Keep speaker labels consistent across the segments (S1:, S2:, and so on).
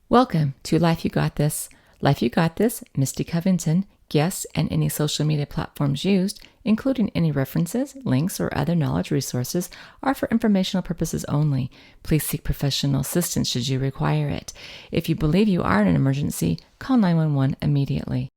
S1: Welcome to Life You Got This. Life You Got This, Misty Covington, guests, and any social media platforms used, including any references, links, or other knowledge resources, are for informational purposes only. Please seek professional assistance should you require it. If you believe you are in an emergency, call 911 immediately.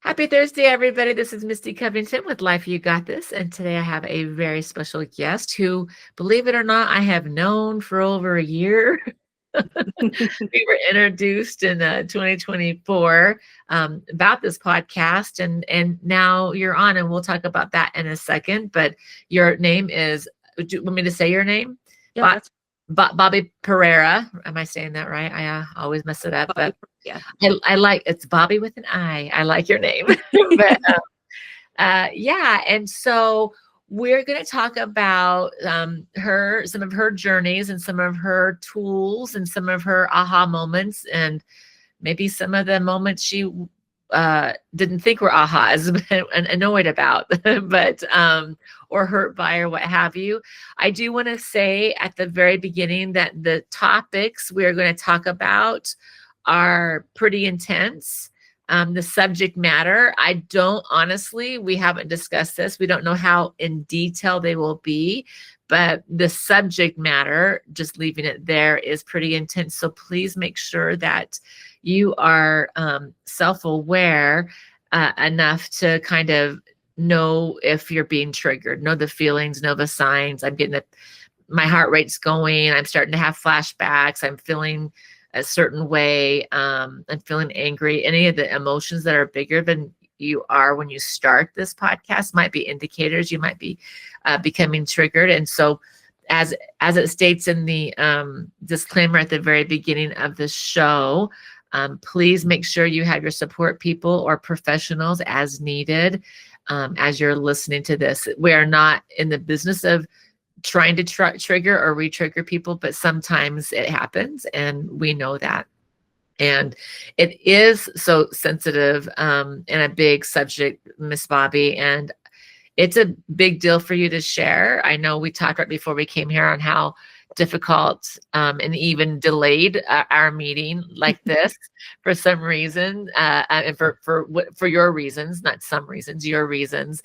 S1: Happy Thursday, everybody. This is Misty Covington with Life You Got This. And today I have a very special guest who, believe it or not, I have known for over a year. We were introduced in 2024 about this podcast, and now you're on, and we'll talk about that in a second. But your name is, do you want me to say your name?
S2: Yeah,
S1: Bobbi Perea. Am I saying that right? I always mess it up, but
S2: yeah.
S1: I like, it's Bobbi with an I. I like your name. But yeah, and so we're going to talk about some of her journeys and some of her tools and some of her aha moments, and maybe some of the moments she didn't think were ahas and annoyed about, but or hurt by, or what have you. I do want to say at the very beginning that the topics we're going to talk about are pretty intense. The subject matter, we haven't discussed this. We don't know how in detail they will be, but the subject matter, just leaving it there, is pretty intense. So please make sure that you are self-aware enough to kind of know if you're being triggered, know the feelings, know the signs. My heart rate's going. I'm starting to have flashbacks. I'm feeling a certain way. I'm feeling angry. Any of the emotions that are bigger than you are when you start this podcast might be indicators you might be becoming triggered. And so as it states in the disclaimer at the very beginning of the show, please make sure you have your support people or professionals as needed as you're listening to this. We are not in the business of trying to trigger or re-trigger people, but sometimes it happens, and we know that. And it is so sensitive and a big subject, Miss Bobbi, and it's a big deal for you to share. I know we talked right before we came here on how difficult and even delayed our meeting like this for some reason, and for your reasons, not some reasons, your reasons.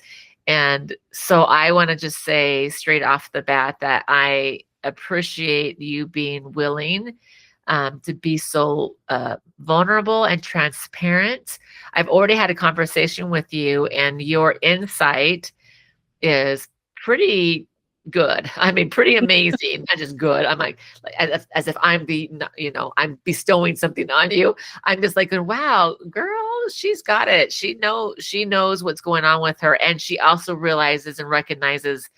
S1: And so I want to just say straight off the bat that I appreciate you being willing to be so vulnerable and transparent. I've already had a conversation with you, and your insight is pretty good. I mean, pretty amazing. Not just good. I'm like as if I'm I'm bestowing something on you. I'm just like, wow, girl, she's got it. She knows what's going on with her, and she also realizes and recognizes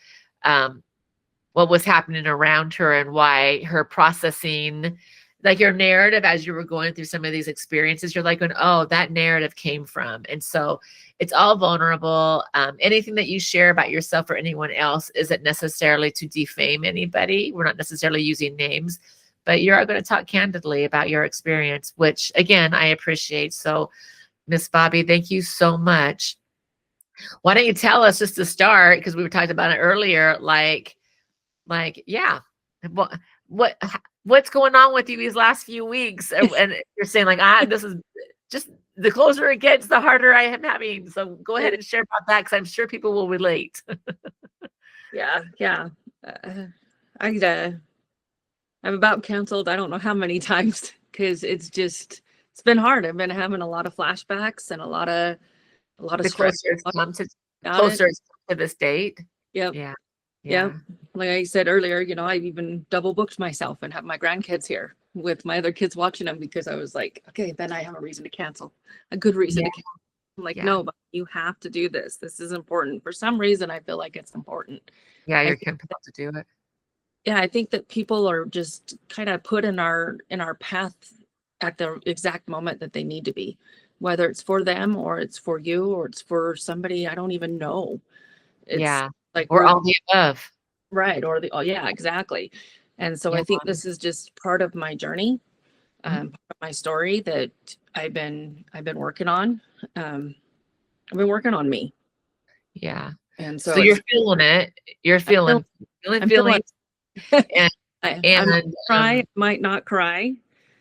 S1: what was happening around her and why her processing, like your narrative as you were going through some of these experiences, you're like, oh, that narrative came from. And so it's all vulnerable. Anything that you share about yourself or anyone else isn't necessarily to defame anybody. We're not necessarily using names, but you're going to talk candidly about your experience, which again, I appreciate. So Miss Bobbi, thank you so much. Why don't you tell us, just to start, because we were talking about it earlier, yeah, what's going on with you these last few weeks? And you're saying like, this is just, the closer it gets, the harder I am having. So go ahead and share about that, because I'm sure people will relate.
S2: Yeah. I'm about canceled. I don't know how many times, because it's been hard. I've been having a lot of flashbacks and a lot of stress.
S1: Closer to this date.
S2: Yep.
S1: Yeah.
S2: Like I said earlier, I've even double booked myself and have my grandkids here with my other kids watching them, because I was like, okay, then I have a reason to cancel, a good reason to cancel. I'm like, no, but you have to do this. This is important. For some reason, I feel like it's important.
S1: Yeah, you're compelled to do it.
S2: Yeah, I think that people are just kind of put in our path at the exact moment that they need to be, whether it's for them or it's for you or it's for somebody I don't even know. It's like,
S1: or all the above.
S2: Right. Or yeah, exactly. And so I think this is just part of my journey, part of my story that I've been working on. I've been working on me.
S1: Yeah.
S2: And
S1: So
S2: so
S1: you're
S2: it's,
S1: feeling it. You're
S2: I feel,
S1: feeling
S2: I'm feeling,
S1: feelings, and
S2: I might
S1: and
S2: cry, might not cry.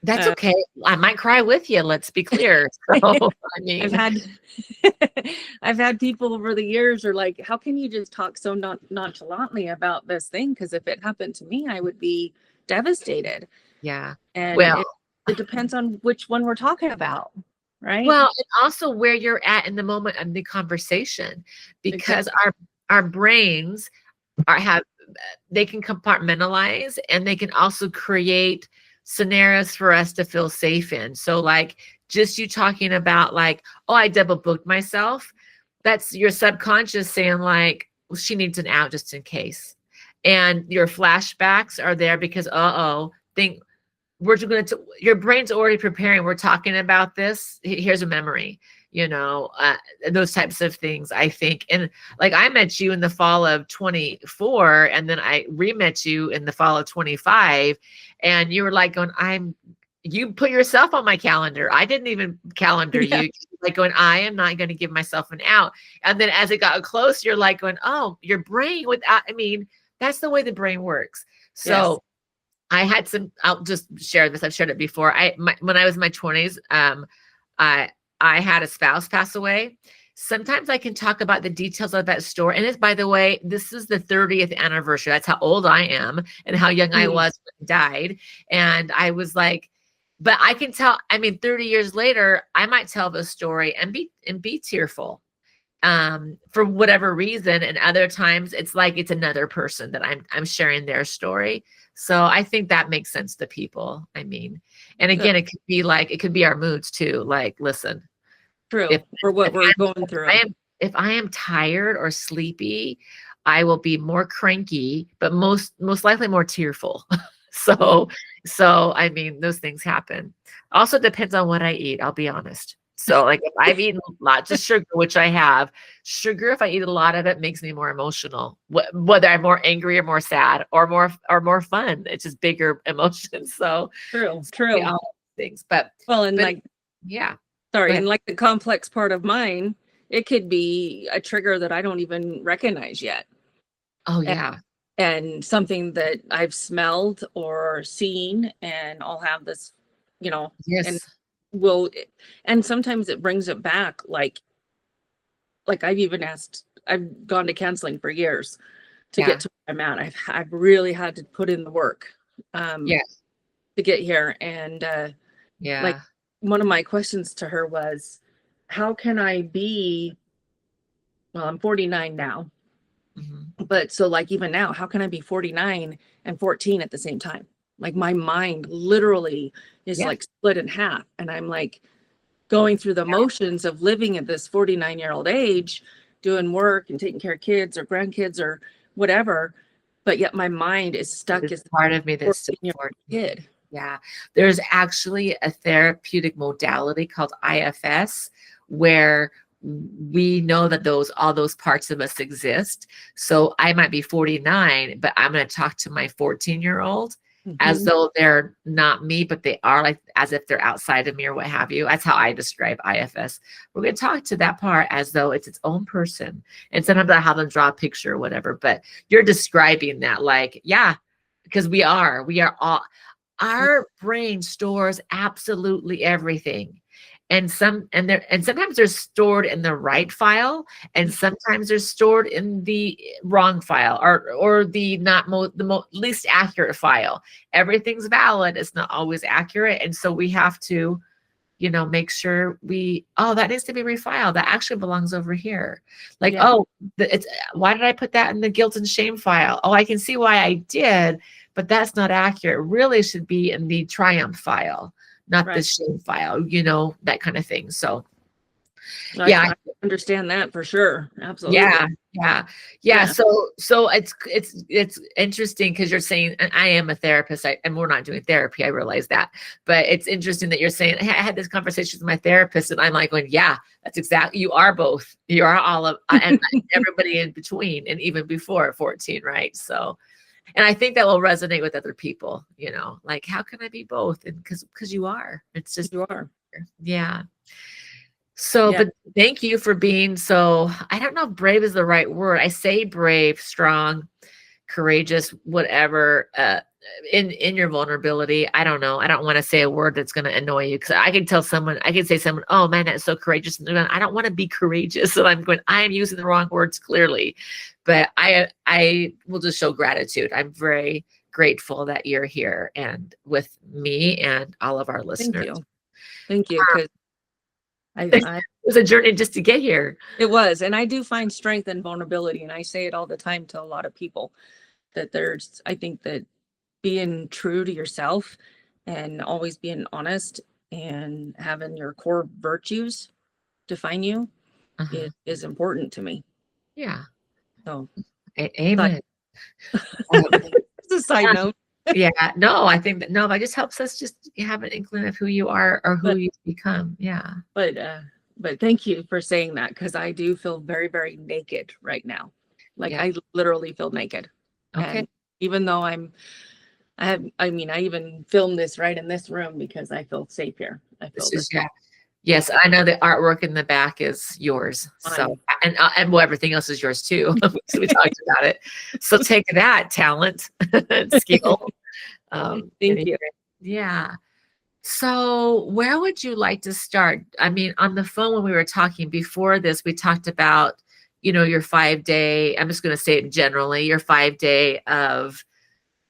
S1: that's
S2: Uh,
S1: okay. I might cry with you. Let's be clear. So I
S2: I've
S1: mean,
S2: had, I've had people over the years are like, how can you just talk so nonchalantly about this thing? Because if it happened to me, I would be devastated.
S1: yeah.
S2: And
S1: Well,
S2: it depends on which one we're talking about, right?
S1: well, and also where you're at in the moment of the conversation, because
S2: Exactly.
S1: our brains have they can compartmentalize, and they can also create scenarios for us to feel safe in. So like just you talking about like, oh, I double booked myself. That's your subconscious saying like, well, she needs an out just in case. And your flashbacks are there because, think we're going to, your brain's already preparing. We're talking about this. Here's a memory, those types of things, I think. And like I met you in the fall of 24, and then I re-met you in the fall of 25. And you were like going, you put yourself on my calendar. I didn't even calendar
S2: Yeah.
S1: you. Like going, I am not going to give myself an out. And then as it got close, you're like going, oh, your brain without, I mean, that's the way the brain works. So
S2: Yes.
S1: I had some, I'll just share this. I've shared it before. When I was in my 20s, I had a spouse pass away. Sometimes I can talk about the details of that story. And it's, by the way, this is the 30th anniversary. That's how old I am and how young I was when he died. And I was like, but I can tell, I mean, 30 years later, I might tell the story and be tearful for whatever reason. And other times it's like it's another person that I'm sharing their story. So I think that makes sense to people. I mean, and again, it could be like, it could be our moods too. Like, listen,
S2: True.
S1: if
S2: For what
S1: if
S2: we're going through.
S1: if I am tired or sleepy, I will be more cranky, but most likely more tearful. So I mean, those things happen. Also depends on what I eat, I'll be honest. So like if I've eaten lots of sugar, which I have, sugar, if I eat a lot of it, makes me more emotional. Whether I'm more angry or more sad or more fun, it's just bigger emotions. So
S2: True.
S1: all things. But
S2: And like,
S1: yeah.
S2: sorry, and like the complex part of mine, it could be a trigger that I don't even recognize yet.
S1: Oh yeah.
S2: And something that I've smelled or seen, and I'll have this, and
S1: Yes.
S2: and sometimes it brings it back. Like I've gone to counseling for years to get to where I'm at. I've really had to put in the work,
S1: Yes.
S2: to get here. And, like one of my questions to her was, how can I be, well, I'm 49 now, but so like even now, how can I be 49 and 14 at the same time? Like my mind literally is like split in half. And I'm like going through the motions of living at this 49-year-old age, doing work and taking care of kids or grandkids or whatever. But yet my mind is stuck as
S1: part of me that's still
S2: 14-year-old kid.
S1: Yeah. There's actually a therapeutic modality called IFS where we know that all those parts of us exist. So I might be 49, but I'm going to talk to my 14-year-old as though they're not me, but they are, like as if they're outside of me or what have you. That's how I describe IFS. We're going to talk to that part as though it's its own person. And sometimes I have them draw a picture or whatever, but you're describing that like, yeah, because we are all, our brain stores absolutely everything. And sometimes they're stored in the right file, and sometimes they're stored in the wrong file or the least accurate file. Everything's valid. It's not always accurate. And so we have to, make sure that needs to be refiled. That actually belongs over here. Like, why did I put that in the guilt and shame file? Oh, I can see why I did, but that's not accurate. It really should be in the triumph file, not the shame file, that kind of thing. So
S2: I understand that for sure. Absolutely.
S1: Yeah. So it's interesting because you're saying, and I am a therapist, and we're not doing therapy. I realize that, but it's interesting that you're saying, hey, I had this conversation with my therapist, and I'm like going, yeah, that's exactly, you are both. You are all of, and everybody in between, and even before 14, right? So, and I think that will resonate with other people, like, how can I be both? And because you are, it's just,
S2: you are.
S1: Yeah. So,
S2: Yeah.
S1: but thank you for being so, I don't know if brave is the right word. I say brave, strong, courageous, whatever, in your vulnerability. I don't know. I don't want to say a word that's going to annoy you, because I can tell someone, I can say someone, oh man, that's so courageous. And I don't want to be courageous. So I'm going, I am using the wrong words clearly, but I will just show gratitude. I'm very grateful that you're here and with me and all of our
S2: Thank
S1: listeners.
S2: you. Thank you. Because
S1: It was a journey just to get here.
S2: it was, and I do find strength in vulnerability, and I say it all the time to a lot of people that I think that being true to yourself and always being honest and having your core virtues define you
S1: Uh-huh.
S2: is important to me.
S1: Yeah.
S2: So,
S1: Amen.
S2: it's a side note.
S1: Yeah, no, I think that, no, that just helps us just have an inkling of who you are or who you become. Yeah.
S2: But thank you for saying that, because I do feel very, very naked right now. Like,
S1: Yeah.
S2: I literally feel naked.
S1: Okay.
S2: And even though I mean, I even filmed this right in this room because I feel safe here. I feel
S1: This is, yeah. Yes, I know the artwork in the back is yours. So, and well, everything else is yours too. So we talked about it. So take that talent and skill.
S2: Thank you.
S1: Yeah. So where would you like to start? I mean, on the phone when we were talking before this, we talked about, your 5-day, I'm just going to say it generally, your 5-day of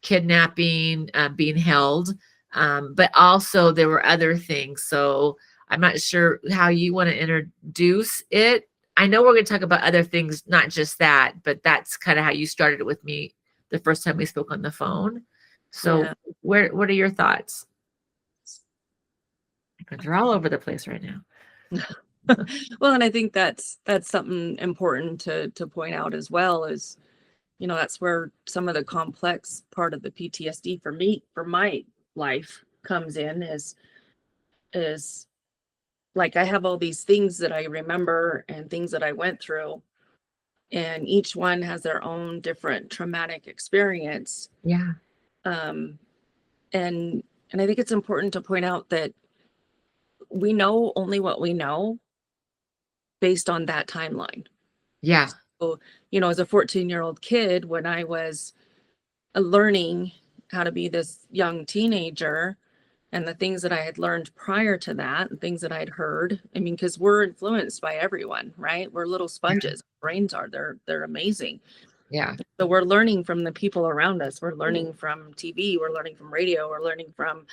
S1: kidnapping, being held. But also there were other things. So I'm not sure how you want to introduce it. I know we're going to talk about other things, not just that, but that's kind of how you started it with me the first time we spoke on the phone. So
S2: Yeah.
S1: what are your thoughts? They're all over the place right now.
S2: Well, and I think that's something important to point out as well, is, that's where some of the complex part of the PTSD for my life comes in, is like, I have all these things that I remember and things that I went through, and each one has their own different traumatic experience.
S1: Yeah.
S2: And I think it's important to point out that we know only what we know based on that timeline.
S1: Yeah.
S2: So, as a 14-year-old kid, when I was learning how to be this young teenager, and the things that I had learned prior to that, and things that I'd heard, I mean, because we're influenced by everyone, right? We're little sponges. Brains are, they're amazing.
S1: Yeah.
S2: So we're learning from the people around us. We're learning from TV. We're learning from radio. We're learning from,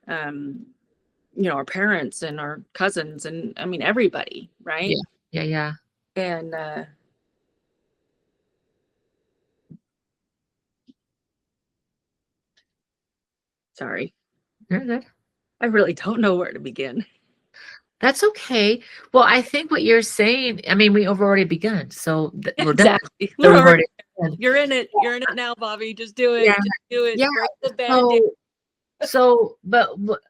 S2: our parents and our cousins, and I mean, everybody, right?
S1: Yeah. Yeah.
S2: And sorry,
S1: You're good.
S2: I really don't know where to begin.
S1: That's okay. Well, I think what you're saying, I mean, we've already begun. So we're done.
S2: Exactly.
S1: So we've already done.
S2: You're in it. You're in it now, Bobbi. Just do it.
S1: Yeah.
S2: Just do it.
S1: Yeah.
S2: Break the band-aid.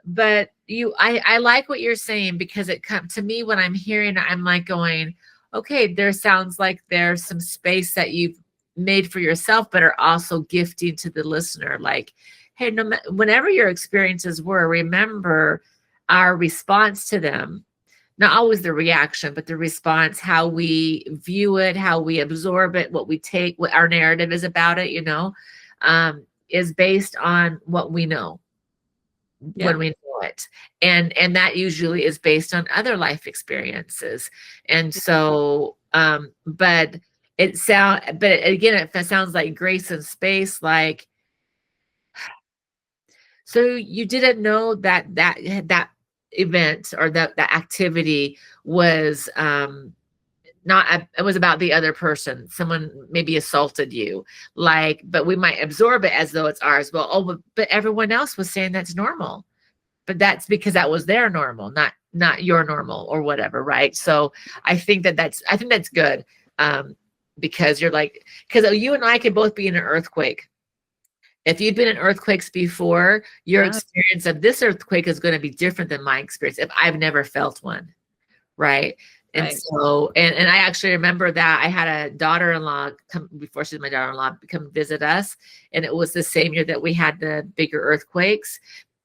S1: But I like what you're saying, because it comes to me when I'm hearing, I'm like going, okay, there sounds like there's some space that you've made for yourself, but are also gifting to the listener. Like, hey, whenever your experiences were, remember our response to them, not always the reaction, but the response, how we view it, how we absorb it, what we take, what our narrative is about it, is based on what we know.
S2: Yeah.
S1: When we know it, and that usually is based on other life experiences. And so but again, it sounds like grace and space, like, so you didn't know that event or that activity was it was about the other person. Someone maybe assaulted you, like, but we might absorb it as though it's ours. Well, but everyone else was saying that's normal, but that's because that was their normal, not your normal or whatever. Right. So I think that's good. Because because you and I could both be in an earthquake. If you've been in earthquakes before, your experience of this earthquake is going to be different than my experience if I've never felt one. Right. And so, and I actually remember that I had a daughter-in-law before she was my daughter-in-law, come visit us. And it was the same year that we had the bigger earthquakes.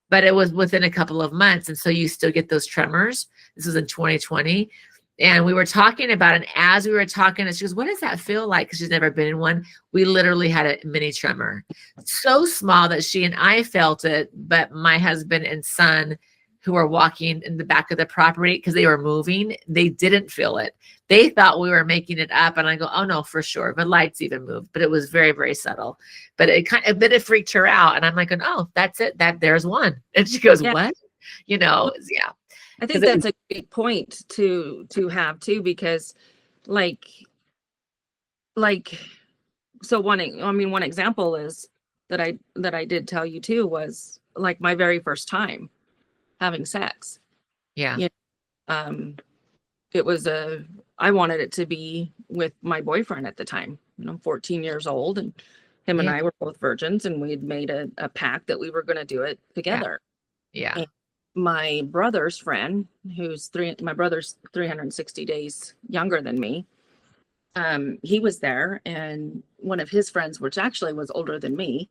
S1: but it was within a couple of months. And so you still get those tremors. This was in 2020. And we were talking about it. And as we were talking, she goes, what does that feel like? Because she's never been in one. We literally had a mini tremor. So small that she and I felt it, but my husband and son, who were walking in the back of the property because they were moving, they didn't feel it. They thought we were making it up. And I go, oh no, for sure. The lights even moved, but it was very, very subtle. But it freaked her out. And I'm like, oh, that's it. There's one. And she goes, what? Yeah.
S2: I think that's a great point to have too, because so one example is that I did tell you too was like my very first time having sex.
S1: Yeah.
S2: It was I wanted it to be with my boyfriend at the time. I'm 14 years old, and him and I were both virgins, and we had made a pact that we were going to do it together.
S1: Yeah.
S2: And my brother's friend, my brother's 360 days younger than me, he was there, and one of his friends, which actually was older than me,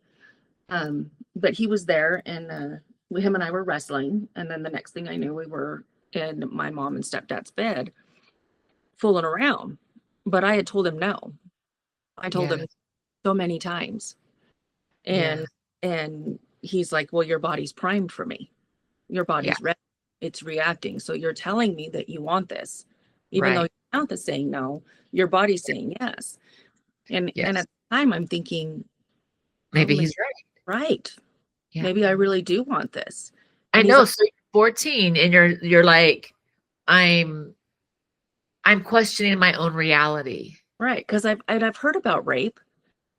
S2: but he was there, and him and I were wrestling, and then the next thing I knew, we were in my mom and stepdad's bed fooling around. But I had told him no. I told him so many times, and he's like, well, your body's primed for me. Your body's ready. It's reacting. So you're telling me that you want this, even though your mouth is saying no, your body's saying yes. And at the time I'm thinking,
S1: maybe he's right.
S2: Right. Yeah. Maybe I really do want this.
S1: And I know. Like, so you're 14 and you're like, I'm questioning my own reality.
S2: Right. Because I've heard about rape.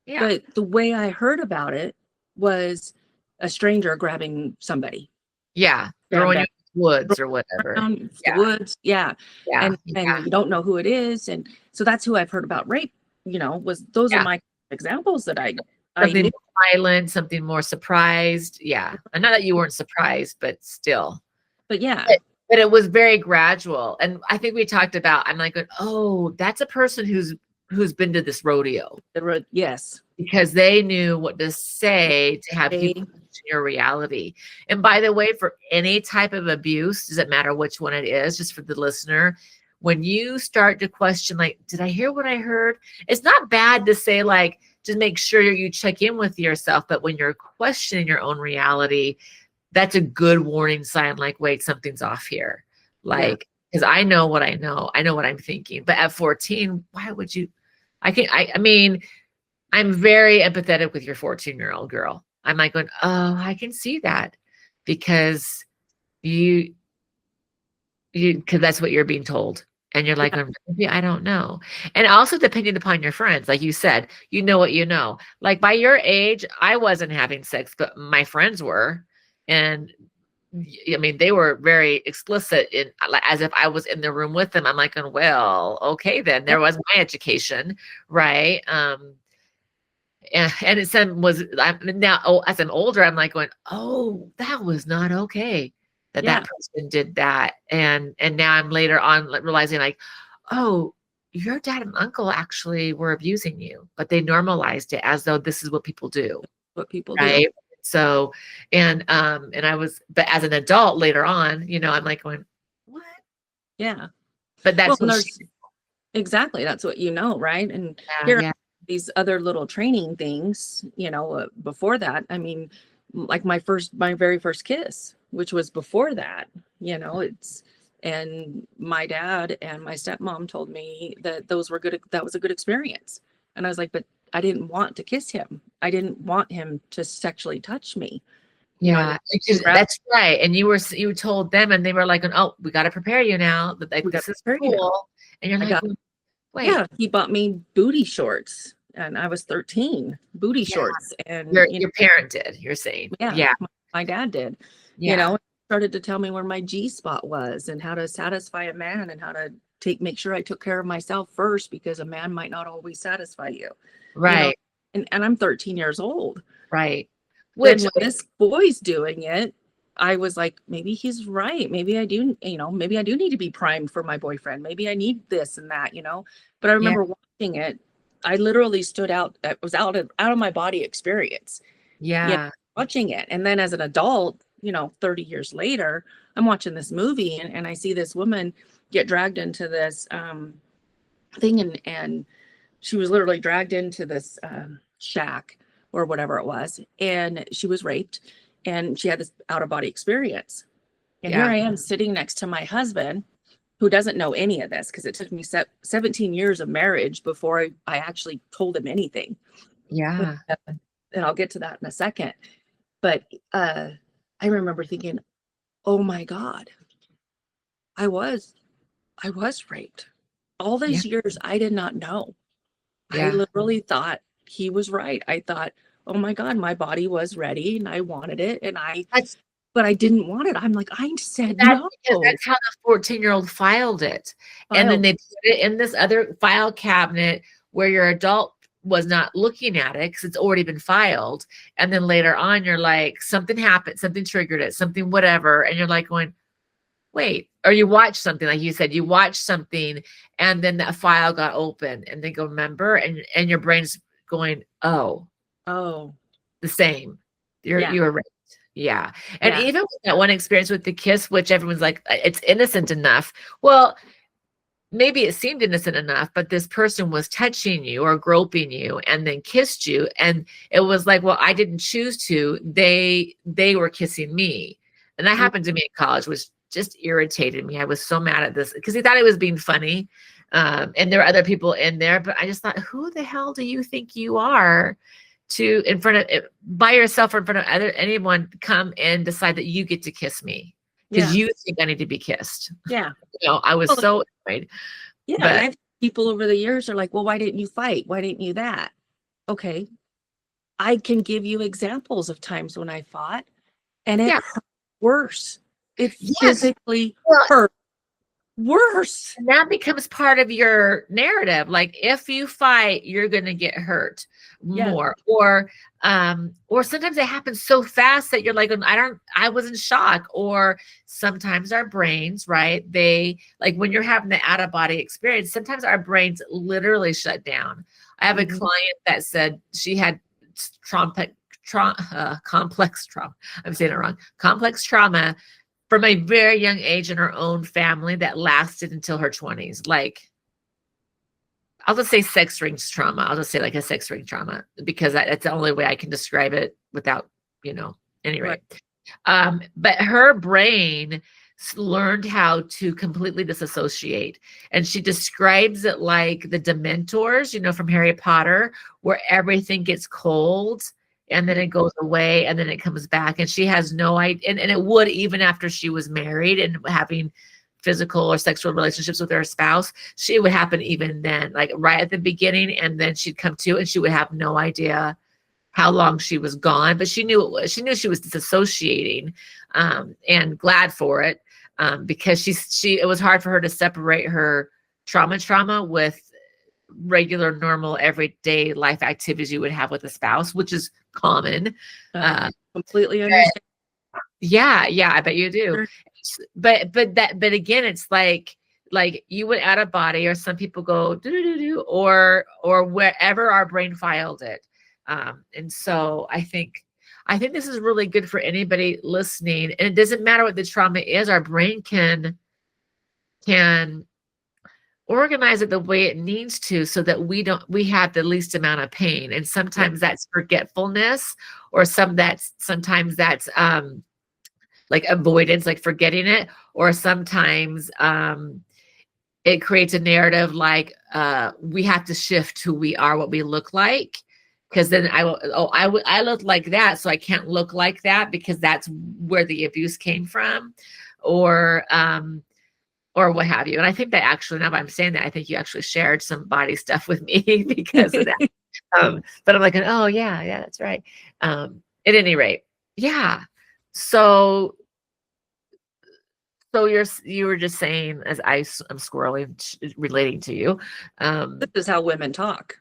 S2: Yeah. But the way I heard about it was a stranger grabbing somebody.
S1: Yeah. Throwing you in the woods or whatever.
S2: The woods. Yeah. And you don't know who it is. And so that's who I've heard about rape, those are my examples that I
S1: something more violent, something more surprised. Yeah. And not that you weren't surprised, but still.
S2: But yeah.
S1: But it was very gradual. And I think we talked about, I'm like, oh, that's a person who's been to this rodeo.
S2: Yes.
S1: Because they knew what to say to have people in your reality. And by the way, for any type of abuse, doesn't matter which one it is, just for the listener, when you start to question, like, did I hear what I heard? It's not bad to say, like, just make sure you check in with yourself. But when you're questioning your own reality, that's a good warning sign. Like, wait, something's off here. Like, because I know what I know. I know what I'm thinking. But at 14, why would you? I mean, I'm very empathetic with your 14-year-old girl. I'm like going, oh, I can see that because because that's what you're being told. And you're like, maybe I don't know. And also depending upon your friends, like you said, you know what you know. Like by your age, I wasn't having sex, but my friends were. And I mean, they were very explicit as if I was in the room with them. I'm like, well, okay, then there was my education, right? And it said now, as I'm older, I'm like going, oh, that was not okay that person did that. And now I'm later on realizing like, oh, your dad and uncle actually were abusing you, but they normalized it as though this is what people do.
S2: What people
S1: do. So, but as an adult later on, I'm like going, what?
S2: Yeah.
S1: But that's
S2: exactly. That's what right? And here are these other little training things, before that. I mean, like my very first kiss, which was before that, and my dad and my stepmom told me that that was a good experience. And I was like, but I didn't want to kiss him. I didn't want him to sexually touch me.
S1: Yeah, that's right. And you told them, and they were like, "Oh, we got to prepare you now. That this is cool." And you're like, "Wait."
S2: Yeah, he bought me booty shorts, and I was 13. Booty shorts, and
S1: your parent did. You're saying,
S2: yeah, my dad did. Started to tell me where my G spot was, and how to satisfy a man, and how to make sure I took care of myself first, because a man might not always satisfy you.
S1: Right.
S2: And I'm 13 years old.
S1: Right.
S2: Which when this boy's doing it, I was like, maybe he's right. Maybe I do, maybe I do need to be primed for my boyfriend. Maybe I need this and that, But I remember watching it. I literally stood out. I was out of my body experience.
S1: Yeah.
S2: Watching it. And then as an adult, 30 years later, I'm watching this movie and I see this woman get dragged into this thing, and she was literally dragged into this shack or whatever it was, and she was raped, and she had this out of body experience. And here I am sitting next to my husband, who doesn't know any of this, because it took me 17 years of marriage before I actually told him anything.
S1: Yeah.
S2: And I'll get to that in a second. But I remember thinking, oh my God, I was raped. All these years, I did not know. I literally thought he was right. I thought, oh my God, my body was ready and I wanted it, but I didn't want it. I'm like, I said no.
S1: Because that's how the 14-year-old filed it. And then they put it in this other file cabinet where your adult was not looking at it because it's already been filed. And then later on, you're like, something happened, something triggered it, something whatever. And you're like going, wait, or you watch something, like you said, you watch something and then that file got open and they go, remember, and your brain's going, oh, the same. You were right. Yeah. And even with that one experience with the kiss, which everyone's like, it's innocent enough. Well, maybe it seemed innocent enough, but this person was touching you or groping you and then kissed you. And it was like, well, I didn't choose to. They were kissing me. And that happened to me in college, which just irritated me. I was so mad at this because he thought it was being funny. And there were other people in there, but I just thought, who the hell do you think you are to in front of by yourself or in front of anyone come and decide that you get to kiss me because you think I need to be kissed?
S2: Yeah.
S1: I was so annoyed.
S2: Yeah. But I've people over the years are like, well, why didn't you fight? Why didn't you that? Okay. I can give you examples of times when I fought and it hurt worse. It physically hurt worse.
S1: And that becomes part of your narrative. Like if you fight, you're going to get hurt more, or sometimes it happens so fast that you're like, I was in shock. Or sometimes our brains, right? They like when you're having the out of body experience, sometimes our brains literally shut down. I have a client that said she had complex trauma. I'm saying it wrong. Complex trauma from a very young age in her own family that lasted until her 20s. Like, I'll just say sex ring trauma. I'll just say like a sex ring trauma because that's the only way I can describe it without, any rate. But her brain learned how to completely disassociate. And she describes it like the Dementors, from Harry Potter, where everything gets cold and then it goes away and then it comes back. And she has no idea. And it would even after she was married and having physical or sexual relationships with her spouse, it would happen even then, like right at the beginning. And then she'd come to and she would have no idea how long she was gone, but she knew she was disassociating, and glad for it, because it was hard for her to separate her trauma with regular, normal, everyday life activities you would have with a spouse, which is common.
S2: Completely understand.
S1: Yeah, I bet you do. Sure. But again, it's like you went out of body, or some people go do or wherever our brain filed it. And so I think this is really good for anybody listening. And it doesn't matter what the trauma is, our brain can organize it the way it needs to so that we have the least amount of pain. And sometimes that's forgetfulness, or sometimes that's like avoidance, like forgetting it, or sometimes it creates a narrative like we have to shift who we are, what we look like. Because then I look like that, so I can't look like that because that's where the abuse came from, or what have you. And I think that actually, now that I'm saying that, I think you actually shared some body stuff with me because of that. But I'm like, oh yeah, that's right. At any rate, yeah. So you were just saying, as I'm squirreling, relating to you.
S2: This is how women talk.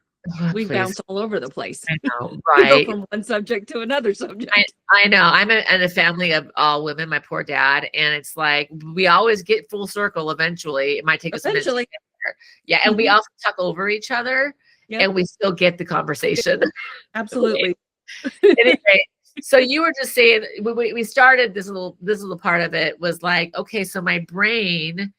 S2: We bounce all over the place.
S1: I know, right?
S2: We go from one subject to another subject.
S1: I know. I'm in a family of all women, my poor dad. And it's like, we always get full circle eventually. It might take us a minute to get there. Yeah. And we also talk over each other, and we still get the conversation.
S2: Absolutely.
S1: Anyway, So you were just saying we started this little part of it was like, okay, so my brain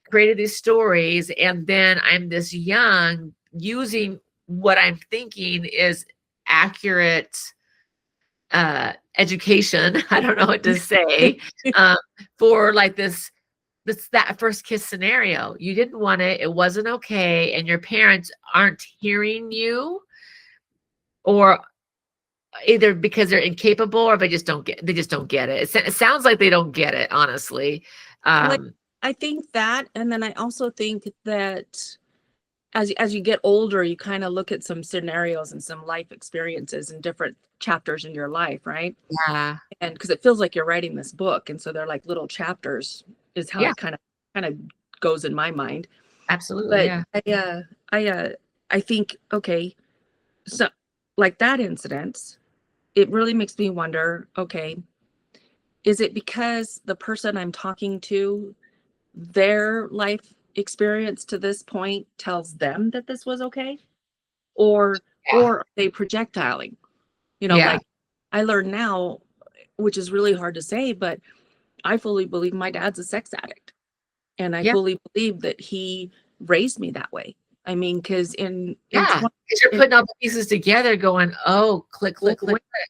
S1: created these stories, and then I'm this young using what I'm thinking is accurate education. I don't know what to say um, for like that first kiss scenario. You didn't want it. It wasn't okay. And your parents aren't hearing you, or either because they're incapable or they just don't get it. It sounds like they don't get it, honestly.
S2: Like, I think that, and then I also think that as you get older, you kind of look at some scenarios and some life experiences and different chapters in your life, right?
S1: Yeah.
S2: And because it feels like you're writing this book, and so they're like little chapters, is how
S1: Yeah.
S2: it kind of goes in my mind.
S1: Absolutely.
S2: But
S1: Yeah.
S2: I think, okay, so like that incident, it really makes me wonder, okay, is it because the person I'm talking to, their life experience to this point tells them that this was okay? Or
S1: Yeah.
S2: are they projectiling?
S1: Yeah.
S2: Like I learn now, which is really hard to say, but I fully believe my dad's a sex addict. And I
S1: Yeah.
S2: fully believe that he raised me that way. I mean, because
S1: Yeah. Because you're putting all the pieces together going, oh, click, click, click, click.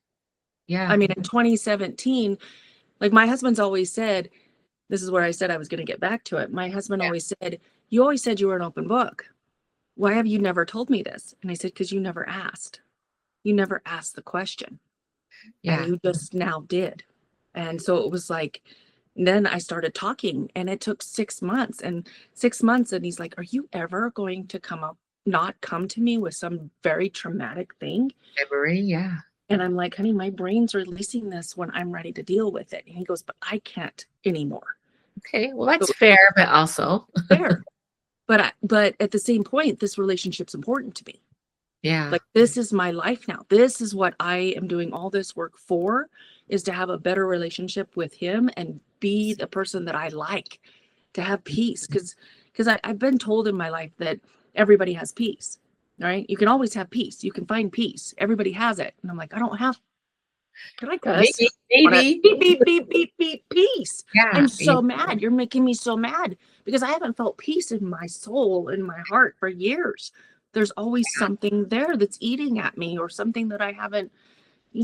S1: Yeah.
S2: I mean, in 2017, like my husband's always said, this is where I said I was going to get back to it. My husband always said, you always said you were an open book. Why have you never told me this? And I said, because you never asked. You never asked the question.
S1: Yeah.
S2: And you just now did. And so it was like, then I started talking, and it took 6 months and 6 months. And he's like, are you ever going to not come to me with some very traumatic thing?
S1: Memory. Yeah.
S2: And I'm like, honey, my brain's releasing this when I'm ready to deal with it. And he goes, but I can't anymore.
S1: Okay. Well, that's fair, but also
S2: fair. But at the same point, this relationship's important to me.
S1: yeah.
S2: Like, this is my life now. This is what I am doing all this work for, is to have a better relationship with him and be the person that I like, to have peace. Because I've been told in my life that everybody has peace, right? You can always have peace. You can find peace. Everybody has it. And I'm like, I don't have. Can I cuss?
S1: Maybe.
S2: Beep, beep, beep, beep, beep, peace.
S1: Yeah.
S2: I'm so mad. You're making me so mad because I haven't felt peace in my soul, in my heart for years. There's always something there that's eating at me, or something that I haven't,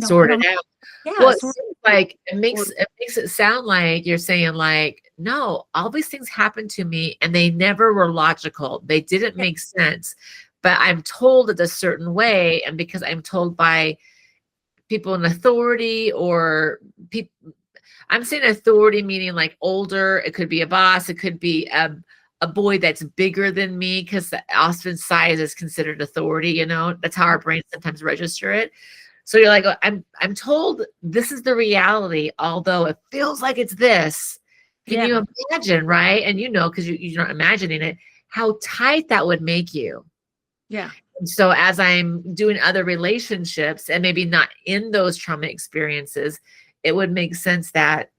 S1: sorted out.
S2: Yeah.
S1: Well, it seems like it makes it sound like you're saying like, no, all these things happened to me and they never were logical. They didn't make sense, but I'm told it a certain way. And because I'm told by people in authority, or people, I'm saying authority meaning like older, it could be a boss, it could be a boy that's bigger than me, because often size is considered authority, that's how our brains sometimes register it. So you're like, I'm told this is the reality, although it feels like it's this. Can you imagine, right? And because you're not imagining it, how tight that would make you.
S2: Yeah.
S1: And so as I'm doing other relationships, and maybe not in those trauma experiences, it would make sense that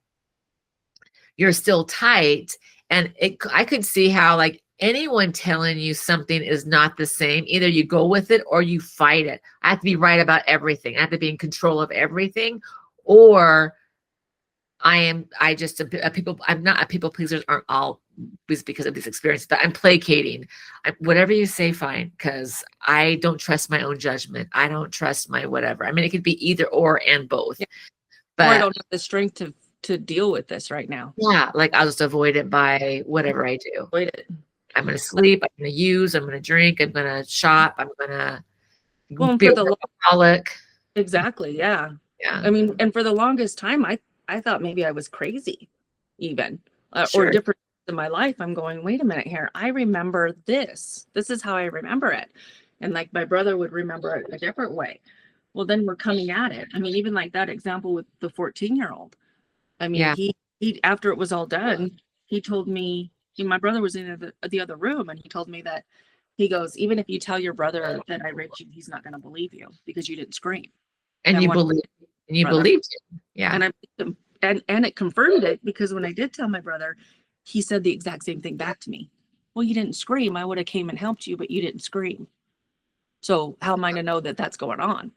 S1: you're still tight. And I could see how, like, anyone telling you something is not the same, either you go with it or you fight it. I have to be right about everything. I have to be in control of everything, or I'm not a people pleaser. Aren't all because of these experiences, but I'm placating. Whatever you say, fine, because I don't trust my own judgment. I don't trust my whatever. I mean, it could be either or and both.
S2: Yeah.
S1: But
S2: or I don't have the strength to deal with this right now.
S1: Yeah, like I'll just avoid it by whatever I do.
S2: Avoid it.
S1: I'm going to sleep. I'm going to use. I'm going to drink. I'm going to shop. I'm going to be a workaholic.
S2: Exactly. Yeah.
S1: Yeah.
S2: I mean, and for the longest time, I thought maybe I was crazy, even
S1: Sure.
S2: or different in my life. I'm going, wait a minute here. I remember this. This is how I remember it. And like my brother would remember it a different way. Well, then we're coming at it. I mean, even like that example with the 14-year-old. I mean, he after it was all done, he told me, my brother was in the other room, and he told me that, he goes, even if you tell your brother that I raped you, he's not going to believe you because you didn't scream.
S1: And you believed him. Yeah.
S2: And I believed him. And it confirmed it, because when I did tell my brother, he said the exact same thing back to me. Well, you didn't scream. I would have came and helped you, but you didn't scream. So how am I to know that that's going on?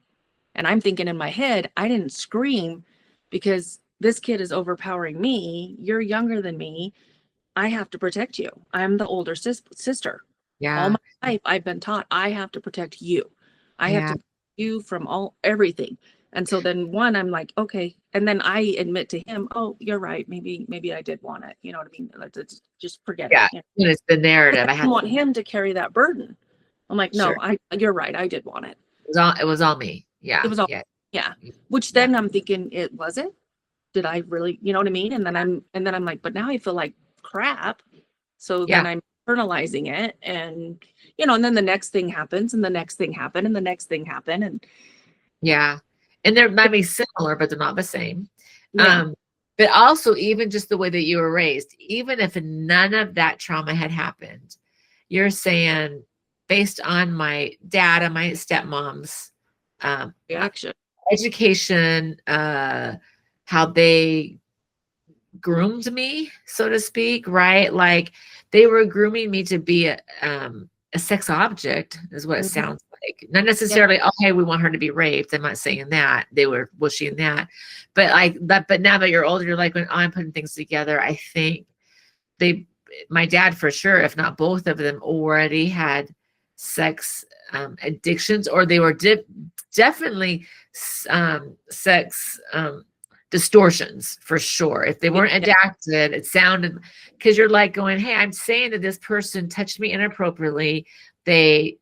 S2: And I'm thinking in my head, I didn't scream because this kid is overpowering me. You're younger than me. I have to protect you. I'm the older sister. All
S1: Yeah.
S2: my life, I've been taught I have to protect you. I have
S1: Yeah.
S2: to protect you from everything. And so then I'm like, okay. And then I admit to him, oh, you're right. Maybe I did want it. You know what I mean? Let's just forget it.
S1: Yeah.
S2: You know?
S1: And it's the narrative.
S2: I didn't want him to carry that burden. I'm like, no,
S1: Sure.
S2: you're right. I did want it.
S1: It was all me.
S2: It
S1: Yeah.
S2: was all,
S1: Yeah.
S2: yeah. Which
S1: Yeah.
S2: then I'm thinking, it was it? Did I really, you know what I mean? And then I'm like, but now I feel like crap. So then I'm internalizing it, and and then the next thing happens, and the next thing happened, and the next thing happened, and
S1: Yeah. And they're might be similar, but they're not the same.
S2: yeah,
S1: But also even just the way that you were raised, even if none of that trauma had happened, you're saying based on my dad and my stepmom's
S2: reaction.
S1: education, how they groomed me, so to speak, right? Like they were grooming me to be a sex object, is what it sounds like. Not necessarily, okay, we want her to be raped. I'm not saying that. They were wishing that. But like that, but now that you're older, you're like, when I'm putting things together, I think my dad for sure, if not both of them, already had sex addictions, or they were definitely sex distortions for sure. If they weren't adapted, it sounded, because you're like going, hey, I'm saying that this person touched me inappropriately. They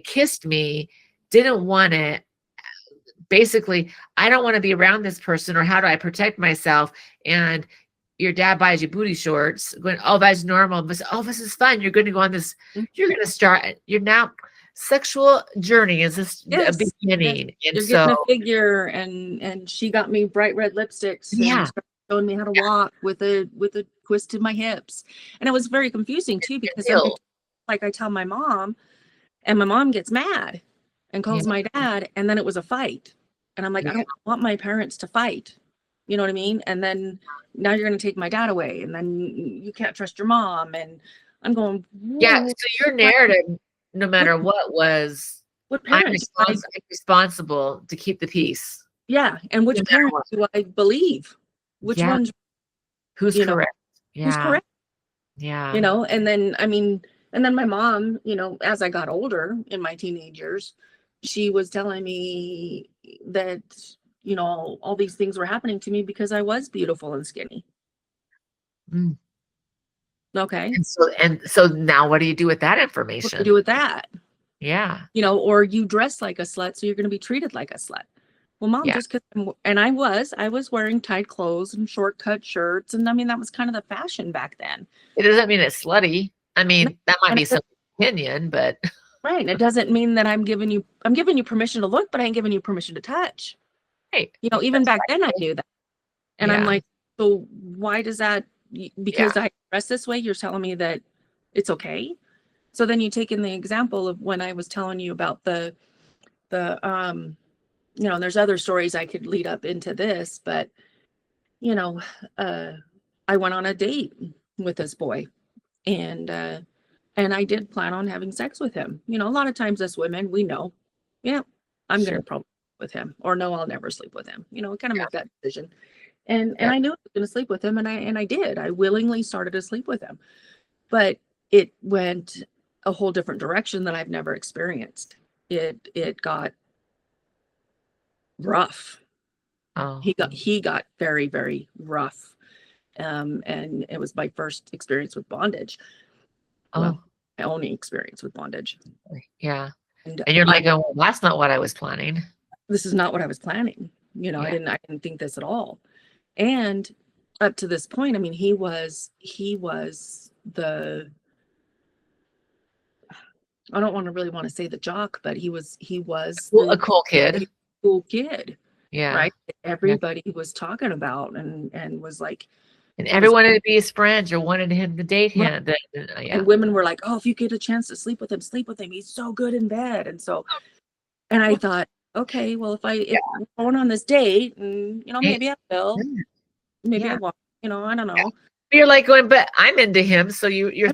S1: kissed me, didn't want it. Basically, I don't want to be around this person, or how do I protect myself? And your dad buys you booty shorts, going, oh, that's normal. But oh, this is fun. You're going to go on this, you're going to start your now sexual journey is this a beginning. And
S2: you're
S1: so
S2: getting a figure, and she got me bright red lipsticks and started showing me how to walk with a twist in my hips. And it was very confusing too, because I tell my mom, and my mom gets mad and calls my dad, and then it was a fight. And I'm like, I don't want my parents to fight. You know what I mean? And then now you're going to take my dad away, and then you can't trust your mom. And I'm going,
S1: yeah. So your narrative, no matter what, was
S2: what parents?
S1: I'm responsible to keep the peace.
S2: Yeah. And which parent do I believe? Which one's
S1: who's correct?
S2: Who's correct?
S1: Yeah.
S2: And then and then my mom, as I got older in my teenage years, she was telling me that all these things were happening to me because I was beautiful and skinny. Okay.
S1: And so now what do you do with that information?
S2: What do you do with that?
S1: Yeah.
S2: Or you dress like a slut, so you're going to be treated like a slut. Well, mom, just because, and I was wearing tight clothes and short cut shirts. And I mean, that was kind of the fashion back then.
S1: It doesn't mean it's slutty. I mean, that might be some opinion, but.
S2: Right. It doesn't mean that I'm giving you permission to look, but I ain't giving you permission to touch.
S1: Right.
S2: Even back then I knew that. And I'm like, so why does that, because I dress this way, you're telling me that it's okay? So then you take in the example of when I was telling you about the there's other stories I could lead up into this, but I went on a date with this boy, and I did plan on having sex with him. A lot of times as women, we know, I'm going to probably sleep with him, or no, I'll never sleep with him. Kind of make that decision. And I knew I was going to sleep with him, and I did. I willingly started to sleep with him, but it went a whole different direction that I've never experienced. It got rough. Oh. He got very, very rough. And it was my first experience with bondage. Well, my only experience with bondage.
S1: Yeah. And you're like, oh, well, that's not what I was planning.
S2: This is not what I was planning. I didn't think this at all. And up to this point, I mean, he was the, I don't really want to say the jock, but he was
S1: a cool kid.
S2: Cool kid.
S1: Yeah.
S2: Right. Everybody was talking about and was like,
S1: and everyone wanted to be his friends or wanted him to date him.
S2: And women were like, oh, if you get a chance to sleep with him, sleep with him. He's so good in bed. And so, and I thought, okay, well, if we're going on this date, and maybe I will, maybe I won't, I don't know.
S1: You're like going, but I'm into him. So you're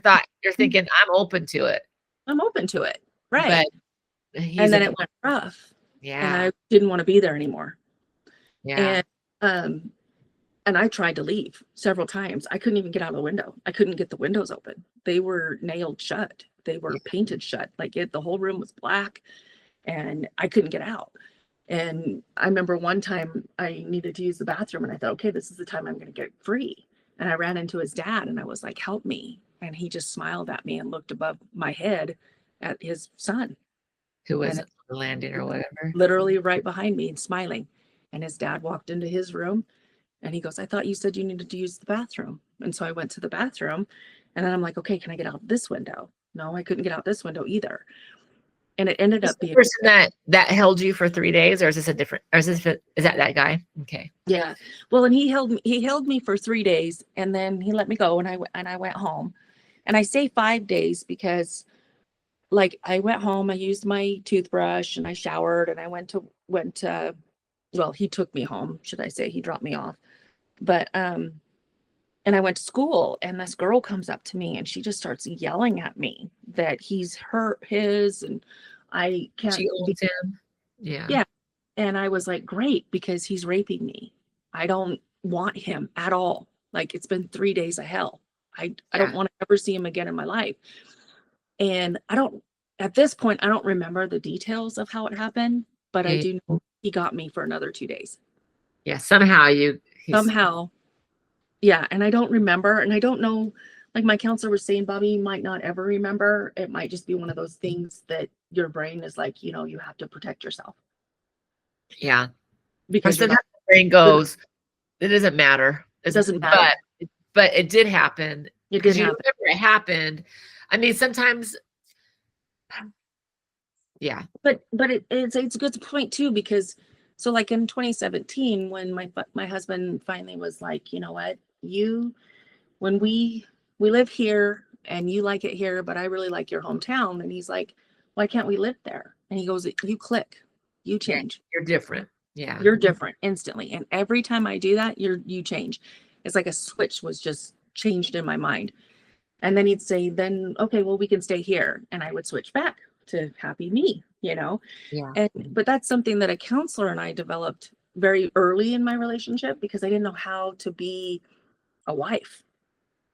S1: thinking I'm open to it.
S2: I'm open to it. Right. And then it went rough.
S1: Yeah.
S2: And I didn't want to be there anymore.
S1: Yeah.
S2: And and I tried to leave several times. I couldn't even get out of the window. I couldn't get the windows open. They were nailed shut. They were painted shut. Like the whole room was black, and I couldn't get out. And I remember one time I needed to use the bathroom, and I thought, okay, this is the time I'm going to get free. And I ran into his dad, and I was like, help me. And he just smiled at me and looked above my head at his son.
S1: Who was
S2: And
S1: on the landing or whatever.
S2: literally right behind me and smiling. And his dad walked into his room, and he goes, I thought you said you needed to use the bathroom. And so I went to the bathroom, and then I'm like, okay, can I get out this window? No, I couldn't get out this window either. And it ended up being
S1: the person that held you for 3 days, or is this a different, or is that guy? Okay.
S2: Yeah. Well, and he held me for 3 days, and then he let me go, and I went home. And I say 5 days because like I went home, I used my toothbrush, and I showered, and I went to well, he took me home, should I say. He dropped me off. But and I went to school, and this girl comes up to me, and she just starts yelling at me that he's hurt his, and I can't
S1: She owns him. Yeah.
S2: Yeah. And I was like, great, because he's raping me. I don't want him at all. Like, it's been 3 days of hell. I don't want to ever see him again in my life. And at this point, I don't remember the details of how it happened, but I do know he got me for another 2 days.
S1: Yeah. Somehow.
S2: Yeah. And I don't remember, and I don't know, like my counselor was saying, Bobbi, you might not ever remember. It might just be one of those things that your brain is like, you have to protect yourself.
S1: Yeah.
S2: Because
S1: sometimes the brain goes, it doesn't matter.
S2: It doesn't matter.
S1: But it did happen.
S2: It did happen.
S1: Remember it happened. I mean, sometimes. Yeah. But
S2: it's a good point too, because so like in 2017, when my husband finally was like, you know what, when we live here and you like it here, but I really like your hometown. And he's like, why can't we live there? And he goes, you click, you change.
S1: You're different. Yeah.
S2: You're different instantly. And every time I do that, you change. It's like a switch was just changed in my mind. And then he'd say, then, okay, well, we can stay here. And I would switch back to happy me,
S1: Yeah.
S2: But that's something that a counselor and I developed very early in my relationship, because I didn't know how to be a wife.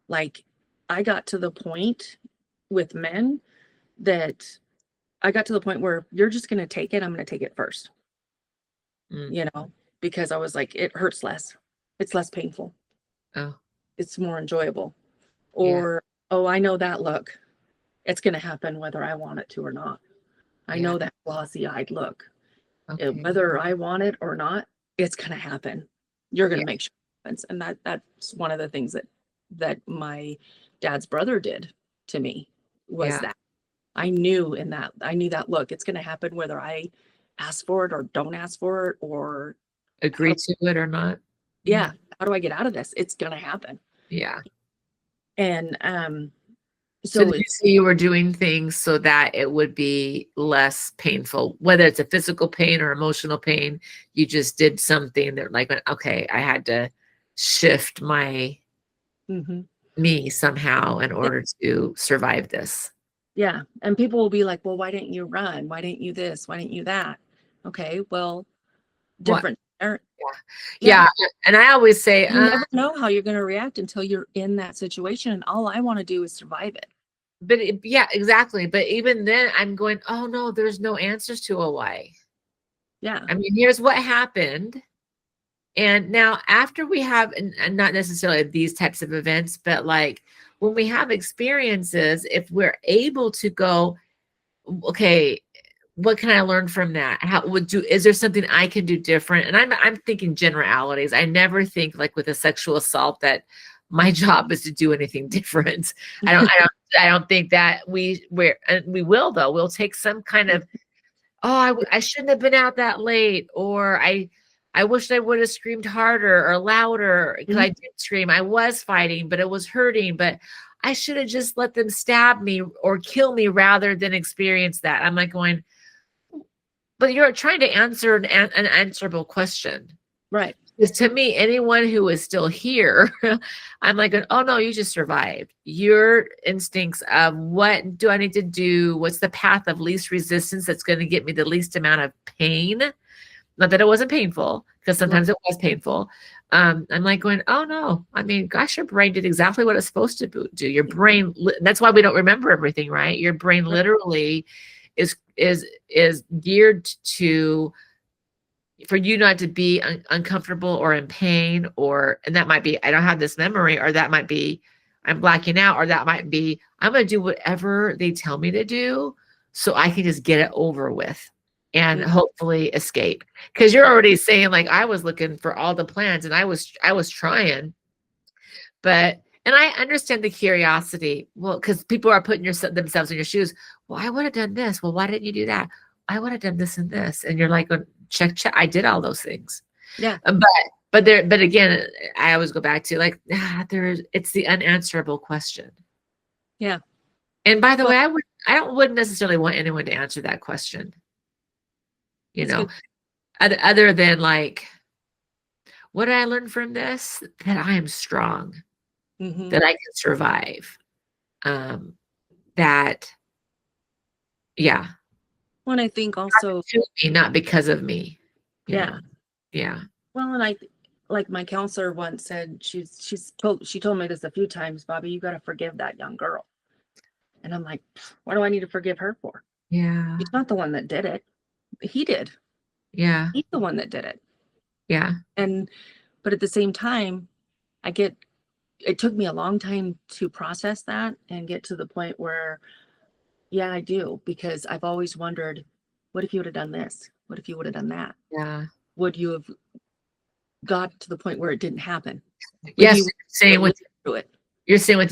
S2: Like, I got to the point with men that I got to the point where you're just going to take it. I'm going to take it first, because I was like, it hurts less. It's less painful.
S1: Oh.
S2: It's more enjoyable. Or, oh, I know that look. It's going to happen whether I want it to or not. I know that glossy-eyed look. Okay. Whether I want it or not, it's going to happen. You're going to make sure it happens. And that's one of the things that my dad's brother did to me, was that I knew that look, it's going to happen whether I ask for it or don't ask for it, or
S1: agree to it or not.
S2: Yeah. How do I get out of this? It's going to happen.
S1: Yeah.
S2: And
S1: so you were doing things so that it would be less painful, whether it's a physical pain or emotional pain. You just did something that, like, okay, I had to shift my me somehow in order to survive this.
S2: Yeah. And people will be like, well, why didn't you run? Why didn't you this? Why didn't you that? Okay, well, different.
S1: Yeah. And I always say,
S2: you never know how you're going to react until you're in that situation. And all I want to do is survive it.
S1: But exactly. But even then I'm going, oh no, there's no answers to a why.
S2: Yeah.
S1: I mean, here's what happened. And now after we have, and not necessarily these types of events, but like when we have experiences, if we're able to go, okay, what can I learn from that? Is there something I can do different? And I'm thinking generalities. I never think, like with a sexual assault, that my job is to do anything different. I don't think that we will, though. We'll take some kind of, I shouldn't have been out that late, or I wish I would have screamed harder or louder, because I did scream. I was fighting, but it was hurting, but I should have just let them stab me or kill me rather than experience that. I'm like going, but you're trying to answer an answerable question.
S2: Right.
S1: Because to me, anyone who is still here, I'm like, oh no, you just survived. Your instincts of what do I need to do? What's the path of least resistance that's going to get me the least amount of pain? Not that it wasn't painful, because sometimes it was painful. I'm like going, oh no, I mean, gosh, your brain did exactly what it's supposed to do. Your brain, that's why we don't remember everything, right? Your brain literally is geared to, for you not to be uncomfortable or in pain, and that might be, I don't have this memory, or that might be, I'm blacking out, or that might be, I'm going to do whatever they tell me to do so I can just get it over with and hopefully escape. Because you're already saying, like, I was looking for all the plans and I was trying, but, and I understand the curiosity. Well, because people are putting themselves in your shoes. Well, I would have done this. Well, why didn't you do that? I would have done this and this. And you're like, check. I did all those things.
S2: Yeah.
S1: But again, I always go back to, like, it's the unanswerable question.
S2: Yeah.
S1: And by the way, I wouldn't necessarily want anyone to answer that question. You know, other than, like, what did I learn from this? That I am strong, that I can survive. That, yeah.
S2: Well, I think also,
S1: not because of me.
S2: Yeah.
S1: Yeah.
S2: Well, and like my counselor once said, she told me this a few times, Bobbi, you got to forgive that young girl. And I'm like, what do I need to forgive her for?
S1: Yeah.
S2: She's not the one that did it. He did.
S1: Yeah.
S2: He's the one that did it.
S1: Yeah.
S2: But at the same time, it took me a long time to process that and get to the point where, yeah, I do, because I've always wondered, what if you would have done this? What if you would have done that?
S1: Yeah.
S2: Would you have got to the point where it didn't happen?
S1: Yes, you're saying with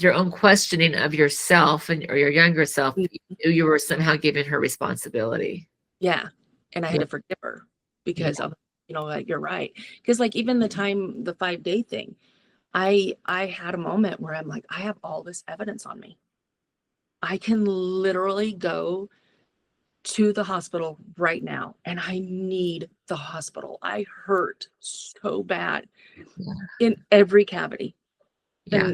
S1: your own questioning of yourself or your younger self, you were somehow giving her responsibility.
S2: Yeah. And I had to forgive her because of, like, you're right. Because, like, even the 5-day thing, I had a moment where I'm like, I have all this evidence on me. I can literally go to the hospital right now, and I need the hospital. I hurt so bad in every cavity.
S1: Yeah.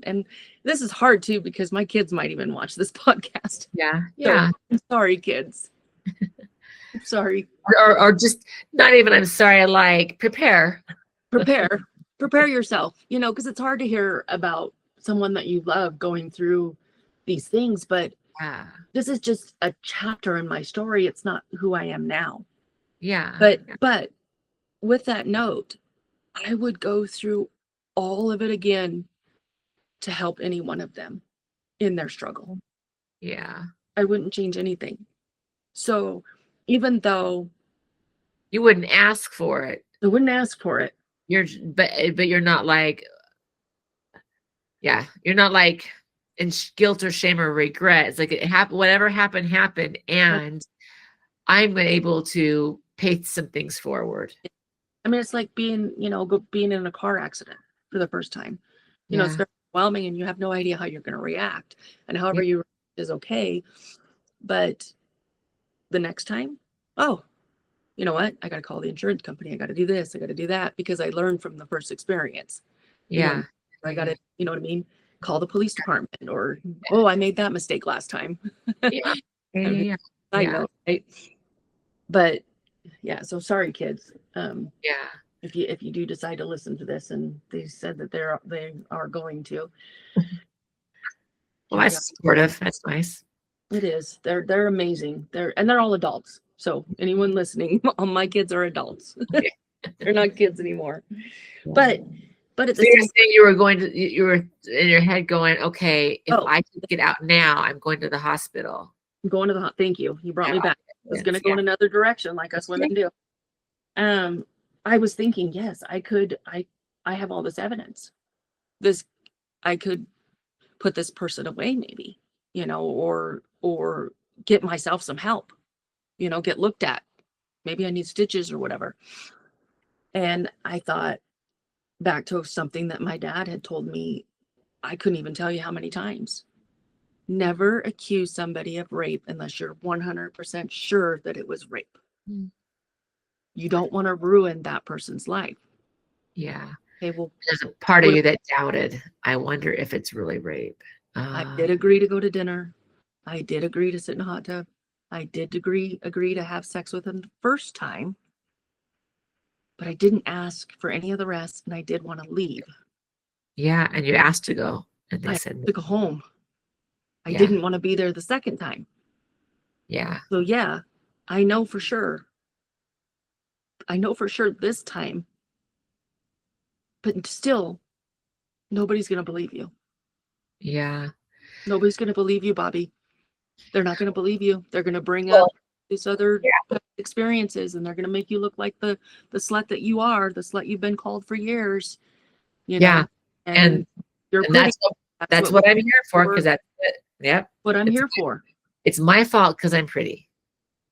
S2: And this is hard too, because my kids might even watch this podcast.
S1: Yeah. Yeah.
S2: So, I'm sorry, kids. I'm sorry.
S1: Or just not even, I'm sorry, like, prepare
S2: yourself, because it's hard to hear about someone that you love going through these things, but this is just a chapter in my story. It's not who I am now.
S1: Yeah.
S2: But with that note, I would go through all of it again to help any one of them in their struggle.
S1: Yeah.
S2: I wouldn't change anything. So even though
S1: you wouldn't ask for it,
S2: but
S1: you're not like, you're not like in guilt or shame or regret. It's like, it happened, whatever happened, and I'm able to pay some things forward.
S2: I mean, it's like being in a car accident for the first time. It's very overwhelming, and you have no idea how you're going to react, and however you react is okay. But the next time, you know what? I got to call the insurance company. I got to do this. I got to do that, because I learned from the first experience. I got to, you know what I mean? Call the police department, or, I made that mistake last time. I know, right? But yeah, so sorry, kids. If you do decide to listen to this, and they said that they are going to.
S1: Well, that's supportive. That's nice.
S2: It is. They're amazing. They're all adults. So anyone listening, all my kids are adults. They're not kids anymore. But at the same time,
S1: you were in your head going, okay, if I can get out now, I'm going to the hospital.
S2: I'm going to thank you. You brought me back. I was going to go in another direction, like us women do. I was thinking, yes, I could. I have all this evidence. I could put this person away, maybe, or get myself some help, get looked at. Maybe I need stitches or whatever. And I thought back to something that my dad had told me. I couldn't even tell you how many times. Never accuse somebody of rape unless you're 100% sure that it was rape. You don't want to ruin that person's life.
S1: Yeah.
S2: Okay, well,
S1: There's a part of you that doubted. I wonder if it's really rape.
S2: I did agree to go to dinner. I did agree to sit in a hot tub. I did agree to have sex with him the first time, but I didn't ask for any of the rest, and I did want to leave.
S1: Yeah, and you asked to go, and they
S2: I
S1: said
S2: to go home. I
S1: yeah.
S2: didn't want to be there the second time.
S1: Yeah.
S2: So yeah, I know for sure. I know for sure this time, but still, nobody's going to believe you.
S1: Yeah.
S2: Nobody's going to believe you, Bobbi. They're not going to believe you. They're going to bring
S1: Well,
S2: up these other experiences, and they're going to make you look like the slut that you are, the slut you've been called for years. You know, and you're pretty.
S1: That's what I'm here for, because that's it. Yep.
S2: What I'm here for.
S1: It's my fault because I'm pretty.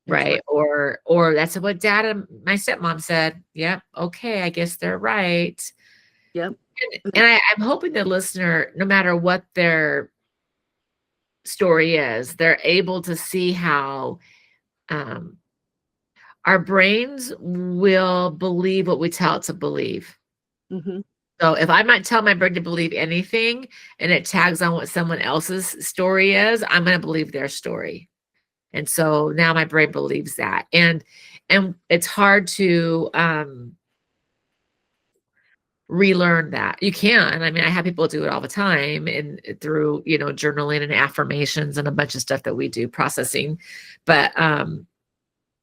S1: Right. Or that's what dad and my stepmom said. Yep. Okay. I guess they're right.
S2: Yep.
S1: And I'm hoping the listener, no matter what their story is, they're able to see how our brains will believe what we tell it to believe.
S2: Mm-hmm.
S1: So if I might tell my brain to believe anything and it tags on what someone else's story is, I'm going to believe their story. And so now my brain believes that. And it's hard to relearn that. You can. I mean, I have people do it all the time and through, journaling and affirmations and a bunch of stuff that we do, processing. But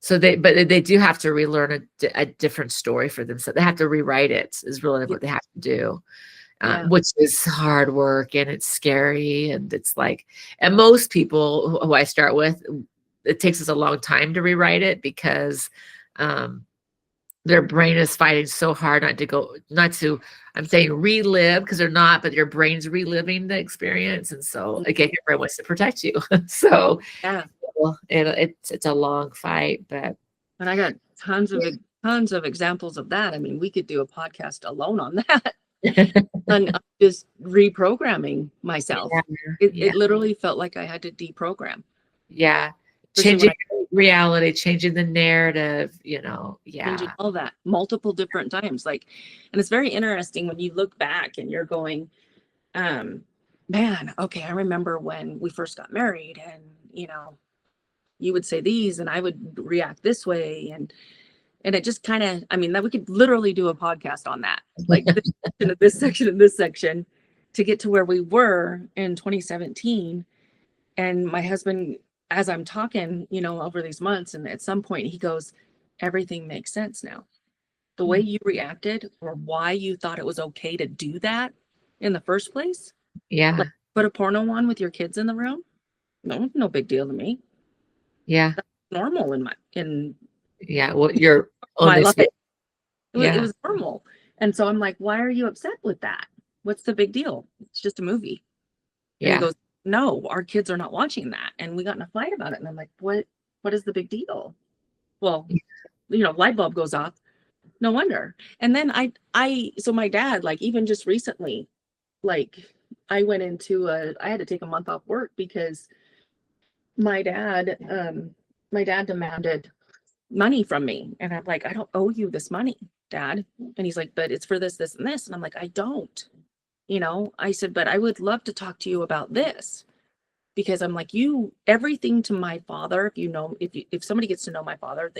S1: they do have to relearn a different story for themselves. They have to rewrite it, is really what they have to do. Which is hard work, and it's scary, and it's like, and most people who I start with, it takes us a long time to rewrite it because their brain is fighting so hard not to, I'm saying relive, because they're not, but your brain's reliving the experience. And so again, your brain wants to protect you. So
S2: yeah,
S1: it's a long fight, but.
S2: And I got tons of examples of that. I mean, we could do a podcast alone on that. And I'm just reprogramming myself. It literally felt like I had to deprogram.
S1: Yeah. Changing reality, changing the narrative,
S2: changing all that multiple different times. And it's very interesting when you look back and you're going, man, okay, I remember when we first got married, and you would say these and I would react this way, and it just kind of, I mean, that we could literally do a podcast on that, like this section and this section, to get to where we were in 2017. And my husband, as I'm talking, over these months, and at some point he goes, everything makes sense now. The way you reacted, or why you thought it was okay to do that in the first place.
S1: Yeah.
S2: Like, put a porno on with your kids in the room. No big deal to me.
S1: Yeah.
S2: That's normal in
S1: well, you're
S2: my life. It
S1: was
S2: normal. And so I'm like, why are you upset with that? What's the big deal? It's just a movie. And he goes, no, our kids are not watching that. And we got in a fight about it. And I'm like, what is the big deal? Well, light bulb goes off. No wonder. And then so my dad, even just recently, I went into I had to take a month off work because my dad demanded money from me. And I'm like, I don't owe you this money, Dad. And he's like, but it's for this, this, and this. And I'm like, I don't. I said, but I would love to talk to you about this, because I'm like, everything to my father, if somebody gets to know my father,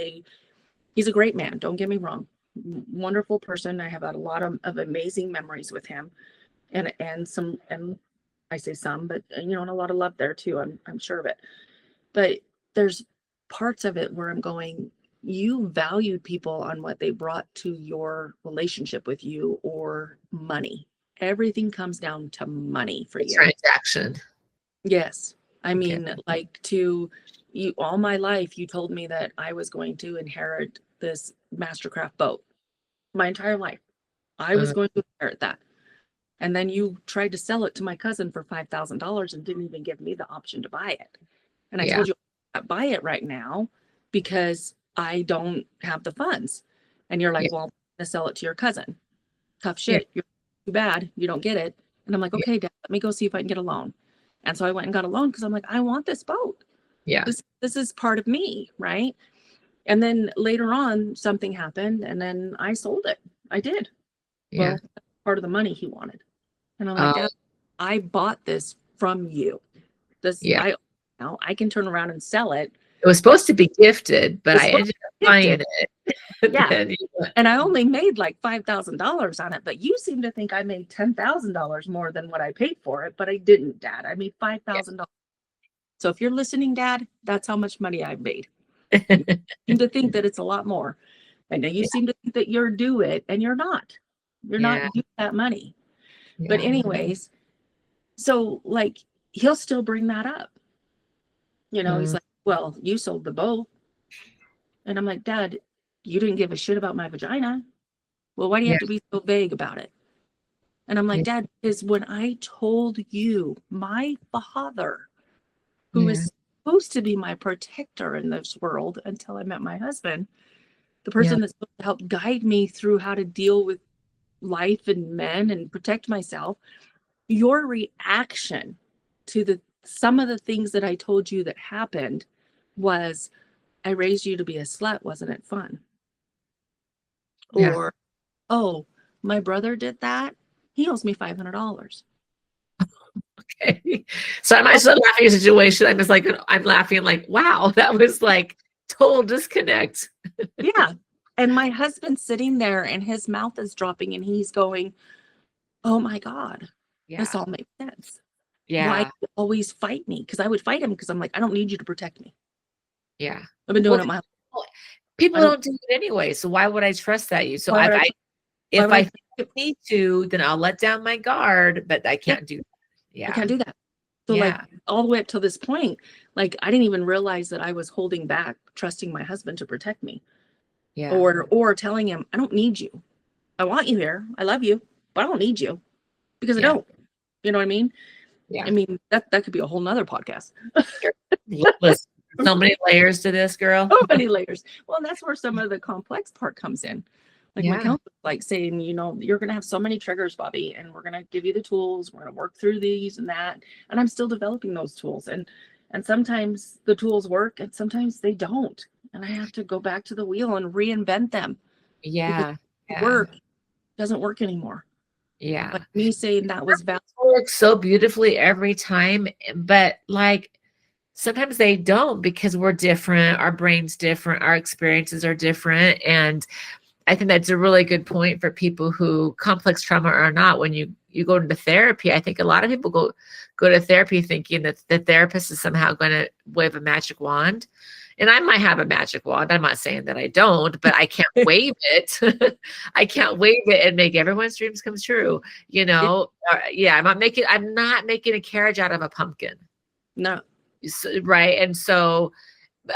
S2: he's a great man. Don't get me wrong. Wonderful person. I have had a lot of amazing memories with him, and I say some, but and a lot of love there too. I'm sure of it. But there's parts of it where I'm going, you valued people on what they brought to your relationship with you, or money. Everything comes down to money for you.
S1: Transaction.
S2: Yes. I mean, to you, all my life, you told me that I was going to inherit this Mastercraft boat. My entire life, I was going to inherit that. And then you tried to sell it to my cousin for $5,000 and didn't even give me the option to buy it. And I told you, I can't buy it right now because I don't have the funds. And you're like, well, I'm going to sell it to your cousin. Tough shit. You're too bad you don't get it. And I'm like, okay, Dad, let me go see if I can get a loan. And so I went and got a loan because I'm like, I want this boat.
S1: Yeah.
S2: This is part of me, right? And then later on, something happened, and then I sold it. I did.
S1: Yeah.
S2: Well, part of the money he wanted. And I'm like,
S1: Oh,
S2: Dad, I bought this from you. This
S1: yeah.
S2: now I can turn around and sell it.
S1: It was supposed to be gifted, but
S2: It's
S1: I
S2: supposed
S1: ended
S2: to
S1: up
S2: be
S1: buying
S2: gifted.
S1: it.
S2: Yeah.
S1: Then,
S2: And I only made like $5,000 on it, but you seem to think I made $10,000 more than what I paid for it, but I didn't, Dad. I made $5,000. So if you're listening, Dad, that's how much money I've made. You seem to think that it's a lot more. And then you seem to think that you're due it, and you're not. You're not
S1: Yeah.
S2: due that money. But
S1: Yeah.
S2: anyways, so like he'll still bring that up. You know, he's
S1: Mm,
S2: like, well, you sold the boat. And I'm like, Dad, you didn't give a shit about my vagina. Well, why do you
S1: yeah.
S2: have to be so vague about it? And I'm like,
S1: Yeah.
S2: Dad, is when I told you, my father, who
S1: Yeah.
S2: is supposed to be my protector in this world until I met my husband, the
S1: Yeah.
S2: person that's supposed to help guide me through how to deal with life and men and protect myself, your reaction to the some of the things that I told you that happened was, I raised you to be a slut, wasn't it fun?
S1: Yeah.
S2: Or, oh, my brother did that, he owes me $500.
S1: Okay. So I'm
S2: Oh,
S1: actually laughing at a situation. I'm laughing like, wow, that was like total disconnect.
S2: yeah. And my husband's sitting there and his mouth is dropping and he's going, oh my God, this
S1: Yeah.
S2: all makes sense. Why
S1: Yeah.
S2: you always fight me? Because I would fight him because I'm like, I don't need you to protect me.
S1: Yeah.
S2: I've been
S1: Well,
S2: doing it my
S1: people
S2: I don't
S1: don't do it anyway. So why would I trust that you? So
S2: why would why
S1: if
S2: would
S1: I
S2: I
S1: think I need to, then I'll let down my guard, but I
S2: yeah,
S1: can't do that.
S2: I
S1: Yeah.
S2: can't do that. So like
S1: Yeah.
S2: all the way up till this point, like I didn't even realize that I was holding back trusting my husband to protect me,
S1: Yeah.
S2: or telling him, I don't need you. I want you here. I love you, but I don't need you because I
S1: Yeah.
S2: don't. You know what I mean? I
S1: Yeah.
S2: mean, that could be a whole nother podcast.
S1: Sure. Listen, so many layers to this, girl.
S2: So many layers. Well, that's where some of the complex part comes in. Like my
S1: Yeah.
S2: counselor, like saying, you know, you're going to have so many triggers, Bobbi, and we're going to give you the tools. We're going to work through these and that. And I'm still developing those tools. And sometimes the tools work and sometimes they don't. And I have to go back to the wheel and reinvent them because
S1: Yeah. Yeah.
S2: work doesn't work anymore. Like
S1: Yeah.
S2: me saying that was valid.
S1: Works so beautifully every time, but like sometimes they don't because we're different, our brain's different, our experiences are different. And I think that's a really good point for people who complex trauma or not. When you go into therapy, I think a lot of people go to therapy thinking that the therapist is somehow going to wave a magic wand. And I might have a magic wand. I'm not saying that I don't, but I can't wave it. I can't wave it and make everyone's dreams come true. You know, yeah, I'm not making a carriage out of a pumpkin.
S2: No.
S1: Right. And so,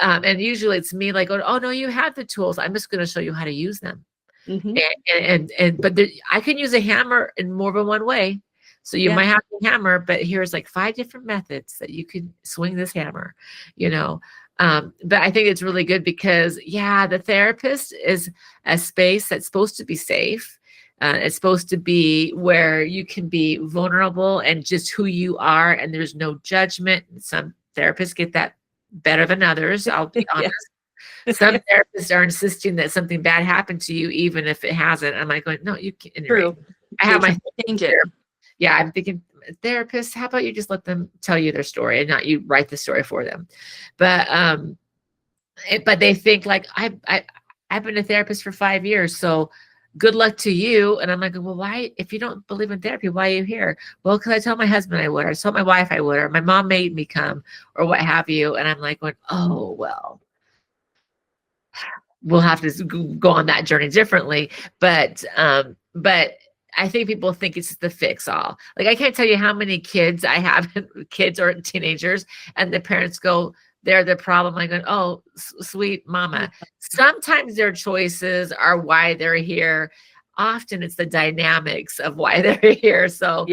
S1: and usually it's me like, oh no, you have the tools. I'm just going to show you how to use them.
S2: Mm-hmm.
S1: But I can use a hammer in more than one way. So you might have the hammer, but here's like 5 different methods that you can swing this hammer, you know. But I think it's really good because the therapist is a space that's supposed to be safe. It's supposed to be where you can be vulnerable and just who you are, and there's no judgment. Some therapists get that better than others. I'll be honest. Some therapists are insisting that something bad happened to you, even if it hasn't. I'm like, going, no, you can't.
S2: True.
S1: I have my
S2: change it.
S1: Yeah, I'm thinking, therapists, how about you just let them tell you their story and not you write the story for them? But they think like I've been a therapist for 5 years, so good luck to you. And I'm like, well, why? If you don't believe in therapy, why are you here? Well, because I told my husband I would, or I told my wife I would, or my mom made me come, or what have you. And I'm like, going, oh well. We'll have to go on that journey differently. But I think people think it's the fix all. Like I can't tell you how many kids I have, kids or teenagers, and the parents go, they're the problem. I go, oh, sweet mama. Sometimes their choices are why they're here. Often it's the dynamics of why they're here. So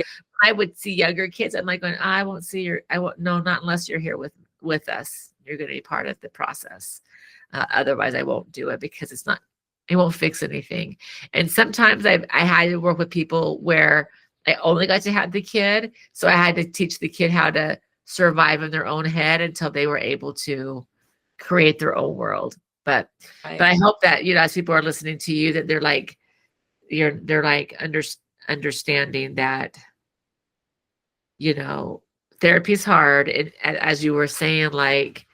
S1: I would see younger kids. I'm like, I won't see no, not unless you're here with us. You're going to be part of the process. Otherwise I won't do it because it won't fix anything. And sometimes I had to work with people where I only got to have the kid. So I had to teach the kid how to survive in their own head until they were able to create their own world. But I hope that, as people are listening to you, that they're like, they're like understanding that, therapy is hard. And as you were saying, like,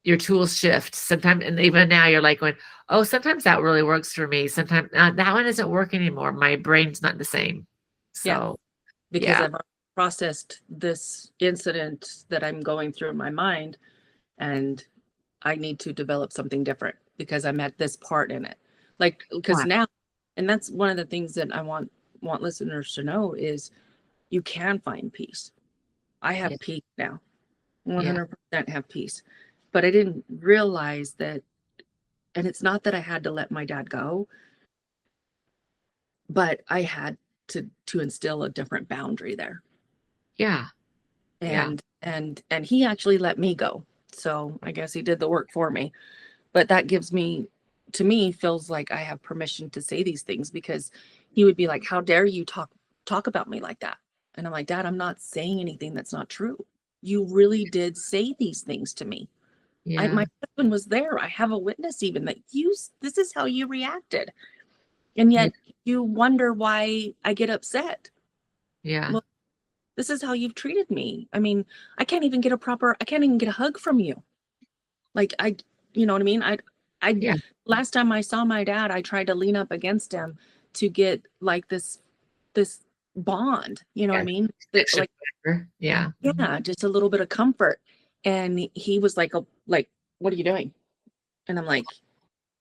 S1: your tools shift sometimes. And even now you're like going, oh, sometimes that really works for me. Sometimes that one doesn't work anymore. My brain's not the same. So,
S2: because I've processed this incident that I'm going through in my mind, and I need to develop something different because I'm at this part in it. Like, because now, and that's one of the things that I want listeners to know is you can find peace. I have peace now, 100% have peace. But I didn't realize that, and it's not that I had to let my dad go, but I had to instill a different boundary there.
S1: Yeah.
S2: And he actually let me go. So I guess he did the work for me. But that gives me, to me, feels like I have permission to say these things, because he would be like, how dare you talk about me like that? And I'm like, Dad, I'm not saying anything that's not true. You really did say these things to me.
S1: Yeah.
S2: My husband was there. I have a witness even that this is how you reacted. And yet you wonder why I get upset.
S1: Yeah.
S2: Well, this is how you've treated me. I mean, I can't even get a hug from you. Like, you know what I mean? Last time I saw my dad, I tried to lean up against him to get like this bond, you know what I mean? Like, just a little bit of comfort. And he was like, what are you doing? And I'm like,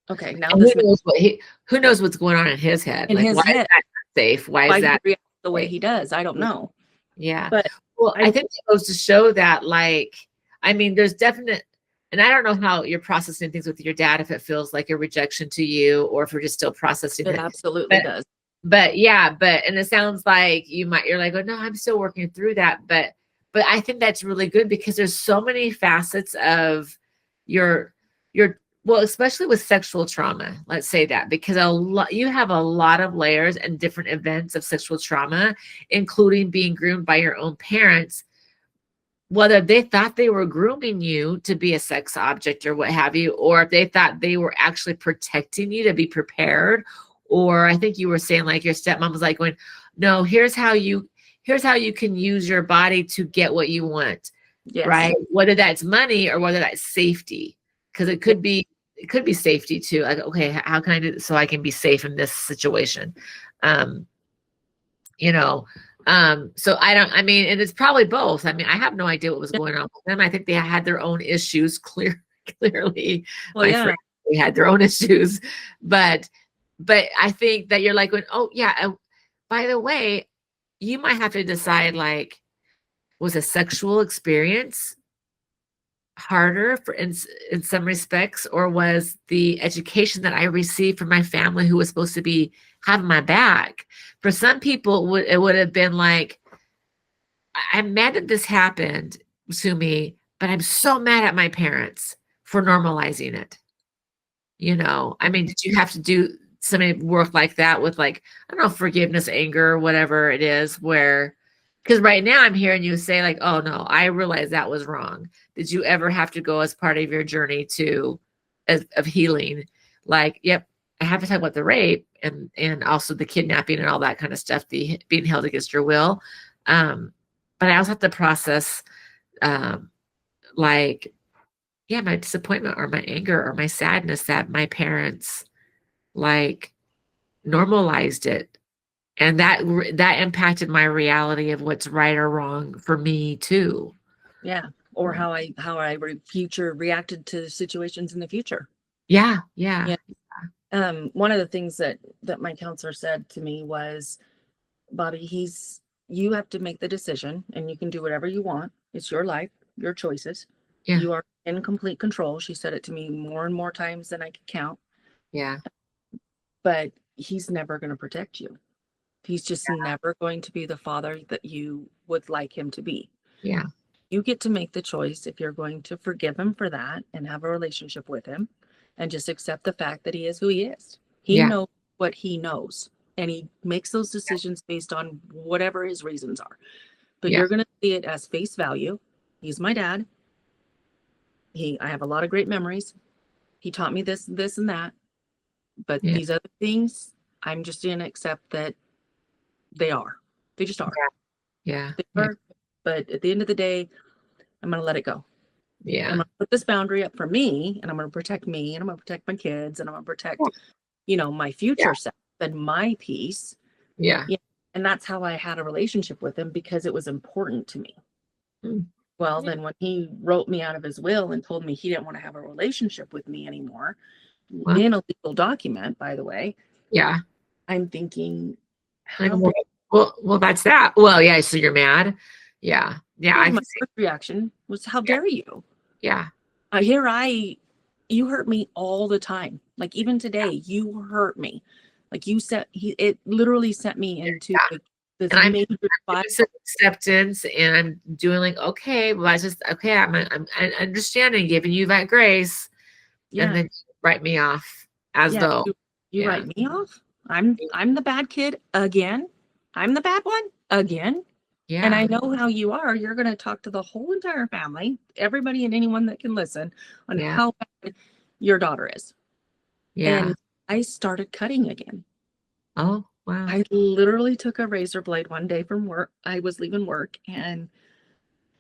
S2: okay, now
S1: who knows what's going on in his head?
S2: In his head.
S1: Is that not safe? Why is that
S2: the way he does? I don't know.
S1: Yeah.
S2: But
S1: I think it goes to show that, like, I mean, there's definite, and I don't know how you're processing things with your dad, if it feels like a rejection to you or if you're just still processing it.
S2: It absolutely does.
S1: But and it sounds like you're like, oh no, I'm still working through that. But I think that's really good, because there's so many facets of your well, especially with sexual trauma, let's say that, because you have a lot of layers and different events of sexual trauma, including being groomed by your own parents, whether they thought they were grooming you to be a sex object or what have you, or if they thought they were actually protecting you to be prepared. Or I think you were saying, like, your stepmom was like going, no, here's how you can use your body to get what you want. Yes. Right. Whether that's money or whether that's safety. Because it could be safety too. Like, okay, how can I do this so I can be safe in this situation? So and it's probably both. I mean, I have no idea what was going on with them. I think they had their own issues, clearly. Well, they had their own issues, but I think that you're like going, oh yeah, by the way, you might have to decide, like, was a sexual experience harder in some respects, or was the education that I received from my family, who was supposed to be having my back? For some people, it would have been like, I'm mad that this happened to me, but I'm so mad at my parents for normalizing it. I mean, did you have to do some work like that with, like, I don't know, forgiveness, anger, whatever it is, because right now I'm hearing you say, like, oh no, I realize that was wrong. Did you ever have to go, as part of your journey of healing, like, yep, I have to talk about the rape and also the kidnapping and all that kind of stuff, the being held against your will. But I also have to process, like, yeah, my disappointment or my anger or my sadness that my parents, like, normalized it. And that impacted my reality of what's right or wrong for me too.
S2: Yeah. Or how I reacted to situations in the future.
S1: Yeah.
S2: One of the things that my counselor said to me was, Bobbi, you have to make the decision, and you can do whatever you want. It's your life, your choices. Yeah. You are in complete control. She said it to me more and more times than I could count.
S1: Yeah.
S2: But he's never going to protect you. He's just never going to be the father that you would like him to be.
S1: Yeah.
S2: You get to make the choice if you're going to forgive him for that and have a relationship with him and just accept the fact that he is who he is. He knows what he knows, and he makes those decisions based on whatever his reasons are. But you're going to see it as face value. He's my dad. I have a lot of great memories. he taught me this, this, and that. But
S1: Yeah.
S2: these other things, I'm just going to accept that they are. They just are.
S1: Yeah.
S2: They
S1: Yeah.
S2: are. But at the end of the day, I'm going to let it go.
S1: Yeah.
S2: I'm going to put this boundary up for me, and I'm going to protect me, and I'm going to protect my kids, and I'm going to protect, my future self and my peace.
S1: Yeah.
S2: And that's how I had a relationship with him, because it was important to me.
S1: Mm.
S2: Well, then when he wrote me out of his will and told me he didn't want to have a relationship with me anymore,
S1: Well,
S2: in a legal document, by the way,
S1: yeah.
S2: I'm thinking,
S1: Like,
S2: how dare
S1: well, that's that. Well, yeah. So you're mad. Yeah. Yeah.
S2: my first reaction was, how dare you?
S1: Yeah.
S2: You hurt me all the time. Like, even today, you hurt me. Like, you said, it literally sent me into this
S1: And I'm
S2: major
S1: some acceptance, and I'm doing like, okay, well, I just, okay, I'm understanding, giving you that grace.
S2: Yeah.
S1: And then write me off as though
S2: you write me off. I'm the bad kid again. I'm the bad one again.
S1: Yeah.
S2: And I know how you are. You're going to talk to the whole entire family, everybody and anyone that can listen, on how bad your daughter is.
S1: Yeah.
S2: And I started cutting again.
S1: Oh, wow.
S2: I literally took a razor blade one day from work. I was leaving work, and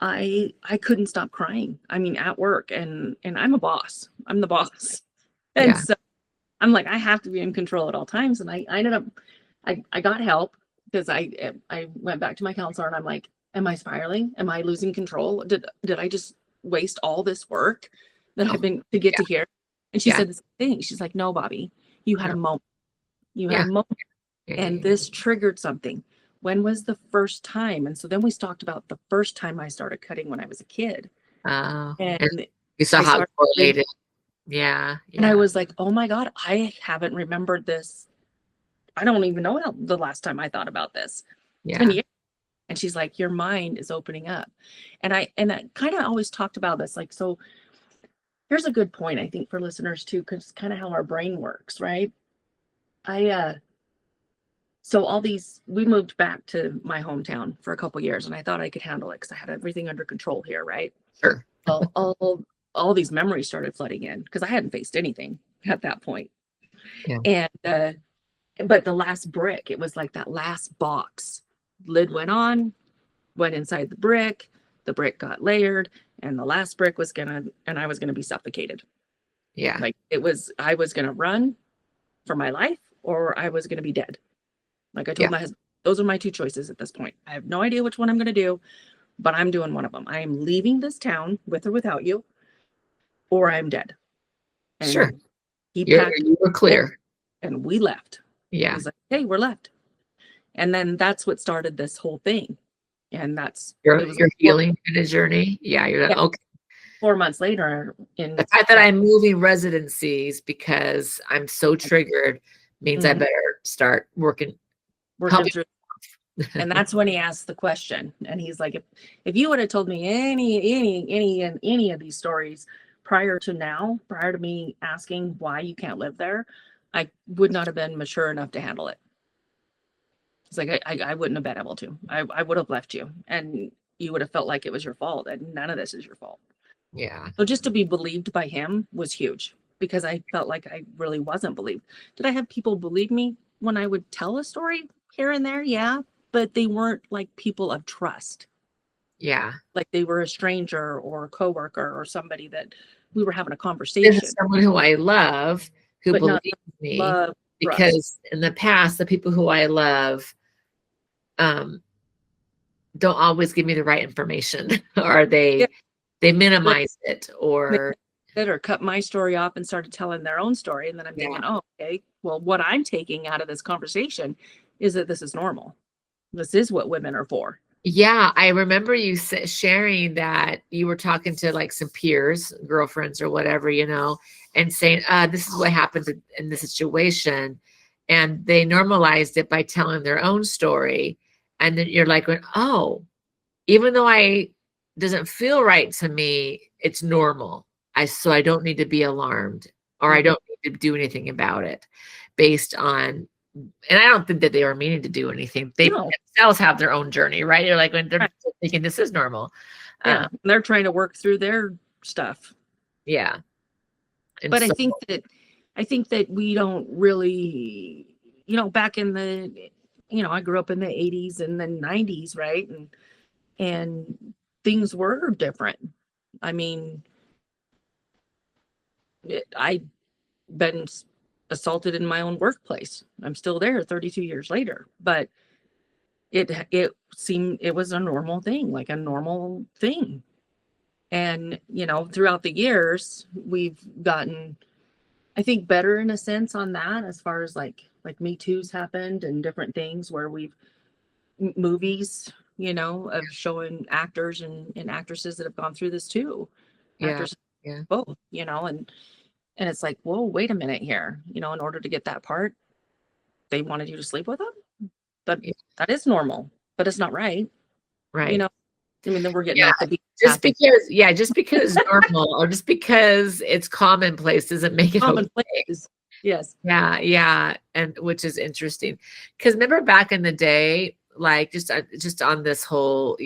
S2: I couldn't stop crying. I mean, at work, and I'm a boss. I'm the boss. And so I'm like, I have to be in control at all times. And I ended up, I got help, because I went back to my counselor, and I'm like, am I spiraling? Am I losing control? Did I just waste all this work that I've been to get to here? And she said the same thing. She's like, no, Bobbi, you had a moment. You had a moment. And this triggered something. When was the first time? And so then we talked about the first time I started cutting, when I was a kid. And
S1: you saw how it correlated. Yeah.
S2: And I was like, oh my God, I haven't remembered this. I don't even know the last time I thought about this. 10 years. And she's like, your mind is opening up. And I kind of always talked about this. Like, so here's a good point, I think, for listeners too, because it's kind of how our brain works, right? So we moved back to my hometown for a couple years, and I thought I could handle it because I had everything under control here, right?
S1: Sure.
S2: Well, all these memories started flooding in, because I hadn't faced anything at that point.
S1: Yeah.
S2: And but the last brick, it was like that last box. Lid went on, went inside the brick got layered, and the last brick I was gonna be suffocated.
S1: Yeah.
S2: Like, I was gonna run for my life, or I was gonna be dead. Like, I told my husband, those are my two choices at this point. I have no idea which one I'm gonna do, but I'm doing one of them. I am leaving this town, with or without you, or I'm dead. And
S1: sure.
S2: He packed.
S1: You were clear.
S2: And we left.
S1: Yeah.
S2: He's like, hey, we're left. And then that's what started this whole thing. And that's
S1: your healing kind of journey. Yeah. You're like, okay.
S2: 4 months later,
S1: the fact that I'm moving residencies because I'm so triggered means I better start working through.
S2: And that's when he asked the question. And he's like, if you would have told me any of these stories prior to me asking why you can't live there, I would not have been mature enough to handle it. It's like, I wouldn't have been able to. I would have left you, and you would have felt like it was your fault, and none of this is your fault.
S1: Yeah.
S2: So just to be believed by him was huge, because I felt like I really wasn't believed. Did I have people believe me when I would tell a story here and there? Yeah, but they weren't like people of trust.
S1: Yeah.
S2: Like, they were a stranger or a coworker or somebody that we were having a conversation.
S1: Someone who I love, who believes me, because in the past, the people who I love don't always give me the right information, or they minimize it, or
S2: cut my story off and started telling their own story. And then I'm thinking, oh, okay, well, what I'm taking out of this conversation is that this is normal. This is what women are for.
S1: Yeah, I remember you sharing that you were talking to like some peers, girlfriends or whatever, and saying, this is what happened in this situation. And they normalized it by telling their own story. And then you're like, oh, even though doesn't feel right to me, it's normal. So I don't need to be alarmed, or I don't need to do anything about it based on. And I don't think that they were meaning to do anything. They themselves have their own journey, right? You're like, when they're thinking this is normal.
S2: Yeah. They're trying to work through their stuff.
S1: Yeah. And
S2: But
S1: so,
S2: I think that we don't really, back in the, I grew up in the 80s and then 90s, right? And things were different. I mean, I been assaulted in my own workplace. I'm still there 32 years later, but it seemed it was a normal thing, like a normal thing. And, throughout the years, we've gotten, I think, better in a sense on that, as far as like Me Too's happened and different things where we've movies, of showing actors and actresses that have gone through this too.
S1: yeah,
S2: Actors
S1: yeah,
S2: both, and it's like, whoa, wait a minute here. In order to get that part, they wanted you to sleep with them. But
S1: yeah,
S2: that is normal, but it's not right. You
S1: right.
S2: know, I mean, then we're getting
S1: Yeah.
S2: off the beat
S1: Just
S2: path.
S1: because, just because it's normal or just because it's commonplace doesn't make it
S2: Common
S1: okay.
S2: places. Yes.
S1: Yeah, yeah, and which is interesting because remember back in the day, like just on this whole,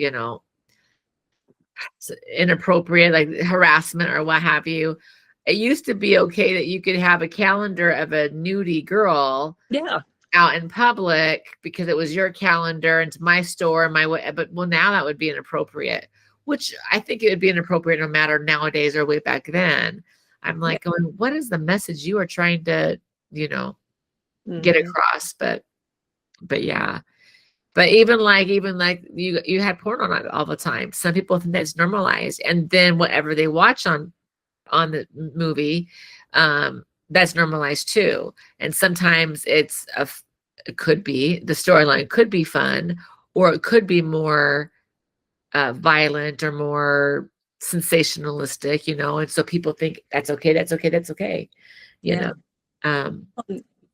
S1: inappropriate like harassment or what have you. It used to be okay that you could have a calendar of a nudie girl
S2: Yeah.
S1: out in public because it was your calendar and it's my store and my way. But well, now that would be inappropriate, which I think it would be inappropriate no matter nowadays or way back then. I'm
S2: Yeah.
S1: like going, what is the message you are trying to, you know, get
S2: Mm-hmm.
S1: across? But yeah. But even like you had porn on it all the time. Some people think that's normalized, and then whatever they watch on the movie, that's normalized too. And sometimes it could be the storyline could be fun, or it could be more violent or more sensationalistic, and so people think that's okay, that's okay, that's okay, you know.
S2: Yeah.
S1: Um,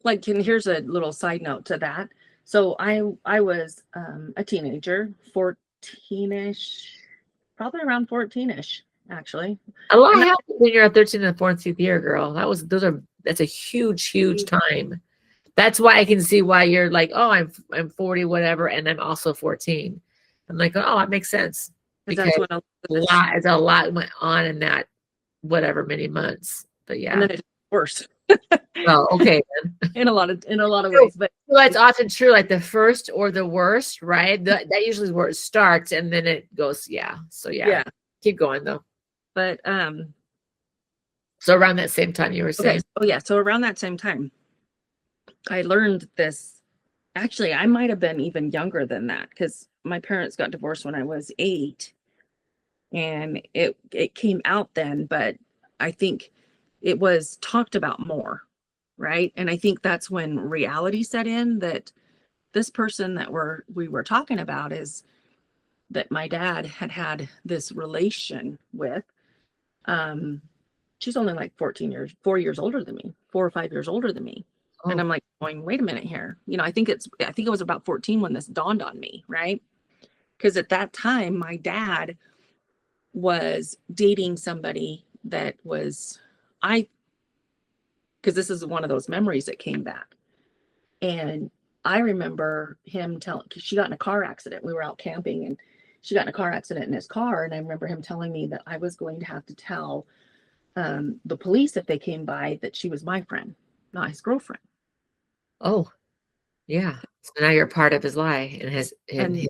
S2: Like, and here's a little side note to that. So I was a teenager, 14ish, probably around 14ish, actually.
S1: a lot
S2: And that,
S1: happens when you're a 13 and 14th year, girl. That's a huge, huge time. That's why I can see why you're like, oh, I'm 40, whatever, and I'm also 14. I'm like, oh, that makes sense
S2: because
S1: because
S2: that's when Elizabeth,
S1: a lot went on in that whatever many months. But
S2: and
S1: yeah.
S2: then it's worse
S1: Well, okay.
S2: in a lot of
S1: So
S2: ways. But
S1: that's often true, like the first or the worst, right? That usually is where it starts and then it goes, yeah. So yeah.
S2: yeah,
S1: Keep going though.
S2: but
S1: So around that same time you were
S2: okay.
S1: saying.
S2: Oh yeah. So around that same time, I learned this. Actually, I might have been even younger than that because my parents got divorced when I was 8, and it came out then, but I think it was talked about more, right? And I think that's when reality set in, that this person that we were talking about is that my dad had this relation with. um she's only like 4 years older than me, 4 or 5 years older than me. And
S1: Oh,
S2: I'm like going, wait a minute here. I think it was about 14 when this dawned on me, right? Because at that time my dad was dating somebody that was, I because this is one of those memories that came back. And I remember him telling, because she got in a car accident. We were out camping and she got in a car accident in his car. And I remember him telling me that I was going to have to tell the police if they came by that she was my friend, not his girlfriend.
S1: oh, yeah. So now you're part of his lie and his
S2: And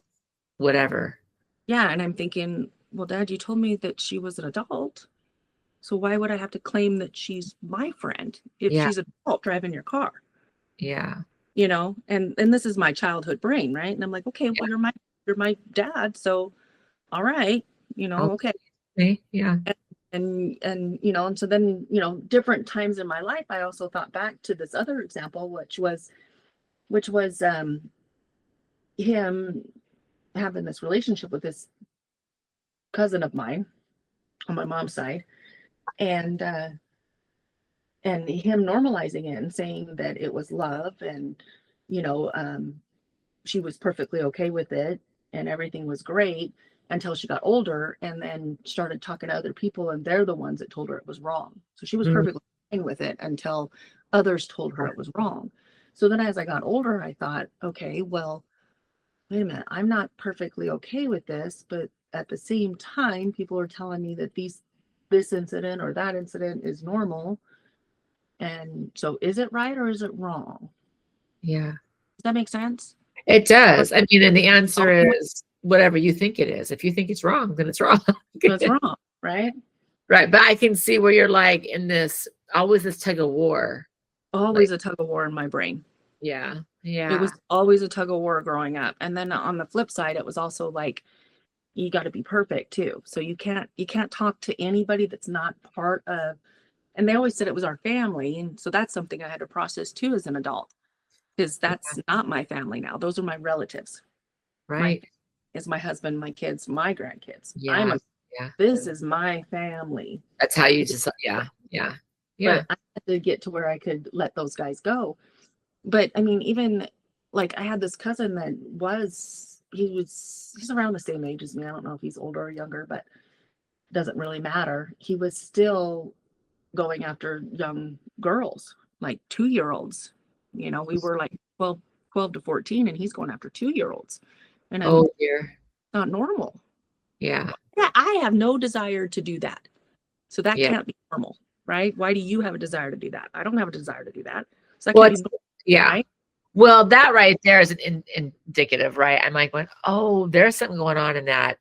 S1: whatever.
S2: yeah, and I'm thinking, well, Dad, you told me that she was an adult. So why would I have to claim that she's my friend if
S1: Yeah,
S2: she's an adult driving your car?
S1: yeah,
S2: And this is my childhood brain, right? And I'm like, okay,
S1: yeah.
S2: well, you're my dad, so all right, okay.
S1: Okay, yeah.
S2: And so then, different times in my life, I also thought back to this other example, which was him having this relationship with this cousin of mine on my mom's side, and him normalizing it and saying that it was love, and you know she was perfectly okay with it and everything was great until she got older and then started talking to other people, and they're the ones that told her it was wrong. So she was
S1: Mm,
S2: perfectly fine with it until others told her it was wrong. So then as I got older, I thought, okay, well, wait a minute, I'm not perfectly okay with this, but at the same time, people are telling me that this incident or that incident is normal. And so is it right or is it wrong?
S1: Yeah.
S2: Does that make sense?
S1: It does. I mean, and the answer
S2: Oh,
S1: is whatever you think it is. If you think it's wrong, then it's wrong.
S2: it's wrong, right?
S1: Right. But I can see where you're like in this, always this tug of war. Like,
S2: Always a tug of war in my brain.
S1: yeah.
S2: It
S1: Yeah.
S2: was always a tug of war growing up. And then on the flip side, it was also like, you got to be perfect too. So you can't talk to anybody that's not part of, and they always said it was our family. And so that's something I had to process too as an adult, because that's not my family now. Those are my relatives. My
S1: Right.
S2: is my husband, my kids, my grandkids.
S1: Yeah. Yeah.
S2: This is my family.
S1: That's how you just, yeah. Yeah. Yeah.
S2: But I had to get to where I could let those guys go. But I mean, even like I had this cousin that he's around the same age as me. I don't know if he's older or younger, but doesn't really matter. He was still going after young girls, like 2-year-olds. You know, we were like 12 to 14, and he's going after 2-year-olds. And I'm
S1: Oh dear.
S2: not normal.
S1: Yeah.
S2: Yeah, I have no desire to do that. So that
S1: Yeah.
S2: can't be normal, right? Why do you have a desire to do that? I don't have a desire to do that. So that
S1: Well,
S2: can't be normal,
S1: yeah.
S2: right?
S1: Well, that right there is an indicative, right? I'm like going, oh, there's something going on in that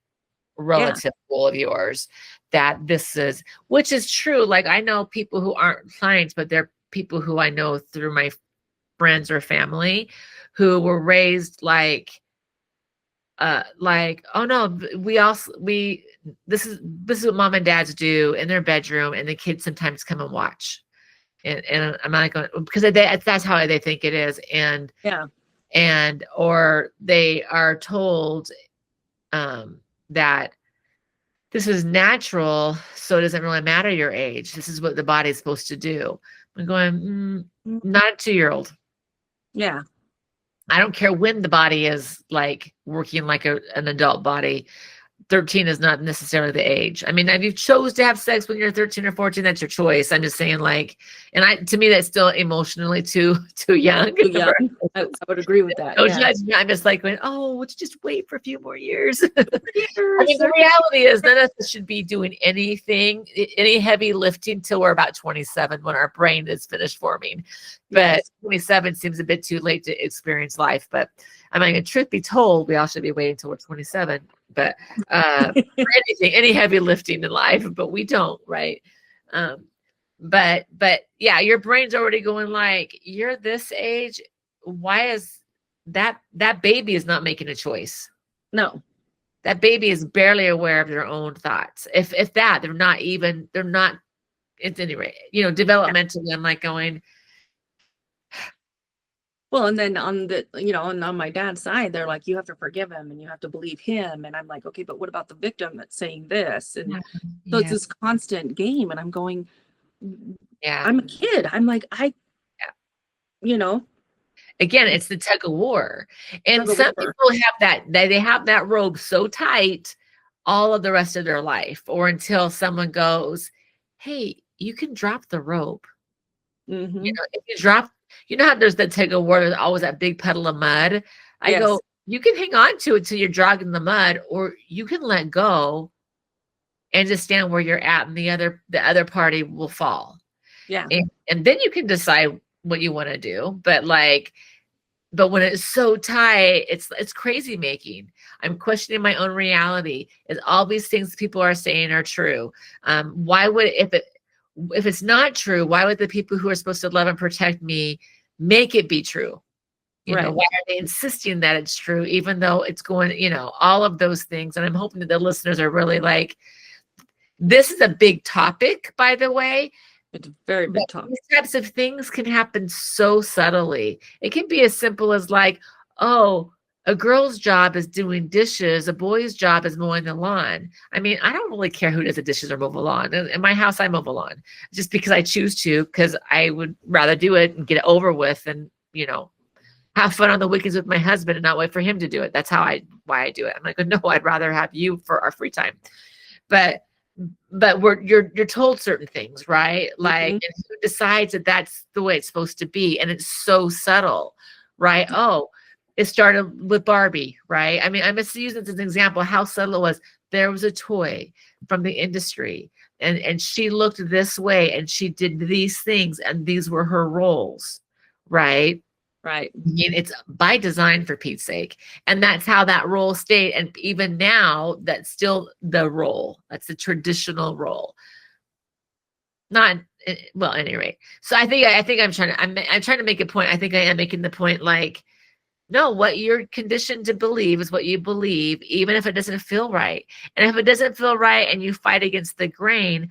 S1: relative pool of yours that this is, which is true. Like I know people who aren't clients, but they're people who I know through my friends or family who were raised like, oh no, this is what mom and dads do in their bedroom, and the kids sometimes come and watch. And I'm not going because that's how they think it is. And or they are told that this is natural, so it doesn't really matter your age. This is what the body's supposed to do. I'm going, not a 2-year-old.
S2: Yeah.
S1: I don't care when the body is like working like an adult body. 13 is not necessarily the age. I mean, if you chose to have sex when you're 13 or 14, that's your choice. I'm just saying, like, and to me, that's still emotionally too young.
S2: Too young. I would agree with that.
S1: Yeah. I'm just like going, oh, would you just wait for a few more years? I mean, the reality is none of us should be doing anything, any heavy lifting till we're about 27 when our brain is finished forming. But 27 seems a bit too late to experience life. But I mean, truth be told, we all should be waiting until we're 27. But for any heavy lifting in life, but we don't, right? But yeah, your brain's already going like, you're this age. Why is that baby is not making a choice?
S2: No,
S1: that baby is barely aware of their own thoughts. If that, they're not at any rate, developmentally, I'm like going.
S2: Well, and then on on my dad's side, they're like, you have to forgive him and you have to believe him. And I'm like, okay, but what about the victim that's saying this? And so it's this constant game. And I'm going, I'm a kid. I'm like,
S1: Again, it's the tug of war. And some people have that, they have that rope so tight all of the rest of their life, or until someone goes, hey, you can drop the rope.
S2: Mm-hmm.
S1: If you drop, how there's the tug of war, there's always that big puddle of mud. I go, you can hang on to it till you're dragging the mud, or you can let go and just stand where you're at, and the other party will fall.
S2: Yeah.
S1: And then you can decide what you want to do. But when it's so tight, it's crazy making. I'm questioning my own reality. Is all these things people are saying are true? Why would, if it's not true, why would the people who are supposed to love and protect me make it be true? Why are they insisting that it's true, even though it's going, all of those things? And I'm hoping that the listeners are really like, this is a big topic, by the way.
S2: It's a very big topic.
S1: These types of things can happen so subtly. It can be as simple as like, oh, a girl's job is doing dishes. A boy's job is mowing the lawn. I mean, I don't really care who does the dishes or mow the lawn. In my house, I mow the lawn just because I choose to, because I would rather do it and get it over with and, have fun on the weekends with my husband and not wait for him to do it. That's why I do it. I'm like, no, I'd rather have you for our free time. But you're told certain things, right? Like, and who decides that that's the way it's supposed to be? And it's so subtle, right? Oh, it started with Barbie, right? I mean, I'm just using this as an example how subtle it was. There was a toy from the industry and she looked this way and she did these things and these were her roles, right?
S2: Right.
S1: I mean, it's by design, for Pete's sake. And that's how that role stayed. And even now, that's still the role. That's the traditional role. Not well, at any rate. So I think I'm trying to make a point. I think I am making the point, like, no, what you're conditioned to believe is what you believe, even if it doesn't feel right. And if it doesn't feel right and you fight against the grain,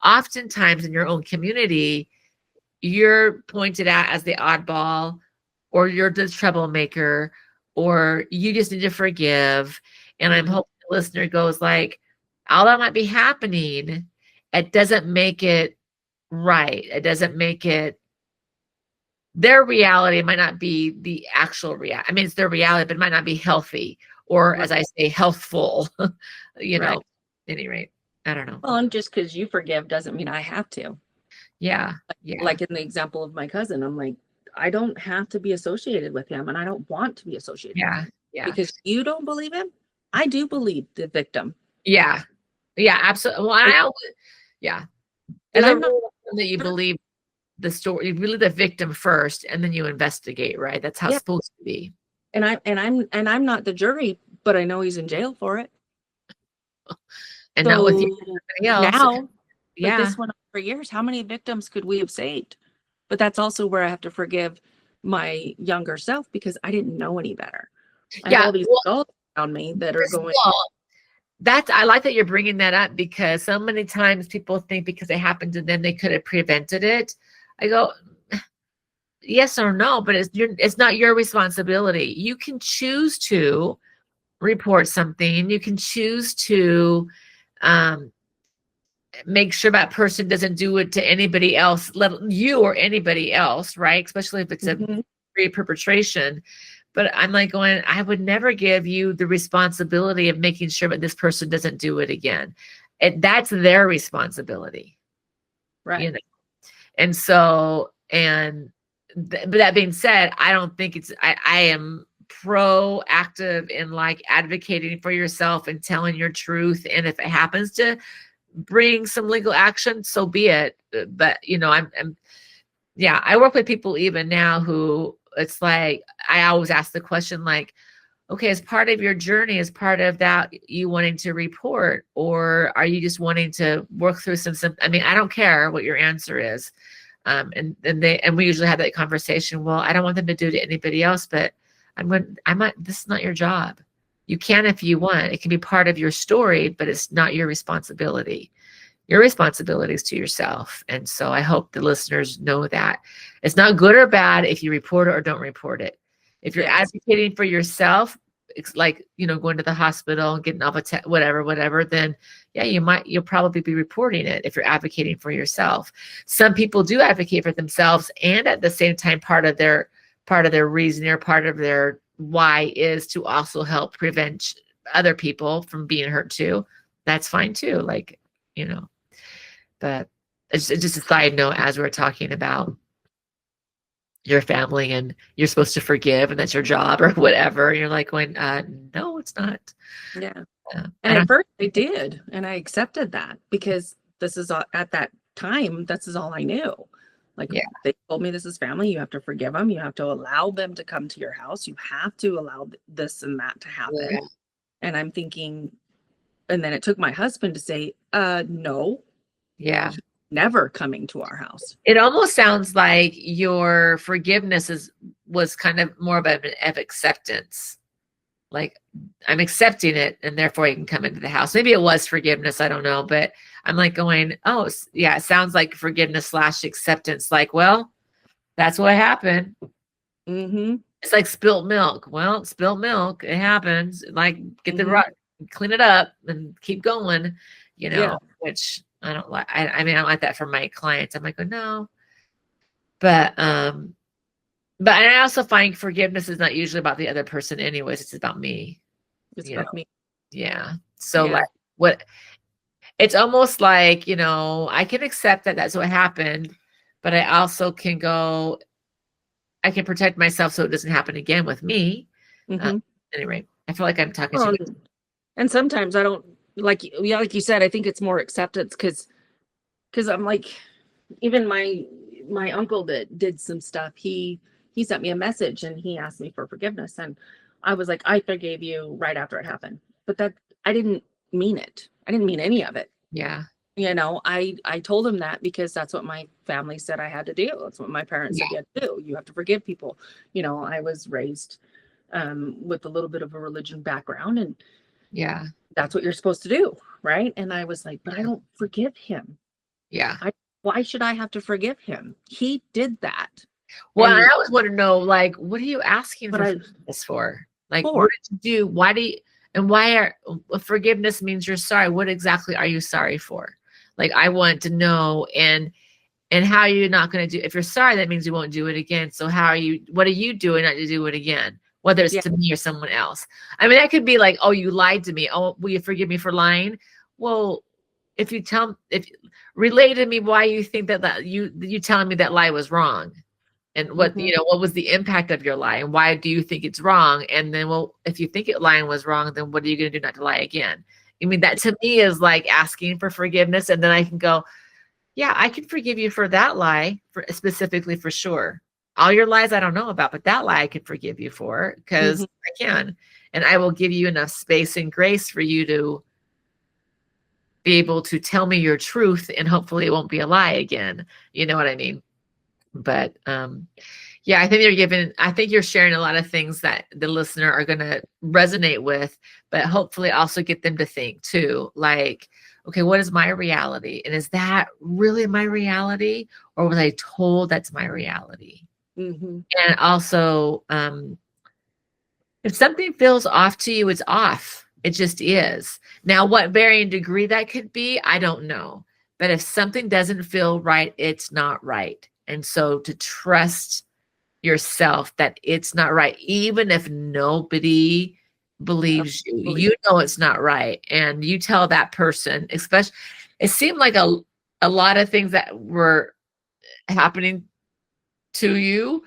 S1: oftentimes in your own community, you're pointed out as the oddball, or you're the troublemaker, or you just need to forgive. And I'm hoping the listener goes like, all that might be happening, it doesn't make it right. It doesn't make it their reality. It might not be the actual reality. I mean, it's their reality, but it might not be healthy, or as I say, healthful, you know, at any rate, I don't know.
S2: Well, and just because you forgive doesn't mean I have to.
S1: Yeah.
S2: Like in the example of my cousin, I'm like, I don't have to be associated with him, and I don't want to be associated with him.
S1: Yeah.
S2: Because you don't believe him. I do believe the victim.
S1: Yeah. Absolutely. Well, and I'm not that you believe the story, you believe the victim first, and then you investigate, right? That's how it's supposed to be.
S2: And I'm not the jury, but I know he's in jail for it.
S1: And not with you, else.
S2: Now, but this went on for years. How many victims could we have saved? But that's also where I have to forgive my younger self, because I didn't know any better. I have all these adults around me that are going.
S1: I like that you're bringing that up, because so many times people think because it happened to them, they could have prevented it. I go, yes or no, but it's not your responsibility. You can choose to report something. You can choose to make sure that person doesn't do it to anybody else, let you or anybody else, right? Especially if it's a pre-perpetration. But I'm like going, I would never give you the responsibility of making sure that this person doesn't do it again. That's their responsibility.
S2: Right.
S1: You know? And so, but that being said, I don't think I am proactive in like advocating for yourself and telling your truth. And if it happens to bring some legal action, so be it. But, you know, I work with people even now who it's like, I always ask the question, like, okay, as part of your journey, as part of that, you wanting to report, or are you just wanting to work through some, I mean, I don't care what your answer is. And we usually have that conversation. Well, I don't want them to do it to anybody else, but this is not your job. You can, if you want, it can be part of your story, but it's not your responsibility. Your responsibility is to yourself. And so I hope the listeners know that it's not good or bad if you report it or don't report it. If you're advocating for yourself, it's like, you know, going to the hospital and getting off a whatever, then you'll probably be reporting it if you're advocating for yourself. Some people do advocate for themselves, and at the same time, part of their reasoning or part of their why is to also help prevent other people from being hurt too. That's fine too. Like, you know, but it's just a side note as we're talking about your family and you're supposed to forgive and that's your job or whatever. You're like going, no, it's not.
S2: Yeah. And at first I did, and I accepted that because this is at that time, this is all I knew. Like they told me this is family. You have to forgive them. You have to allow them to come to your house. You have to allow this and that to happen. Yeah. And I'm thinking, and then it took my husband to say, no.
S1: Yeah.
S2: Never coming to our house.
S1: It almost sounds like your forgiveness was kind of more of acceptance. Like, I'm accepting it and therefore you can come into the house. Maybe it was forgiveness. I don't know. But I'm like going, oh, yeah, it sounds like forgiveness / acceptance. Like, well, that's what happened.
S2: Mm-hmm.
S1: It's like spilt milk. Well, spilt milk. It happens. Like, get the rock, clean it up and keep going, you know, which I don't like. I mean, I don't like that for my clients. I'm like, oh, no. But I also find forgiveness is not usually about the other person anyways. It's about me.
S2: It's about me.
S1: Yeah. So like it's almost like, you know, I can accept that that's what happened, but I also can I can protect myself so it doesn't happen again with me. Anyway, I feel like I'm talking to you.
S2: And sometimes I don't like you said, I think it's more acceptance because because I'm like, even my uncle that did some stuff, he sent me a message and he asked me for forgiveness, and I was like, I forgave you right after it happened, but that I didn't mean it. I didn't mean any of it.
S1: Yeah.
S2: You know, I told him that because that's what my family said I had to do. That's what my parents said you had to do. You have to forgive people. You know, I was raised with a little bit of a religion background, and
S1: Yeah.
S2: that's what you're supposed to do, right? And I was like, but I don't forgive him.
S1: Yeah.
S2: Why should I have to forgive him? He did that.
S1: Well,
S2: And
S1: I always want to know, like, what are you asking
S2: But I-
S1: forgiveness for? Like,
S2: For-
S1: what did you do? Why do you, and why are forgiveness means you're sorry? What exactly are you sorry for? Like, I want to know, and how are you not going to do? If you're sorry, that means you won't do it again. So how are you? What are you doing not to do it again? Whether it's to me or someone else. I mean, that could be like, oh, you lied to me. Oh, will you forgive me for lying? Well, if relay to me why you think that you telling me that lie was wrong. And what, what was the impact of your lie, and why do you think it's wrong? And then, well, if you think lying was wrong, then what are you going to do not to lie again? I mean, that to me is like asking for forgiveness. And then I can go, yeah, I can forgive you for that lie, specifically, for sure. All your lies I don't know about, but that lie I can forgive you for, because I can. And I will give you enough space and grace for you to be able to tell me your truth, and hopefully it won't be a lie again. You know what I mean? But yeah, I think you're sharing a lot of things that the listener are going to resonate with, but hopefully also get them to think too, like, okay, what is my reality? And is that really my reality? Or was I told that's my reality? And also, if something feels off to you, it's off. It just is. Now, what varying degree that could be, I don't know. But if something doesn't feel right, it's not right. And so to trust yourself that it's not right, even if nobody believes you, you know it's not right. And you tell that person, especially, it seemed like a lot of things that were happening to you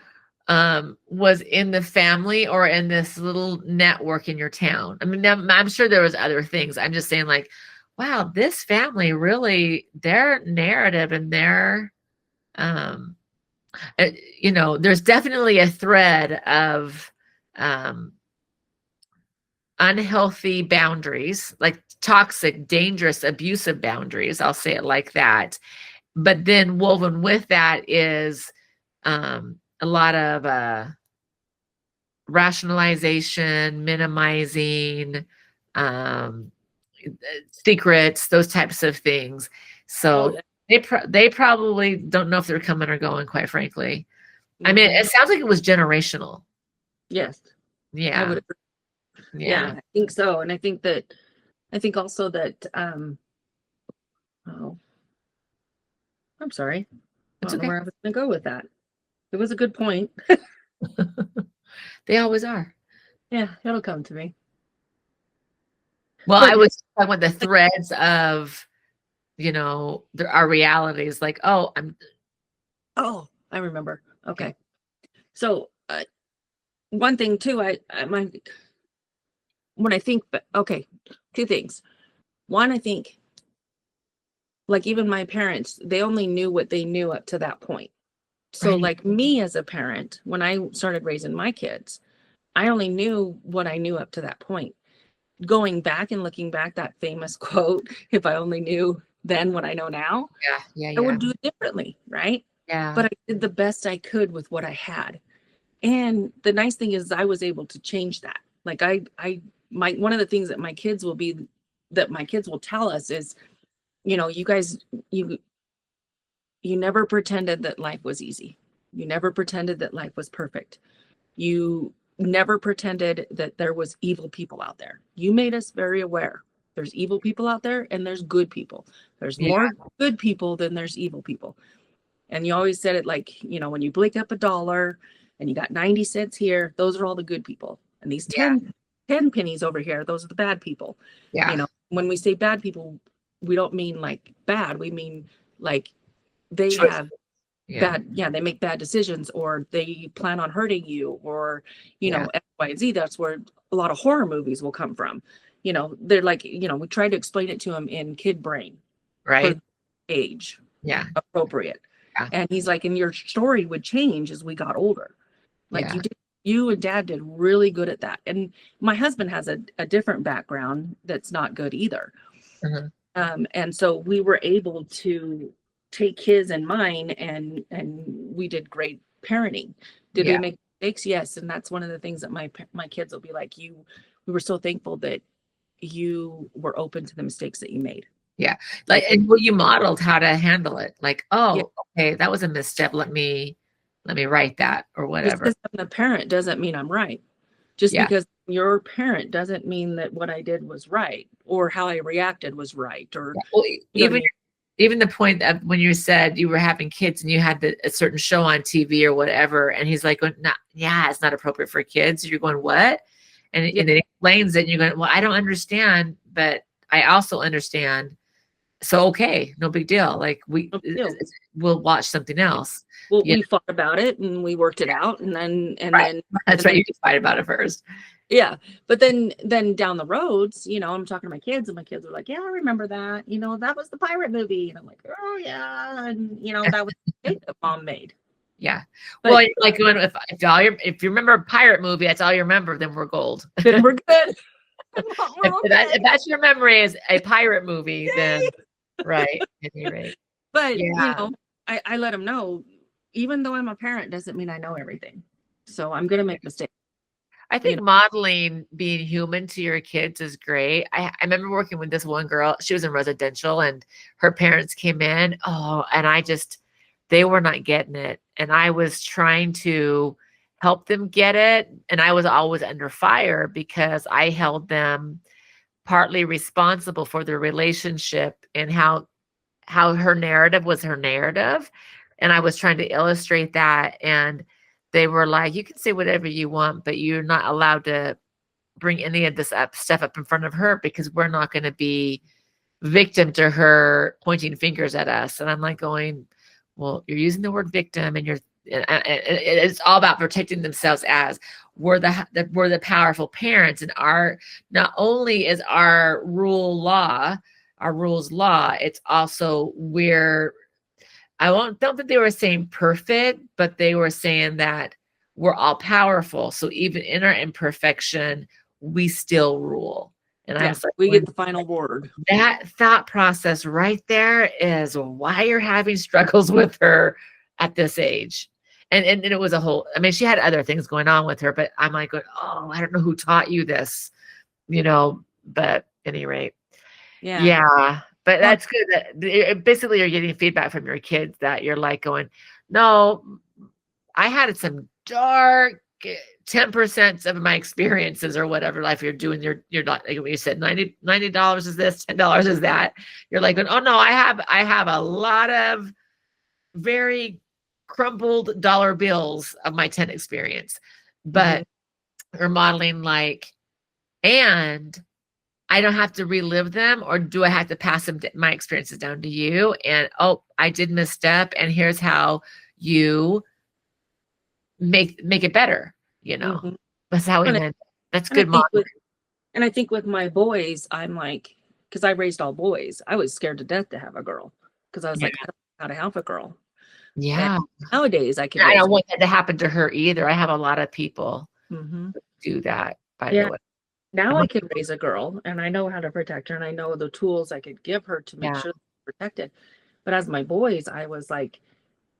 S1: was in the family or in this little network in your town. I mean, I'm sure there was other things. I'm just saying, like, wow, this family really, their narrative and their there's definitely a thread of unhealthy boundaries, like toxic, dangerous, abusive boundaries. I'll say it like that. But then woven with that is a lot of rationalization, minimizing, secrets, those types of things. So they probably don't know if they're coming or going, quite frankly. I mean, it sounds like it was generational.
S2: Yes.
S1: Yeah.
S2: I would agree. Yeah, I think so. And I think also that oh, I'm sorry. I don't know where I was going to go with that. It was a good point.
S1: They always are.
S2: Yeah, it'll come to me.
S1: Well, I was talking about the threads of, our realities. Like, I
S2: remember. Okay. So one thing too, when I think, okay, two things. One, I think, like, even my parents, they only knew what they knew up to that point. So like me as a parent, when I started raising my kids, I only knew what I knew up to that point. Going back and looking back, that famous quote, if I only knew then what I know now, I would do it differently, right?
S1: Yeah.
S2: But I did the best I could with what I had. And the nice thing is I was able to change that. Like one of the things that my kids will tell us is, you guys, you never pretended that life was easy. You never pretended that life was perfect. You never pretended that there was evil people out there. You made us very aware. There's evil people out there and there's good people. There's more good people than there's evil people. And you always said it like, when you blink up $1 and you got 90 cents here, those are all the good people. And these 10 pennies over here, those are the bad people.
S1: Yeah.
S2: When we say bad people, we don't mean like bad. We mean like they have bad, they make bad decisions, or they plan on hurting you, or, X, Y, and Z. That's where a lot of horror movies will come from. They're like, we try to explain it to them in kid brain.
S1: Right.
S2: For age.
S1: Yeah.
S2: appropriate.
S1: Yeah.
S2: And he's like, and your story would change as we got older. Like
S1: Yeah.
S2: you and dad did really good at that. And my husband has a different background that's not good either.
S1: Uh-huh.
S2: And so we were able to take his and mine, and we did great parenting. Did we
S1: Yeah.
S2: make mistakes? Yes. And that's one of the things that my kids will be like, we were so thankful that you were open to the mistakes that you made.
S1: Yeah. Like, and well, you modeled how to handle it. Like,
S2: Yeah.
S1: oh, okay, that was a misstep. Let me write that or
S2: Just
S1: whatever.
S2: because I'm the parent doesn't mean I'm right. Just
S1: Yeah.
S2: because you're a parent doesn't mean that what I did was right, or how I reacted was right, or
S1: Well,
S2: you know what I mean?
S1: even the point of when you said you were having kids and you had a certain show on TV or whatever, and he's like, nah, yeah, it's not appropriate for kids. You're going, what? And it explains it, and you're going, well, I don't understand, but I also understand. So, okay, no big deal. Like we'll watch something else.
S2: Well, we fought about it and we worked it out, and then
S1: that's right. You just fight about it first.
S2: Yeah. But then down the roads, I'm talking to my kids, and my kids are like, yeah, I remember that. That was the pirate movie. And I'm like, oh yeah. And that was the mistake that mom made.
S1: Yeah. But, well, like if you remember a pirate movie, that's all you remember, then we're gold.
S2: Then we're good.
S1: If that's your memory is a pirate movie, then right. At any rate.
S2: But I let them know, even though I'm a parent doesn't mean I know everything. So I'm gonna make mistakes.
S1: I think modeling being human to your kids is great. I remember working with this one girl. She was in residential, and her parents came in. Oh, and they were not getting it. And I was trying to help them get it. And I was always under fire because I held them partly responsible for their relationship and how her narrative was her narrative. And I was trying to illustrate that. And they were like, you can say whatever you want, but you're not allowed to bring any of this stuff up in front of her, because we're not going to be victim to her pointing fingers at us. And I'm like going, well, you're using the word victim, and it's all about protecting themselves as we're the powerful parents. And not only is our rules law, it's also don't think they were saying perfect, but they were saying that we're all powerful. So even in our imperfection, we still rule. And I was like,
S2: we get the final word.
S1: That thought process right there is why you're having struggles with her at this age. And it was she had other things going on with her, but I'm like, oh, I don't know who taught you this, but at any rate. Yeah. But that's good. That basically you're getting feedback from your kids that you're like going, no, I had some dark 10% of my experiences or whatever life you're doing. You're not, like you said, $90 is this, $10 is that. You're like, oh no, I have a lot of very crumpled dollar bills of my 10 experience, but we're modeling like, and I don't have to relive them, or do I have to pass my experiences down to you? And, oh, I did misstep, and here's how you make it better. That's how we meant. That's good modeling.
S2: And I think with my boys, I'm like, because I raised all boys, I was scared to death to have a girl, because I was like, I don't know how to have a girl.
S1: Yeah.
S2: And nowadays, I
S1: don't want that to happen to her either. I have a lot of people who do that, by the way.
S2: Now I can raise a girl, and I know how to protect her, and I know the tools I could give her to make sure she's protected. But as my boys, I was like,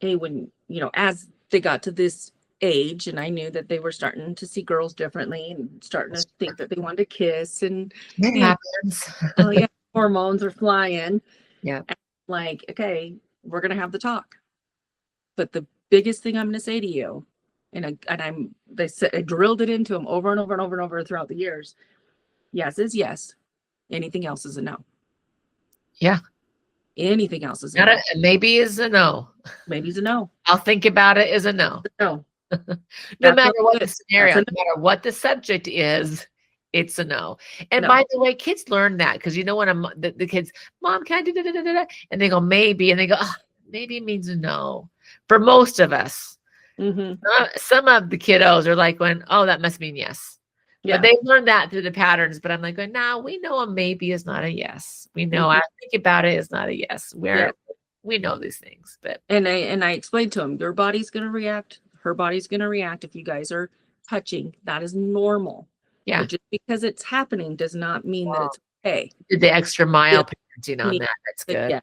S2: hey, when, as they got to this age, and I knew that they were starting to see girls differently and starting to think that they wanted to kiss, and
S1: it happens.
S2: Hormones are flying.
S1: Yeah.
S2: Like, okay, we're going to have the talk. But the biggest thing I'm going to say to you, I drilled it into them over and over and over and over throughout the years. Yes is yes. Anything else is a no.
S1: Yeah.
S2: Anything else is a no.
S1: Maybe is a no.
S2: Maybe is a no.
S1: I'll think about it is a no.
S2: No.
S1: No matter what the scenario, no matter what the subject is, it's a no. And by the way, kids learn that, because when the kids, Mom, can I do da? And they go, maybe, and they go, oh, maybe means a no. For most of us. Some of the kiddos are like going, oh, that must mean yes. Yeah. But they learned that through the patterns. But I'm like, no, we know a maybe is not a yes. We know I think about it is not a yes. we know these things, but
S2: and I explained to him, your body's going to react, her body's going to react. If you guys are touching, that is normal.
S1: yeah.
S2: But just because it's happening does not mean that it's okay.
S1: Did the extra mile parenting on
S2: need
S1: that. That's good.
S2: Yeah.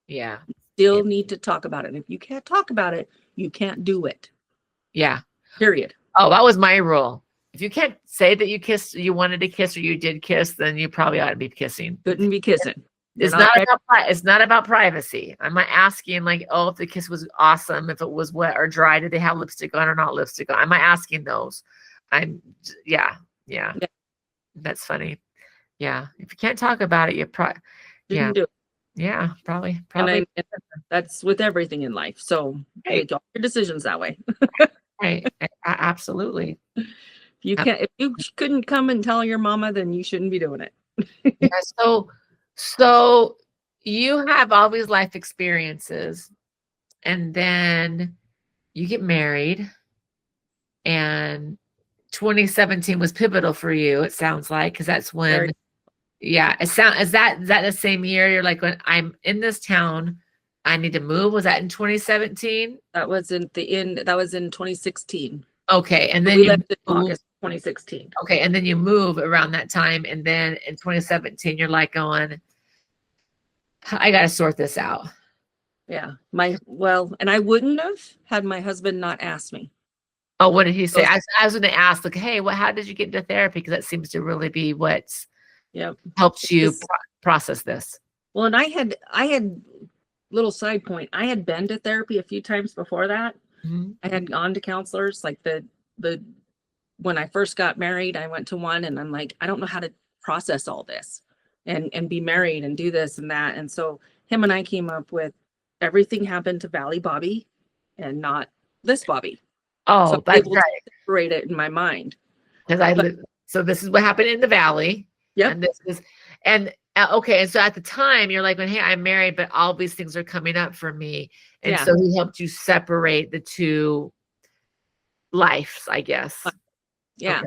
S1: Yeah.
S2: Still need to talk about it. And if you can't talk about it, you can't do it.
S1: Yeah.
S2: Period.
S1: Oh, that was my rule. If you can't say that you wanted to kiss or you did kiss, then you probably ought to be kissing.
S2: Couldn't be kissing.
S1: It's not about privacy. I'm not asking like, oh, if the kiss was awesome, if it was wet or dry, did they have lipstick on or not lipstick on? I'm not asking those. Yeah. That's funny. Yeah. If you can't talk about it, you probably,
S2: Didn't do it.
S1: Yeah, probably.
S2: And that's with everything in life. So make all your decisions that way.
S1: Right. Absolutely.
S2: If you couldn't come and tell your mama, then you shouldn't be doing it.
S1: Yeah. So you have all these life experiences, and then you get married, and 2017 was pivotal for you. It sounds like, because that's when, is that the same year you're like, when I'm in this town, I need to move? Was that in 2017?
S2: That was in the end. That was in 2016.
S1: Okay, and then
S2: we left in August 2016.
S1: Okay, and then you move around that time, and then in 2017, you're like going, I got to sort this out.
S2: Yeah, and I wouldn't have had my husband not asked me.
S1: Oh, what did he say? I was going to ask, like, hey, how did you get into therapy? Because that seems to really be what's helped you process this.
S2: Well, and I had little side point. I had been to therapy a few times before that.
S1: Mm-hmm.
S2: I had gone to counselors. Like when I first got married, I went to one, and I'm like, I don't know how to process all this and be married and do this and that. And so him and I came up with everything happened to Valley Bobbi and not this Bobby.
S1: Oh,
S2: so
S1: that's right.
S2: To separate it in my mind.
S1: So this is what happened in the Valley.
S2: Yeah.
S1: And this is, okay. And so at the time you're like, hey, I'm married, but all these things are coming up for me. And so he helped you separate the two lives, I guess.
S2: Yeah.
S1: Okay.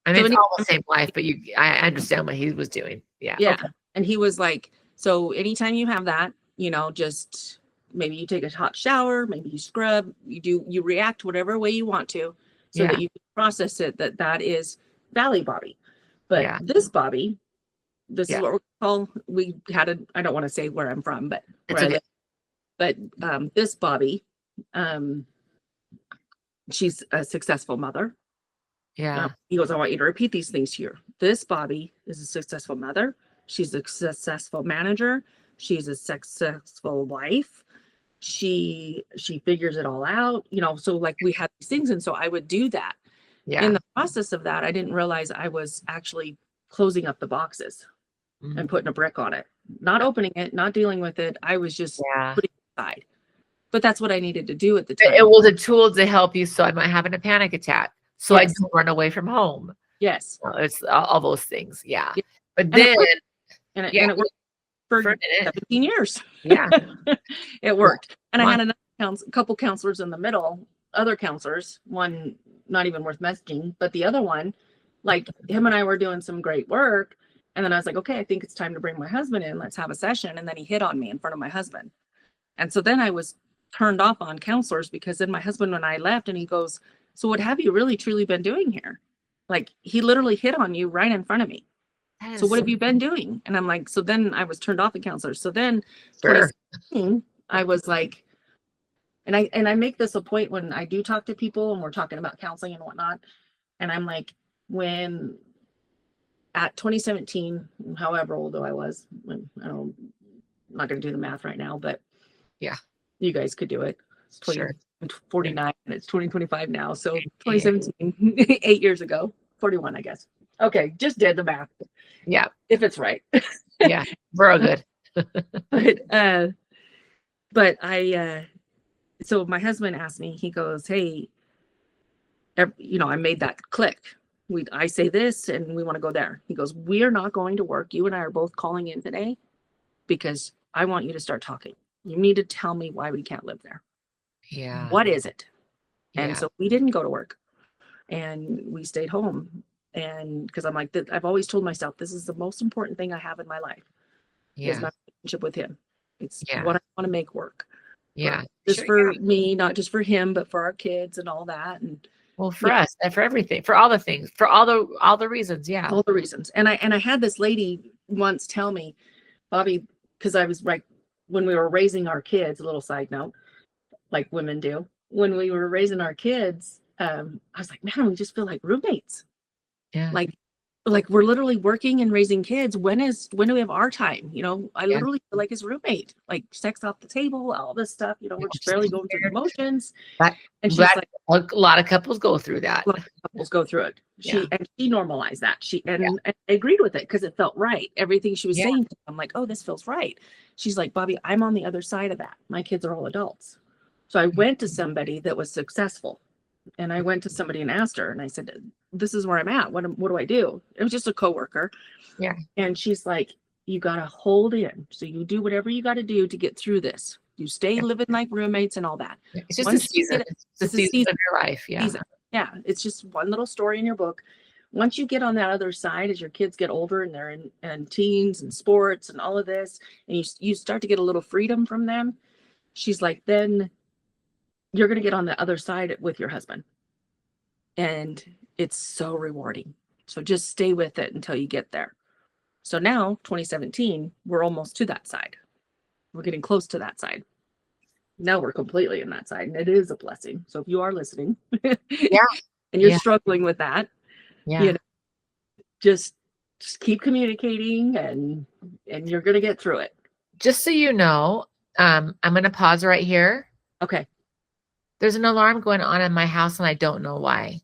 S1: I mean, it's all the same life, but I understand what he was doing. Yeah.
S2: Yeah. Okay. And he was like, so anytime you have that, just maybe you take a hot shower, maybe you scrub, you react whatever way you want to, so that you can process it, that is Valley Bobbi. But this Bobbi, this is what we had I don't want to say where I'm from, but where I live. But this Bobbi, she's a successful mother.
S1: Yeah.
S2: He goes, I want you to repeat these things here. This Bobbi is a successful mother. She's a successful manager. She's a successful wife. She figures it all out, so like we had these things. And so I would do that. Yeah. In the process of that, I didn't realize I was actually closing up the boxes and putting a brick on it, not opening it, not dealing with it. I was just putting it aside. But that's what I needed to do at the time.
S1: It was a tool to help you, so I'm not having a panic attack. So I don't run away from home.
S2: Yes.
S1: It's all those things. Yeah. But then
S2: it worked for 17 years.
S1: Yeah.
S2: It worked. And I had a couple counselors in the middle, other counselors, one not even worth messaging, but the other one, like him and I were doing some great work. And then I was like, okay, I think it's time to bring my husband in. Let's have a session. And then he hit on me in front of my husband. And so then I was turned off on counselors, because then my husband and I left, and he goes, so what have you really truly been doing here? Like, he literally hit on you right in front of me. So what have you been doing? And I'm like, so then I was turned off the counselors. So then 2016, I was like, and I make this a point when I do talk to people and we're talking about counseling and whatnot. And I'm like, when at 2017, however old I was, I'm not going to do the math right now, but you guys could do it. It's 49 and it's 2025 now. So 2017, 8 years ago, 41, I guess. Okay. Just did the math.
S1: Yeah.
S2: If it's right.
S1: Yeah. We're all good.
S2: But so my husband asked me, he goes, hey, I made that click. I say this and we want to go there. He goes, we are not going to work. You and I are both calling in today because I want you to start talking. You need to tell me why we can't live there.
S1: Yeah.
S2: What is it? And so we didn't go to work, and we stayed home. And because I'm like, I've always told myself, this is the most important thing I have in my life. Is my relationship with him. It's
S1: Yeah.
S2: what I want to make work.
S1: Yeah.
S2: Just for me, not just for him, but for our kids and all that. And
S1: well, for us, and for everything, for all the things, for all the reasons. Yeah.
S2: all the reasons. And I had this lady once tell me, Bobbi, because I was like, when we were raising our kids, a little side note, like women do, when we were raising our kids, I was like, man, we just feel like roommates.
S1: Yeah.
S2: Like we're literally working and raising kids. When do we have our time? I
S1: Yeah.
S2: literally feel like his roommate, like sex off the table, all this stuff, we're just barely going through the motions. And she's like,
S1: a lot of couples go through that.
S2: a lot of couples go through it.
S1: Yeah.
S2: She normalized that. And I agreed with it because it felt right. Everything she was saying, I'm like, oh, this feels right. She's like, Bobbi, I'm on the other side of that. My kids are all adults. So I went to somebody that was successful. And I went to somebody and asked her, and I said, this is where I'm at. What do I do? It was just a coworker.
S1: Yeah.
S2: And she's like, you got to hold in. So you do whatever you got to do to get through this. You stay living like roommates and all that.
S1: It's just a season. It's a season of your life. Yeah.
S2: Yeah. It's just one little story in your book. Once you get on that other side, as your kids get older and they're in teens and sports and all of this, and you start to get a little freedom from them, she's like, then you're going to get on the other side with your husband. And it's so rewarding. So just stay with it until you get there. So now, 2017, we're almost to that side. We're getting close to that side. Now we're completely in that side, and it is a blessing. So if you are listening, and you're struggling with that, just keep communicating, and you're going to get through it.
S1: Just so you know, I'm going to pause right here.
S2: Okay.
S1: There's an alarm going on in my house, and I don't know why.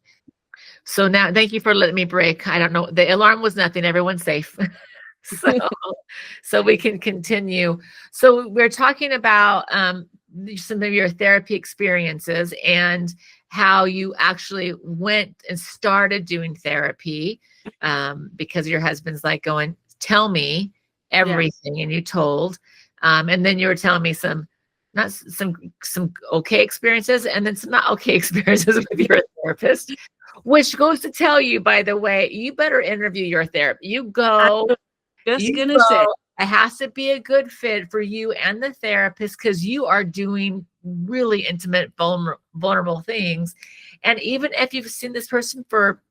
S1: So now, thank you for letting me break. I don't know. The alarm was nothing. Everyone's safe. So we can continue. So we're talking about some of your therapy experiences and how you actually went and started doing therapy because your husband's like going, tell me everything. And you told. And then you were telling me some okay experiences and then some not okay experiences with your therapist, which goes to tell you, by the way, you better interview your therapist. It has to be a good fit for you and the therapist because you are doing really intimate, vulnerable things. And even if you've seen this person for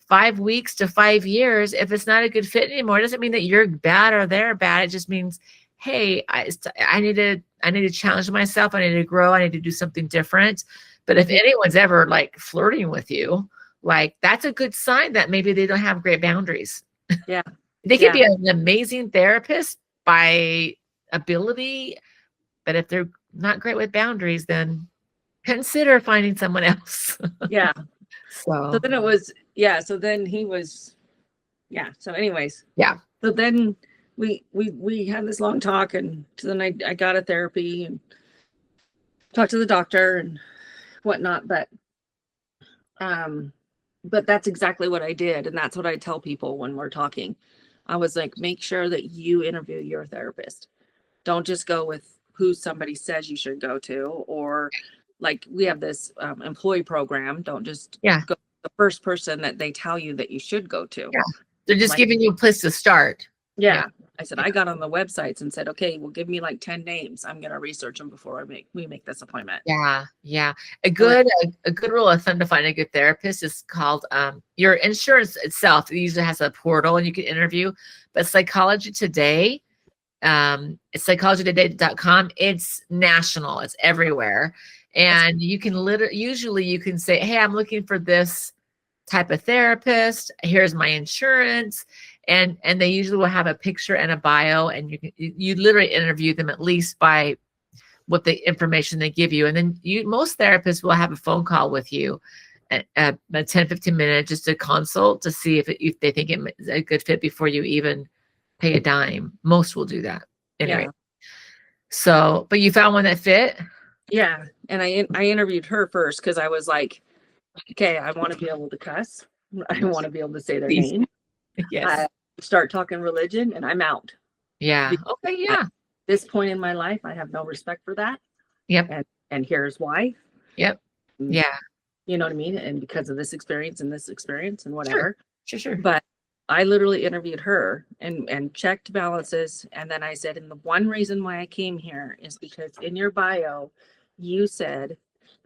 S1: 5 weeks to 5 years, if it's not a good fit anymore, it doesn't mean that you're bad or they're bad. It just means, hey, I need to challenge myself. I need to grow. I need to do something different. But if anyone's ever like flirting with you, like that's a good sign that maybe they don't have great boundaries.
S2: Yeah.
S1: They could be an amazing therapist by ability, but if they're not great with boundaries, then consider finding someone else.
S2: Yeah.
S1: So
S2: then it was, so then he was, so anyways.
S1: Yeah.
S2: So then we had this long talk, and so then I got a therapy and talked to the doctor and whatnot, but that's exactly what I did. And that's what I tell people when we're talking. I was like, make sure that you interview your therapist. Don't just go with who somebody says you should go to, or like we have this employee program. Don't just go to the first person that they tell you that you should go to.
S1: Yeah. They're just giving you a place to start.
S2: Yeah. I said, I got on the websites and said, okay, well, give me like 10 names. I'm going to research them before we make this appointment.
S1: Yeah. Yeah. A good rule of thumb to find a good therapist is called your insurance itself. It usually has a portal and you can interview, but Psychology Today, it's psychologytoday.com. It's national. It's everywhere. And you can usually you can say, hey, I'm looking for this type of therapist. Here's my insurance. And they usually will have a picture and a bio, and you literally interview them at least by what the information they give you. And then most therapists will have a phone call with you, a 10-15 minute, just a consult to see if they think it's a good fit before you even pay a dime. Most will do that anyway. Yeah. So, but you found one that fit?
S2: Yeah. And I interviewed her first because I was like, okay, I want to be able to cuss. I want to be able to say their name.
S1: Yes.
S2: Start talking religion and I'm out.
S1: Yeah. Okay. Yeah.
S2: At this point in my life, I have no respect for that.
S1: Yep.
S2: And here's why.
S1: Yep. Yeah.
S2: You know what I mean? And because of this experience and whatever.
S1: Sure.
S2: But I literally interviewed her and checked balances. And then I said, and the one reason why I came here is because in your bio, you said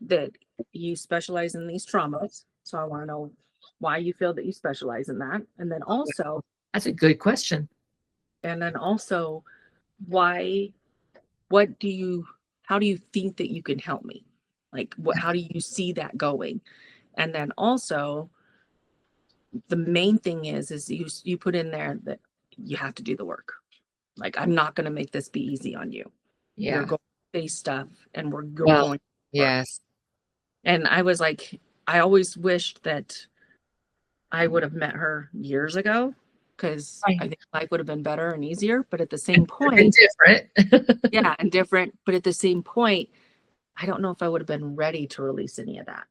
S2: that you specialize in these traumas. So I want to know why you feel that you specialize in that. And then also,
S1: That's a good question.
S2: why, how do you think that you can help me? Like, how do you see that going? And then also, the main thing is you put in there that you have to do the work. Like, I'm not going to make this be easy on you.
S1: Yeah.
S2: You're going to face stuff, and we're going.
S1: Yes.
S2: And I was like, I always wished that I would have met her years ago, because I think life would have been better and easier. But at the same point,
S1: and different.
S2: yeah, and different. But at the same point, I don't know if I would have been ready to release any of that.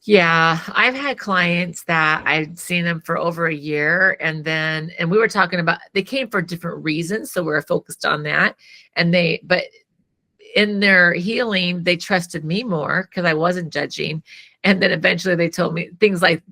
S1: Yeah, I've had clients that I'd seen them for over a year, and we were talking about, they came for different reasons, so we were focused on that. But in their healing, they trusted me more because I wasn't judging. And then eventually they told me things like,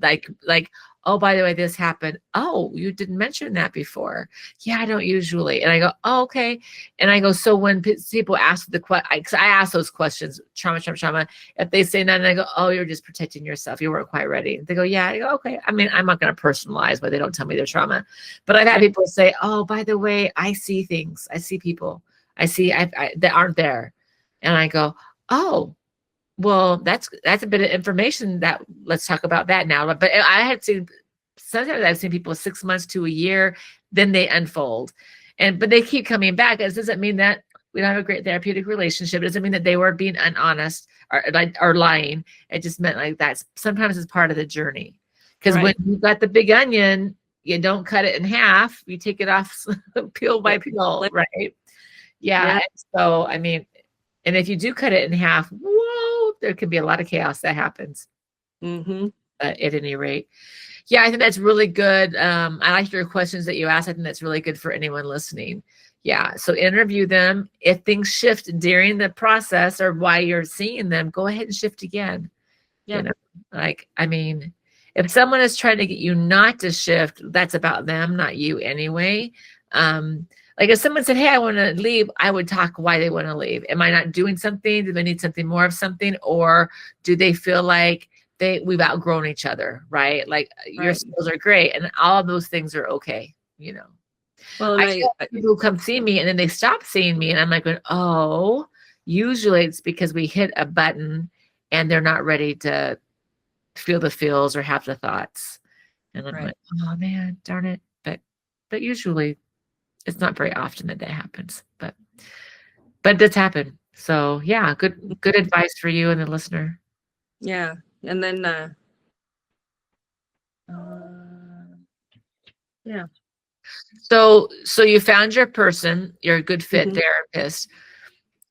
S1: oh, by the way, this happened. Oh, you didn't mention that before. Yeah, I don't usually. And I go, oh, okay. And I go, so when people ask the question, I ask those questions, trauma. If they say none, I go, oh, you're just protecting yourself. You weren't quite ready. And they go, yeah. I go, okay. I mean, I'm not going to personalize, but they don't tell me their trauma. But I've had people say, oh, by the way, I see things. I see people. I see that aren't there. And I go, oh, well, that's a bit of information that, let's talk about that now. But I had seen, sometimes I've seen people 6 months to a year, then they unfold. But they keep coming back. It doesn't mean that we don't have a great therapeutic relationship. It doesn't mean that they were being honest or lying. It just meant like that sometimes it's part of the journey. Because when you've got the big onion, you don't cut it in half. You take it off peel by peel, right? Yeah. So, I mean, and if you do cut it in half, whoa, there can be a lot of chaos that happens. At any rate. Yeah, I think that's really good. I like your questions that you asked. I think that's really good for anyone listening. Yeah. So interview them. If things shift during the process or while you're seeing them, go ahead and shift again. Yeah. You know, like, I mean, if someone is trying to get you not to shift, that's about them, not you anyway. Like if someone said, hey, I want to leave, I would talk why they want to leave. Am I not doing something? Do they need something more of something? Or do they feel like we've outgrown each other, right? Like your skills are great and all of those things are okay, you know. Well, people come see me and then they stop seeing me and I'm like, oh, usually it's because we hit a button and they're not ready to feel the feels or have the thoughts. And I'm like, oh man, darn it. But usually it's not very often that happens, but it does happen. So yeah, good advice for you and the listener.
S2: Yeah. And then, yeah.
S1: So you found your person, you're a good fit therapist.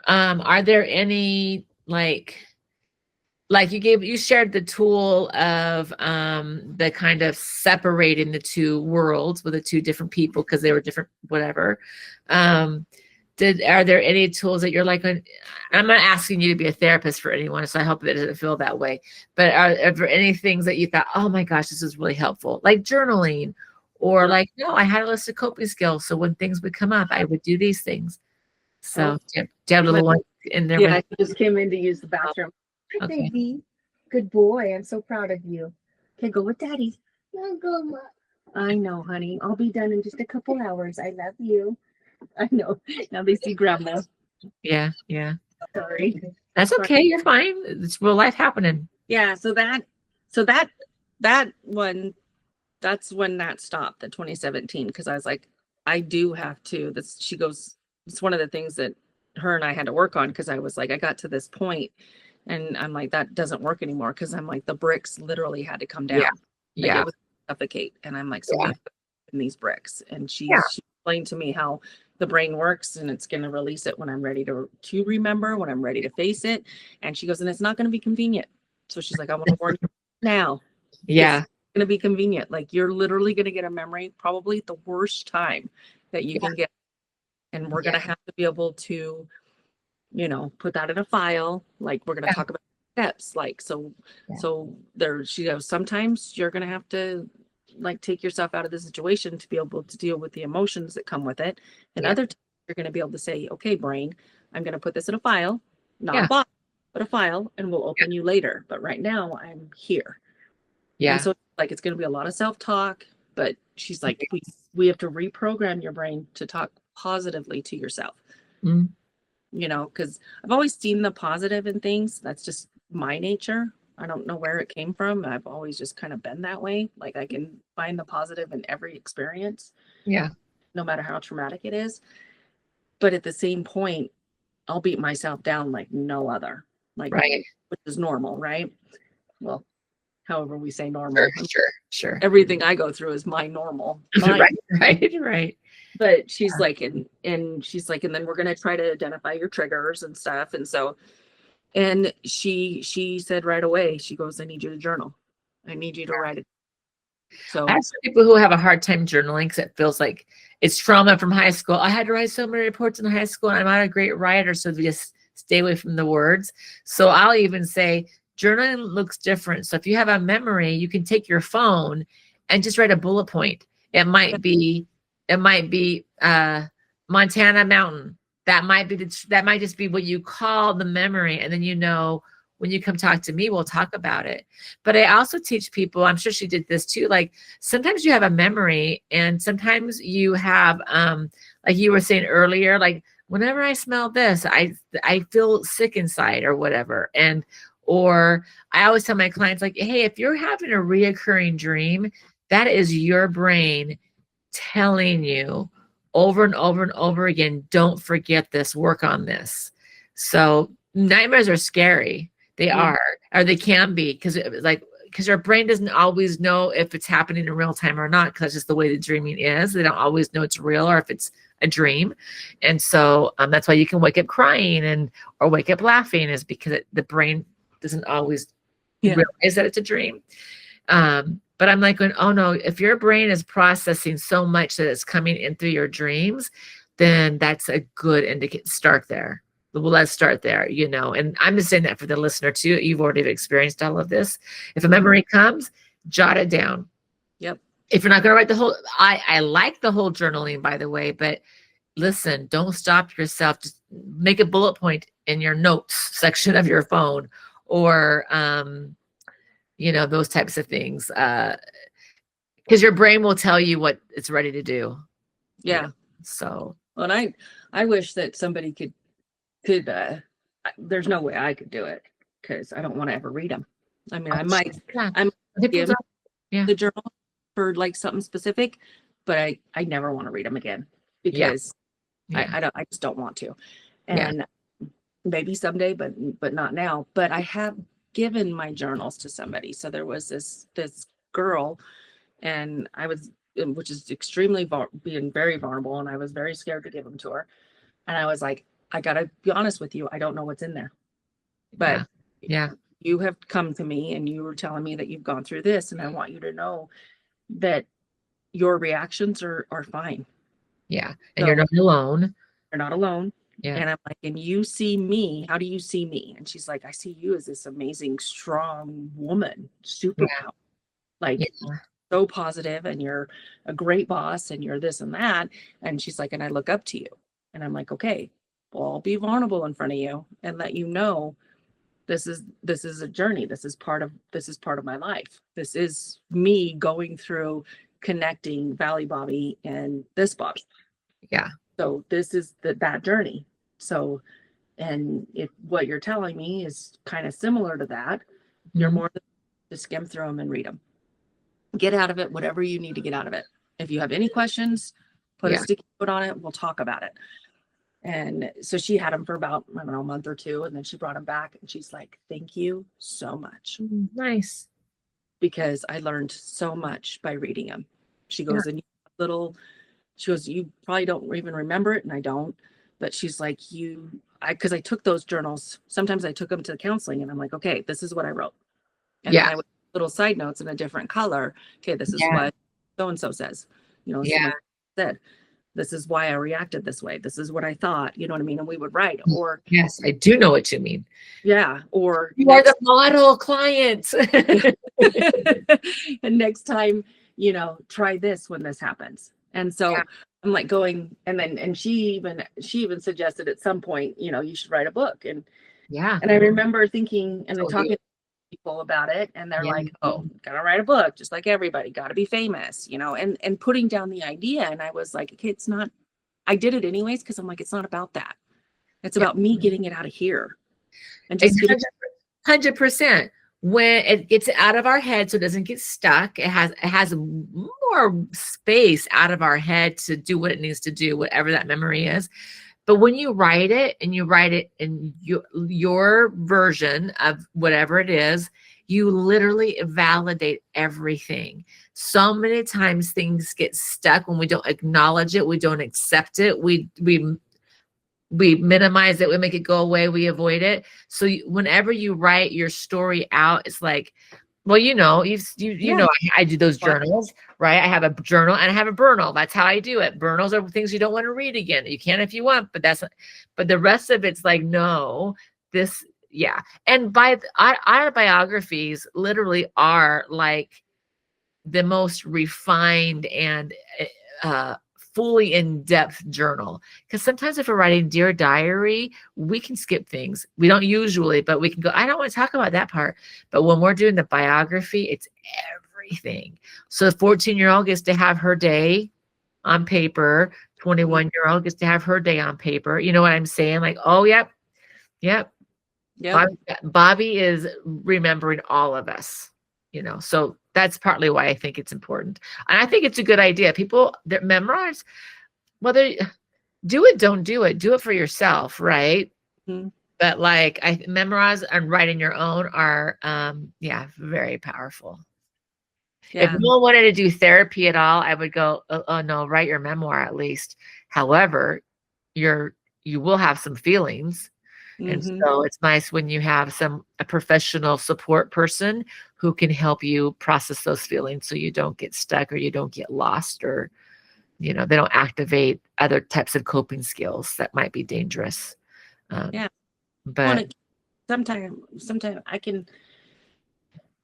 S1: Are there any, like you shared the tool of the kind of separating the two worlds with the two different people because they were different, whatever. Are there any tools that you're like, I'm not asking you to be a therapist for anyone, so I hope it doesn't feel that way, but are there any things that you thought, oh my gosh, this is really helpful, like journaling, or like, no, I had a list of coping skills, so when things would come up, I would do these things. So do you have a little one in there?
S2: Yeah, I just came in to use the bathroom.
S3: Hi, baby. Good boy. I'm so proud of you. Okay, go with daddy. I know, honey. I'll be done in just a couple hours. I love you.
S2: I know. Now they see grandma.
S1: Yeah.
S2: Sorry.
S1: That's okay. You're fine. It's real life happening.
S2: Yeah. So that one, that's when that stopped, the 2017, because I was like, I do have to. She goes, it's one of the things that her and I had to work on, because I was like, I got to this point and I'm like, that doesn't work anymore, because I'm like, the bricks literally had to come down.
S1: Yeah.
S2: Like, it was suffocate. And I'm like, so we put in these bricks. And she explained to me how the brain works, and it's going to release it when I'm ready to remember, when I'm ready to face it. And she goes, and it's not going to be convenient. So she's like, I want to warn you now.
S1: Yeah.
S2: It's going to be convenient. Like, you're literally going to get a memory probably at the worst time that you can get. And we're going to have to be able to, put that in a file. Like, we're going to talk about steps. Like, so there, she goes, sometimes you're going to have to, like take yourself out of the situation to be able to deal with the emotions that come with it. And other times you're going to be able to say, okay, brain, I'm going to put this in a file, not a box, but a file, and we'll open you later. But right now I'm here.
S1: Yeah.
S2: And so like, it's going to be a lot of self-talk, but she's like, we have to reprogram your brain to talk positively to yourself.
S1: Mm.
S2: You know, because I've always seen the positive in things. That's just my nature. I don't know where it came from. I've always just kind of been that way. Like I can find the positive in every experience.
S1: Yeah.
S2: No matter how traumatic it is. But at the same point, I'll beat myself down like no other. Like,
S1: right.
S2: Which is normal, right? Well, however we say normal.
S1: Sure.
S2: Everything I go through is my normal.
S1: Right.
S2: But she's like, and she's like, and then we're going to try to identify your triggers and stuff. And so, and she said right away, she goes, I need you to journal. I need you to write it. So
S1: I have some people who have a hard time journaling because it feels like it's trauma from high school. I had to write so many reports in high school and I'm not a great writer. So we just stay away from the words. So I'll even say journaling looks different. So if you have a memory, you can take your phone and just write a bullet point. It might be Montana mountain. That might just be what you call the memory. And then, you know, when you come talk to me, we'll talk about it. But I also teach people, I'm sure she did this too. Like sometimes you have a memory and sometimes you have, like you were saying earlier, like whenever I smell this, I feel sick inside or whatever. Or I always tell my clients like, hey, if you're having a reoccurring dream, that is your brain telling you over and over and over again, don't forget this, work on this. So nightmares are scary. They are, or they can be, because our brain doesn't always know if it's happening in real time or not, because that's just the way the dreaming is. They don't always know it's real or if it's a dream. And so that's why you can wake up crying or wake up laughing, is because the brain doesn't always realize that it's a dream. But I'm like going, oh no, if your brain is processing so much that it's coming in through your dreams, then that's a good start there. Well, let's start there, you know. And I'm just saying that for the listener too. You've already experienced all of this. If a memory comes, jot it down.
S2: Yep.
S1: If you're not going to write the whole, I like the whole journaling, by the way, but listen, don't stop yourself. Just make a bullet point in your notes section of your phone, or, you know, those types of things. Because your brain will tell you what it's ready to do.
S2: Yeah.
S1: You know? So.
S2: Well, and I wish that somebody could there's no way I could do it because I don't want to ever read them. I mean, I might give the journal for like something specific, but I never want to read them again because I just don't want to. And maybe someday, but not now. But I have given my journals to somebody. So there was this girl, and I was, which is extremely being very vulnerable, and I was very scared to give them to her. And I was like, I gotta be honest with you, I don't know what's in there. But you have come to me and you were telling me that you've gone through this, and I want you to know that your reactions are fine.
S1: Yeah. And so, you're not alone.
S2: You're not alone.
S1: Yeah.
S2: And I'm like, and you see me, how do you see me? And she's like, I see you as this amazing, strong woman, superpower. Like so positive, and you're a great boss, and you're this and that. And she's like, and I look up to you. And I'm like, okay, well, I'll be vulnerable in front of you and let you know this is a journey. This is part of my life. This is me going through connecting Valley Bobbi and this Bobbi.
S1: Yeah.
S2: So this is that journey. So, and if what you're telling me is kind of similar to that, you're more than to skim through them and read them. Get out of it whatever you need to get out of it. If you have any questions, put a sticky note on it. We'll talk about it. And so she had them for about, I don't know, a month or two. And then she brought them back and she's like, thank you so much.
S1: Nice.
S2: Because I learned so much by reading them. She goes, and she goes, you probably don't even remember it. And I don't, but she's like, because I took those journals. Sometimes I took them to counseling and I'm like, okay, this is what I wrote. And then I would put little side notes in a different color. Okay, this is what so-and-so says, you know, said. This is why I reacted this way. This is what I thought. You know what I mean? And we would write. Or
S1: yes, I do know what you mean.
S2: Yeah. Or
S1: you are the model client.
S2: And next time, you know, try this when this happens. And so I'm like going, and she even suggested at some point, you know, you should write a book. And I remember thinking and then talking to people about it, and they're like, oh, gotta write a book just like everybody, gotta be famous, you know, and putting down the idea. And I was like, okay, it's not, I did it anyways, because I'm like, it's not about that. It's about me getting it out of here and just
S1: 100%. When it gets out of our head so it doesn't get stuck, it has more space out of our head to do what it needs to do, whatever that memory is. But when you write it, and you write it in your version of whatever it is, you literally validate everything. So many times things get stuck when we don't acknowledge it, we don't accept it, we minimize it, we make it go away, we avoid it. So whenever you write your story out, it's like, well, you know, you know, I do those journals, right? I have a journal and I have a journal. That's how I do it. Journals are things you don't want to read again. You can if you want, but the rest of it's like, no, this, And autobiographies literally are like the most refined and fully in-depth journal, because sometimes if we're writing Dear Diary, we can skip things. We don't usually, but we can go, I don't want to talk about that part. But when we're doing the biography, it's everything. So the 14-year-old gets to have her day on paper. 21-year-old gets to have her day on paper. You know what I'm saying? Like, oh, yep. Bobbi is remembering all of us, you know, so that's partly why I think it's important. And I think it's a good idea. People that memorize, whether do it, don't do it for yourself. Right. Mm-hmm. But like I memorize and writing your own are, very powerful. Yeah. If no one wanted to do therapy at all, I would go, oh no, write your memoir at least. However, you will have some feelings. And so it's nice when you have a professional support person who can help you process those feelings so you don't get stuck or you don't get lost, or, you know, they don't activate other types of coping skills that might be dangerous. But
S2: sometimes I can,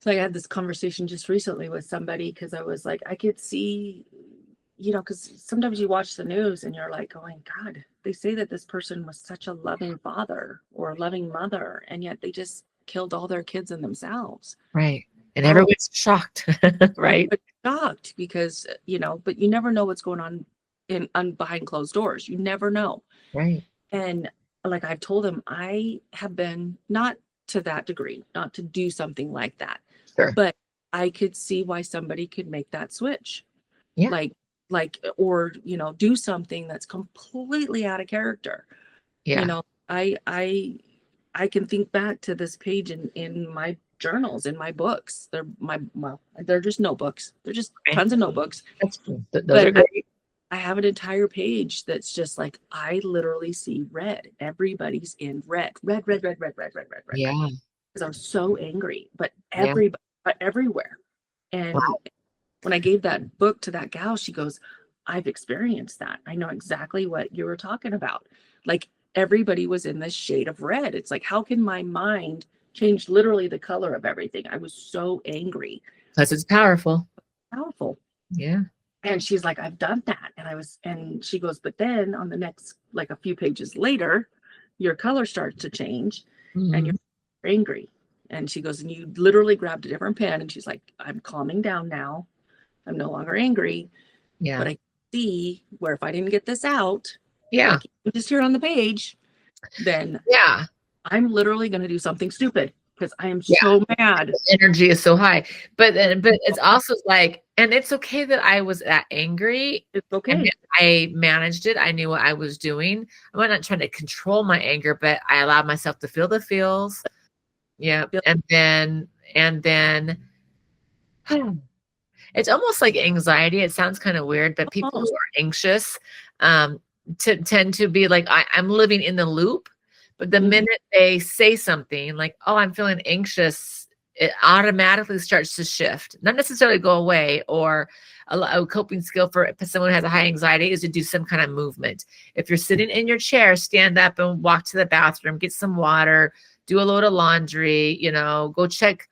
S2: so I had this conversation just recently with somebody, because I was like, I could see, you know, because sometimes you watch the news and you're like going, God, they say that this person was such a loving father or a loving mother, and yet they just killed all their kids and themselves.
S1: Right. And everyone's shocked, right?
S2: Shocked because, you know, but you never know what's going on behind closed doors. You never know.
S1: Right.
S2: And like I've told them, I have been not to that degree, not to do something like that.
S1: Sure.
S2: But I could see why somebody could make that switch.
S1: Yeah.
S2: Like, or, you know, do something that's completely out of character.
S1: Yeah.
S2: You know, I can think back to this page in my journals, in my books. They're just notebooks. They're just tons of notebooks.
S1: Those are great.
S2: I have an entire page that's just like, I literally see red. Everybody's in red. Red.
S1: Yeah.
S2: Because I'm so angry, but everybody, but everywhere. And when I gave that book to that gal, she goes, I've experienced that. I know exactly what you were talking about. Like, everybody was in this shade of red. It's like, how can my mind change literally the color of everything? I was so angry.
S1: Because it's powerful.
S2: Powerful.
S1: Yeah.
S2: And she's like, I've done that. And she goes, but then on the next, like a few pages later, your color starts to change and you're angry. And she goes, and you literally grabbed a different pen. And she's like, I'm calming down now. I'm no longer angry.
S1: Yeah.
S2: But I see where if I didn't get this out,
S1: like
S2: just here on the page, then I'm literally going to do something stupid because I am so mad.
S1: The energy is so high. But it's also like, and it's okay that I was that angry.
S2: It's okay.
S1: I managed it. I knew what I was doing. I'm not trying to control my anger, but I allowed myself to feel the feels. Yeah. And then it's almost like anxiety. It sounds kind of weird, but people who are anxious tend to be like, I'm living in the loop. But the minute they say something like, oh, I'm feeling anxious, it automatically starts to shift. Not necessarily go away. Or a coping skill for someone who has a high anxiety is to do some kind of movement. If you're sitting in your chair, stand up and walk to the bathroom, get some water, do a load of laundry, you know, go check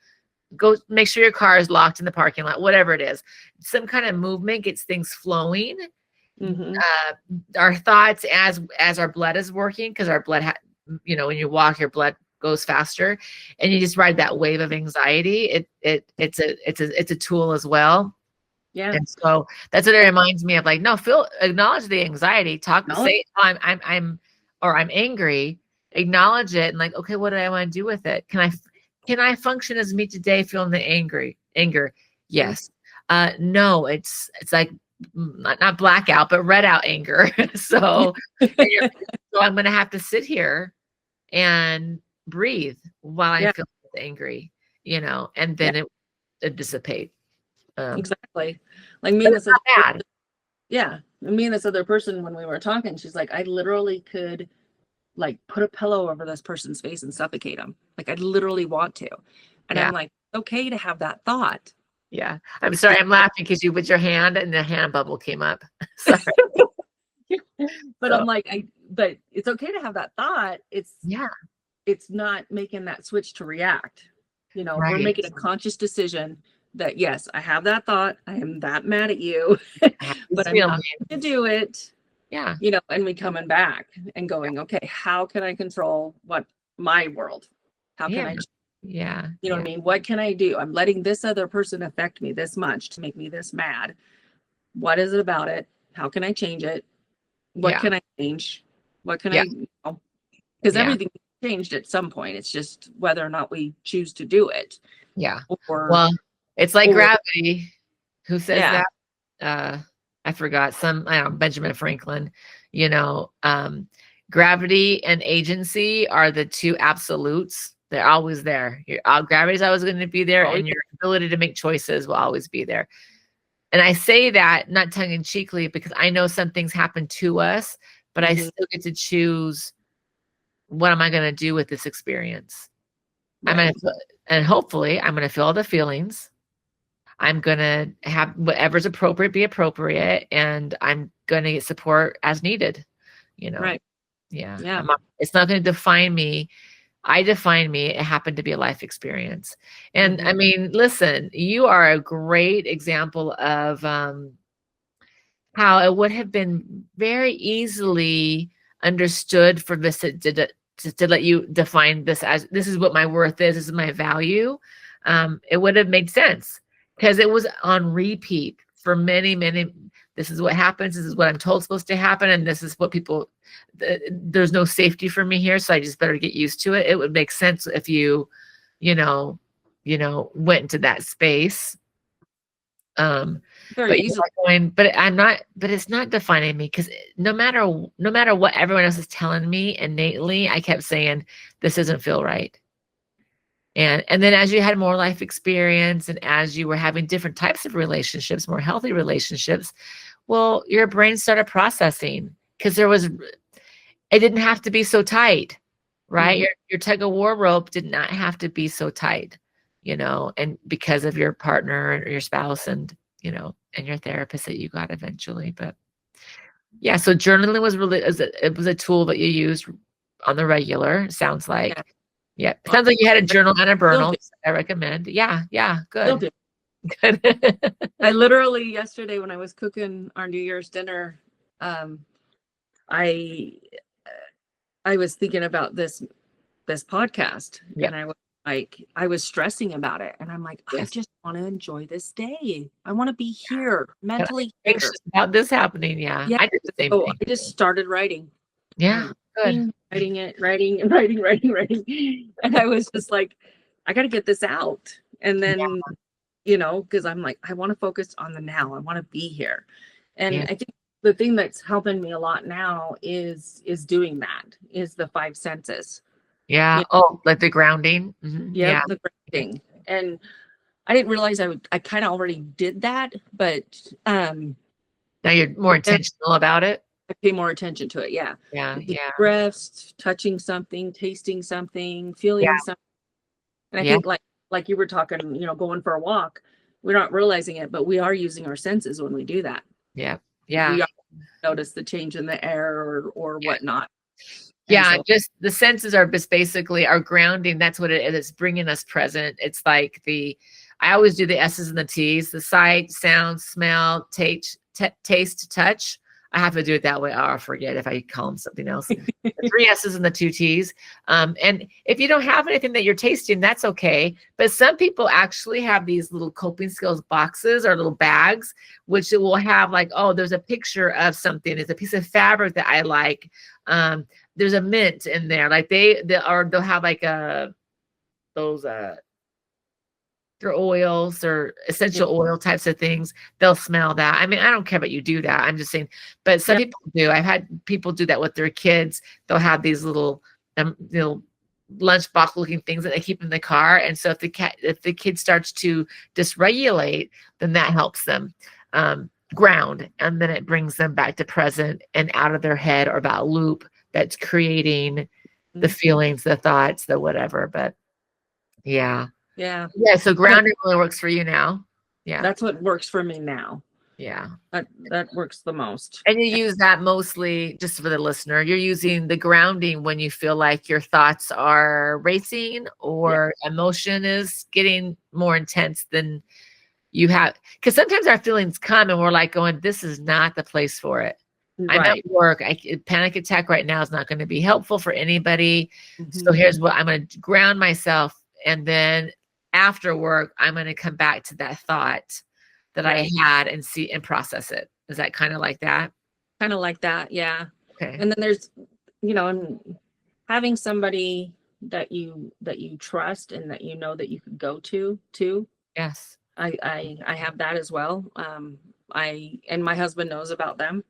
S1: go make sure your car is locked in the parking lot, whatever it is. Some kind of movement gets things flowing. Our thoughts as our blood is working, because our blood, when you walk, your blood goes faster, and you just ride that wave of anxiety. It's a tool as well.
S3: Yeah.
S1: And so that's what it reminds me of. Like, no, acknowledge the anxiety. Say, I'm angry. Acknowledge it, and like, okay, what do I want to do with it? Can I function as me today, feeling the anger? Yes. No, it's like not blackout, but red out anger. So I'm going to have to sit here and breathe while I'm feeling angry, and then it dissipate.
S2: Exactly. Like me and this other person, when we were talking, she's like, I literally could like put a pillow over this person's face and suffocate them. Like I literally want to. And I'm like, okay to have that thought.
S1: Yeah. I'm sorry. I'm laughing because you put your hand and the hand bubble came up. Sorry.
S2: But I'm like, but it's okay to have that thought. It's not making that switch to react. We're making a conscious decision that, yes, I have that thought. I am that mad at you, but I'm not going to do it.
S1: Yeah.
S2: And we coming back and going, okay, how can I control my world? How can I, what I mean? What can I do? I'm letting this other person affect me this much to make me this mad. What is it about it? How can I change it? What can I change? What can I, because everything changed at some point. It's just whether or not we choose to do it.
S1: Yeah. It's like gravity. Who says that? I forgot Benjamin Franklin, gravity and agency are the two absolutes. They're always there. Gravity is always going to be there, and your ability to make choices will always be there. And I say that not tongue in cheekly, because I know some things happen to us, but I still get to choose, what am I going to do with this experience? And hopefully I'm going to feel all the feelings. I'm going to have whatever's appropriate be appropriate, and I'm going to get support as needed,
S2: Right.
S1: Yeah. It's not going to define me. I define me. It happened to be a life experience. And I mean, listen, you are a great example of how it would have been very easily understood for this to let you define this as, this is what my worth is, this is my value. It would have made sense, because it was on repeat for many, this is what happens, this is what I'm told is supposed to happen, and this is what there's no safety for me here, so I just better get used to it. It would make sense if you went into that space.
S2: Very easily.
S1: But it's not defining me, because no matter what everyone else is telling me innately, I kept saying, this doesn't feel right. And then as you had more life experience, and as you were having different types of relationships, more healthy relationships, well, your brain started processing, because it didn't have to be so tight, right? Your tug of war rope did not have to be so tight, and because of your partner or your spouse and your therapist that you got eventually. But yeah, so journaling was it was a tool that you used on the regular, sounds like. Yeah. It sounds like you had a journal and a journal. I recommend. Yeah. Good. Good.
S2: I literally, yesterday when I was cooking our New Year's dinner, I was thinking about this podcast, and I was stressing about it, and I'm like, I just want to enjoy this day. I want to be here mentally.
S1: Anxious about this happening. Yeah. I did the same thing.
S2: I just started writing.
S1: Yeah. Good.
S2: Writing. And I was just like, I got to get this out. And then, because I'm like, I want to focus on the now. I want to be here. And I think the thing that's helping me a lot now is doing that, is the 5 senses.
S1: Yeah. Oh, like the grounding. Mm-hmm.
S2: Yeah. The grounding. And I didn't realize I kind of already did that, but
S1: now you're more intentional about it.
S2: I pay more attention to it. Yeah. Breaths, touching something, tasting something, feeling something. And I think like you were talking, going for a walk, we're not realizing it, but we are using our senses when we do that.
S1: Yeah.
S2: We notice the change in the air or whatnot. And
S1: Yeah,
S2: so,
S1: just the senses are just basically our grounding. That's what it is. It's bringing us present. It's like I always do the S's and the T's: the sight, sound, smell, taste, touch. I have to do it that way, or I'll forget if I call them something else. The 3 S's and the 2 T's. And if you don't have anything that you're tasting, that's okay. But some people actually have these little coping skills boxes or little bags, which it will have like, oh, there's a picture of something. It's a piece of fabric that I like. There's a mint in there. Like they'll have like those their oils or essential oil types of things. They'll smell that. I mean, I don't care about you do that. I'm just saying, but some people do. I've had people do that with their kids. They'll have these little lunchbox looking things that they keep in the car. And so if the kid starts to dysregulate, then that helps them ground, and then it brings them back to present and out of their head or that loop that's creating the feelings, the thoughts, the whatever. But yeah. So grounding really works for you now. Yeah,
S2: that's what works for me now.
S1: Yeah,
S2: that works the most.
S1: And you use that mostly, just for the listener, you're using the grounding when you feel like your thoughts are racing or emotion is getting more intense than you have. Because sometimes our feelings come and we're like going, this is not the place for it. I'm at work. Panic attack right now is not going to be helpful for anybody. So here's what I'm going to ground myself. And then after work, I'm going to come back to that thought that I had and see and process it. Is that kind of like that?
S2: Kind of like that. Yeah.
S1: Okay.
S2: And then there's, and having somebody that you trust and that that you could go to too.
S1: Yes.
S2: I have that as well. And my husband knows about them.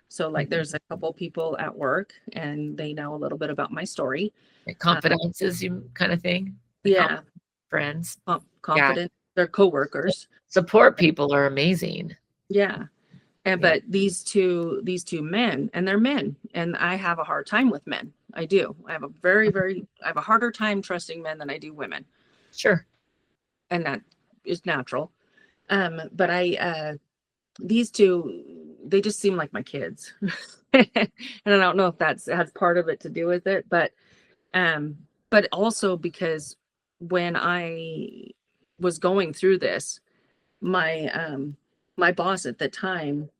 S2: So like there's a couple people at work and they know a little bit about my story.
S1: Confidences, you kind of thing. Friends.
S2: Confident. They're coworkers.
S1: Support people are amazing.
S2: Yeah. But these two men, and they're men, and I have a hard time with men. I do. I have a harder time trusting men than I do women.
S1: Sure.
S2: And that is natural. But these two, they just seem like my kids. And I don't know if that has part of it to do with it, but also because when I was going through this, my boss at the time,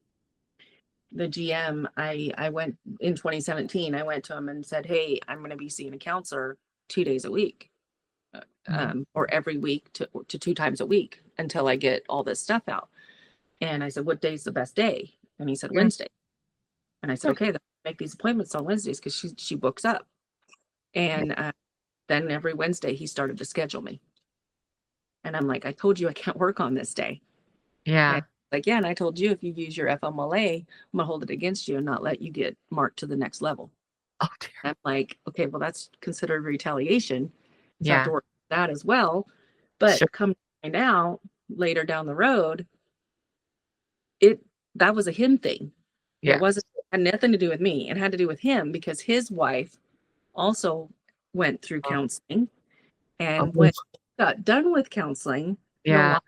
S2: the GM, I went in 2017, I went to him and said, hey, I'm going to be seeing a counselor 2 days a week, or every week to 2 times a week until I get all this stuff out. And I said, what day's the best day? And he said, Wednesday. And I said, okay, then make these appointments on Wednesdays, because she books up. And then every Wednesday he started to schedule me. And I'm like, I told you I can't work on this day.
S1: Yeah.
S2: And I told you if you use your FMLA, I'm gonna hold it against you and not let you get marked to the next level.
S1: Oh, dear.
S2: I'm like, okay, well, that's considered retaliation. So I have to work with that as well. But come to find out later down the road, that was a him thing.
S1: Yeah.
S2: It had nothing to do with me. It had to do with him, because his wife also went through counseling, and when she got done with counseling, no longer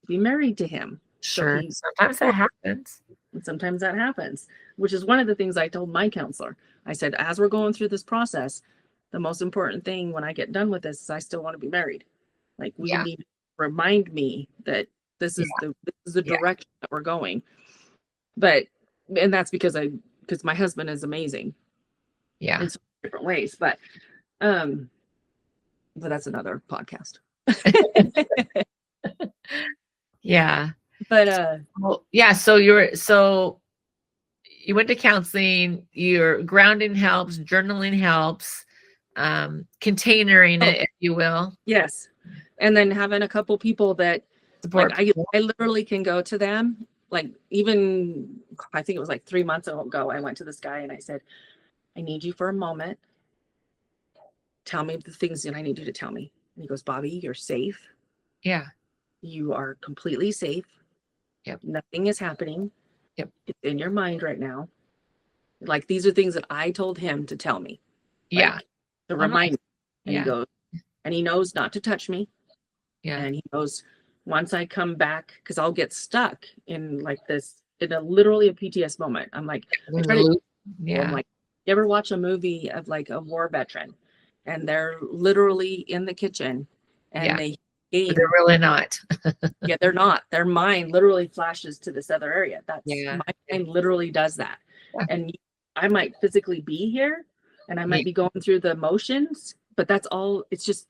S2: be married to him.
S1: Sure. So sometimes that happens.
S2: And sometimes that happens, which is one of the things I told my counselor. I said, as we're going through this process, the most important thing when I get done with this is I still want to be married. Like, we need to remind me that this is the direction that we're going. And that's because my husband is amazing.
S1: Yeah.
S2: In so many different ways. But that's another podcast.
S1: Yeah.
S2: But
S1: so you went to counseling, your grounding helps, journaling helps, containering it, if you will.
S2: Yes. And then having a couple people that support, like, I literally can go to them. Like, even I think it was like 3 months ago, I went to this guy and I said, I need you for a moment. Tell me the things that I need you to tell me. And he goes, Bobbi, you're safe.
S1: Yeah.
S2: You are completely safe.
S1: Yep.
S2: Nothing is happening.
S1: Yep.
S2: It's in your mind right now. Like, these are things that I told him to tell me.
S1: Yeah.
S2: To remind me. And
S1: he
S2: goes, and he knows not to touch me.
S1: Yeah.
S2: And he knows once I come back, because I'll get stuck in like this, in literally a PTS moment. I'm like, I'm like, You ever watch a movie of like a war veteran and they're literally in the kitchen and they
S1: but they're really not.
S2: Yeah, they're not. Their mind literally flashes to this other area. That's
S1: Yeah.
S2: my mind literally does that.
S1: Yeah.
S2: And I might physically be here and I might be going through the motions, but that's all. It's just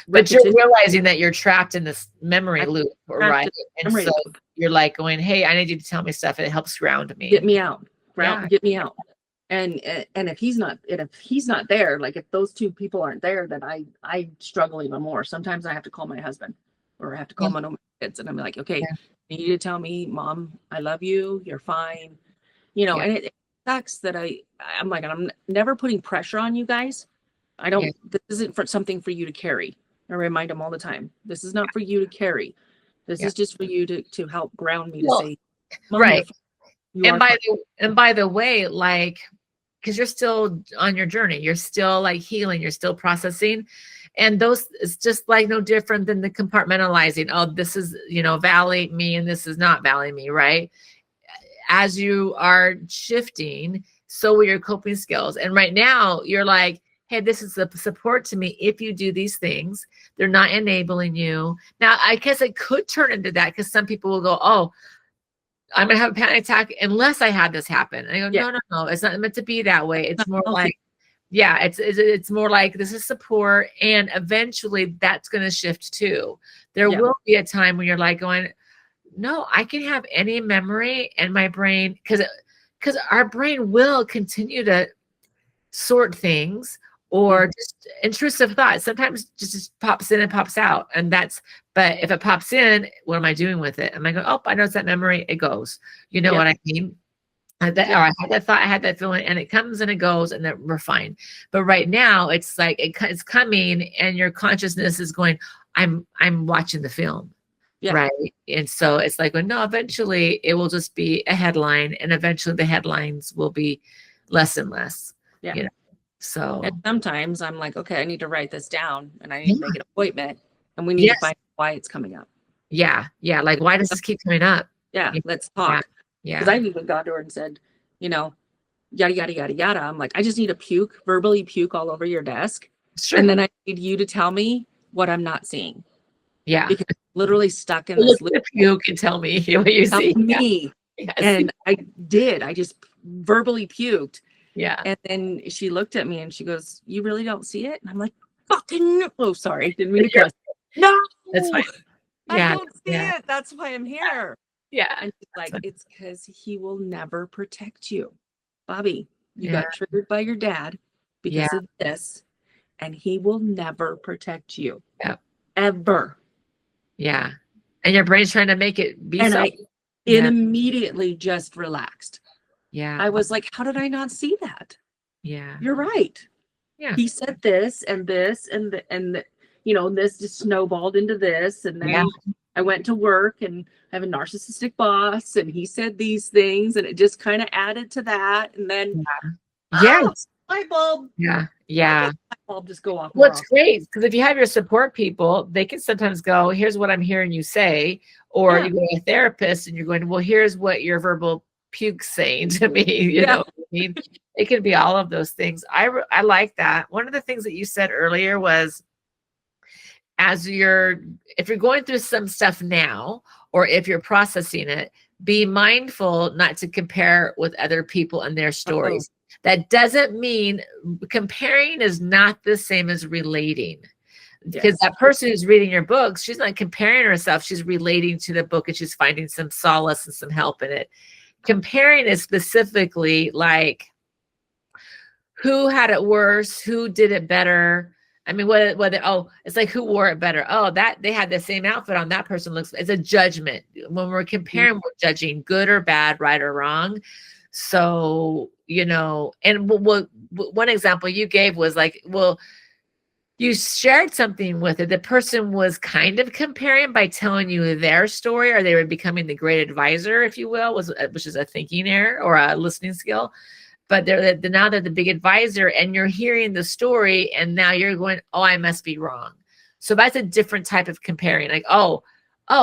S1: But
S2: repetition.
S1: you're realizing that you're trapped in this memory loop, right? And so
S2: loop.
S1: you're like going, hey, I need you to tell me stuff. It helps ground me.
S2: Get me out. Get me out. And if he's not there, like if those two people aren't there, then I struggle even more. Sometimes I have to call my husband or I have to call one of my kids and I'm like, okay, you need to tell me, Mom, I love you. You're fine. You know, and it sucks that I'm like, I'm never putting pressure on you guys. This isn't for something for you to carry. I remind them all the time. This is not for you to carry. This is just for you to help ground me to say, Mom,
S1: right.
S2: And
S1: by the way, like, because you're still on your journey, you're still like healing, you're still processing. And those, it's just like no different than the compartmentalizing. Oh, this is, validate me and this is not validate me, right? As you are shifting, so will your coping skills. And right now you're like, hey, this is a support to me. If you do these things, they're not enabling you. Now, I guess it could turn into that because some people will go, oh, I'm going to have a panic attack unless I had this happen. And I go, no, it's not meant to be that way. It's more like, it's more like this is support. And eventually that's going to shift too. There will be a time when you're like going, no, I can have any memory and my brain, because our brain will continue to sort things or just intrusive thoughts. Sometimes just pops in and pops out. But if it pops in, what am I doing with it? Am I going, oh, I know it's that memory. It goes. You know what I mean? Or I had that thought, I had that feeling, and it comes and it goes, and then we're fine. But right now, it's like it's coming, and your consciousness is going, I'm watching the film. Yeah. Right. And so it's like, well, no, eventually it will just be a headline, and eventually the headlines will be less and less. Yeah. So
S2: and sometimes I'm like, okay, I need to write this down and I need to make an appointment and we need to find why it's coming up.
S1: Yeah. Yeah. Like, why does this keep coming up?
S2: Yeah. Let's talk. Yeah. Because I've even gone to her and said, yada, yada, yada, yada. I'm like, I just need to verbally puke all over your desk. Sure. And then I need you to tell me what I'm not seeing.
S1: Yeah.
S2: Because I'm literally stuck in this loop.
S1: Puke and tell me what you see.
S2: Me. Yes. And I did. I just verbally puked.
S1: Yeah.
S2: And then she looked at me and she goes, you really don't see it? And I'm like, fucking no. Oh, sorry. Didn't mean to cuss. No.
S1: That's fine.
S2: I don't see it. That's why I'm here.
S1: Yeah.
S2: And she's like, it's because he will never protect you. Bobbi, you got triggered by your dad because of this. And he will never protect you.
S1: Yeah.
S2: Ever.
S1: Yeah. And your brain's trying to make it be so.
S2: It immediately just relaxed.
S1: Yeah.
S2: I was like, how did I not see that?
S1: Yeah.
S2: You're right.
S1: Yeah.
S2: He said this and this and this just snowballed into this. And then I went to work and I have a narcissistic boss and he said these things and it just kind of added to that. And then light bulb.
S1: Yeah. Yeah.
S2: Light bulb just go off.
S1: What's great because if you have your support people, they can sometimes go, here's what I'm hearing you say, or you go to a therapist and you're going, well, here's what your verbal puke saying to me, you know what I mean? It can be all of those things. I like that. One of the things that you said earlier was if you're going through some stuff now, or if you're processing it, be mindful not to compare with other people and their stories. That doesn't mean comparing is not the same as relating. Because that person who's reading your books, she's not comparing herself. She's relating to the book and she's finding some solace and some help in it. Comparing is specifically like who had it worse, who did it better. I mean, it's like who wore it better. Oh, that they had the same outfit on. That person it's a judgment. When we're comparing, we're judging good or bad, right or wrong. So, and one example you gave was like, well, you shared something with it. The person was kind of comparing by telling you their story, or they were becoming the great advisor, if you will, which is a thinking error or a listening skill. But now they're the big advisor and you're hearing the story and now you're going, oh, I must be wrong. So that's a different type of comparing. Like, oh,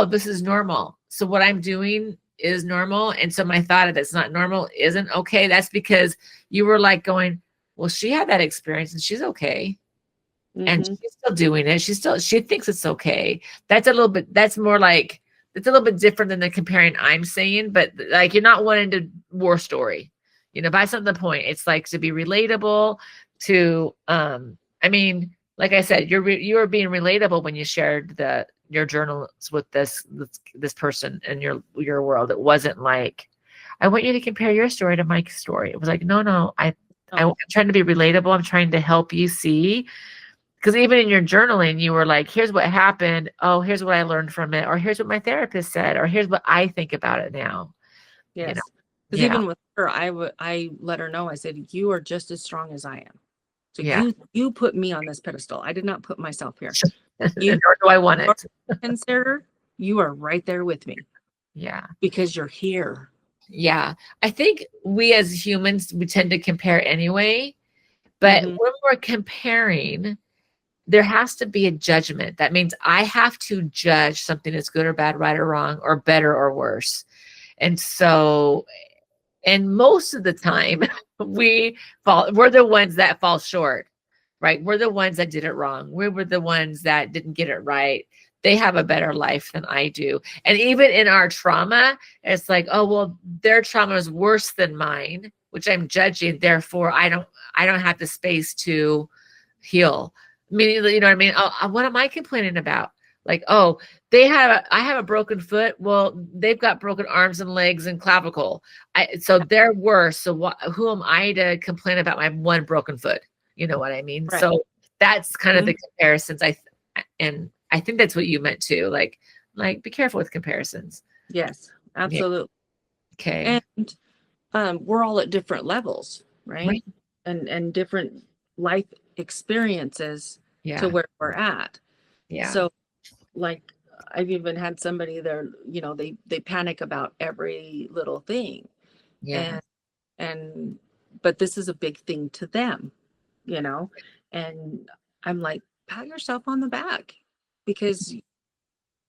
S1: this is normal. So what I'm doing is normal. And so my thought of it's not normal isn't okay. That's because you were like going, well, she had that experience and she's okay. And she's still doing it. She thinks it's okay. That's more like, it's a little bit different than the comparing I'm saying, but like, you're not wanting to war story, but that's not the point. It's like to be relatable to, I mean, like I said, you were being relatable when you shared your journals with this person in your world. It wasn't like, I want you to compare your story to my story. It was like, no, I'm trying to be relatable. I'm trying to help you see. Because even in your journaling, you were like, here's what happened. Oh, here's what I learned from it. Or here's what my therapist said. Or here's what I think about it now.
S2: Yes. Because even with her, I let her know, I said, you are just as strong as I am. So you put me on this pedestal. I did not put myself here.
S1: Nor do I want it.
S2: And Sarah, you are right there with me.
S1: Yeah.
S2: Because you're here.
S1: Yeah. I think we as humans, we tend to compare anyway. But when we're comparing, there has to be a judgment. That means I have to judge something that's good or bad, right or wrong, or better or worse. And so, and most of the time we're the ones that fall short, right? We're the ones that did it wrong. We were the ones that didn't get it right. They have a better life than I do. And even in our trauma, it's like, oh, well, their trauma is worse than mine, which I'm judging. Therefore, I don't have the space to heal. Meaning, you know what I mean? Oh, what am I complaining about? Like, oh, I have a broken foot. Well, they've got broken arms and legs and clavicle. So they're worse. So who am I to complain about my one broken foot? You know what I mean? Right. So that's kind of the comparisons. And I think that's what you meant too. Like be careful with comparisons.
S2: Yes, absolutely.
S1: Yeah. Okay.
S2: And we're all at different levels, right? And different life experiences to where we're at.
S1: Yeah.
S2: So like I've even had somebody there, they panic about every little thing.
S1: Yeah.
S2: And but this is a big thing to them, and I'm like, pat yourself on the back, because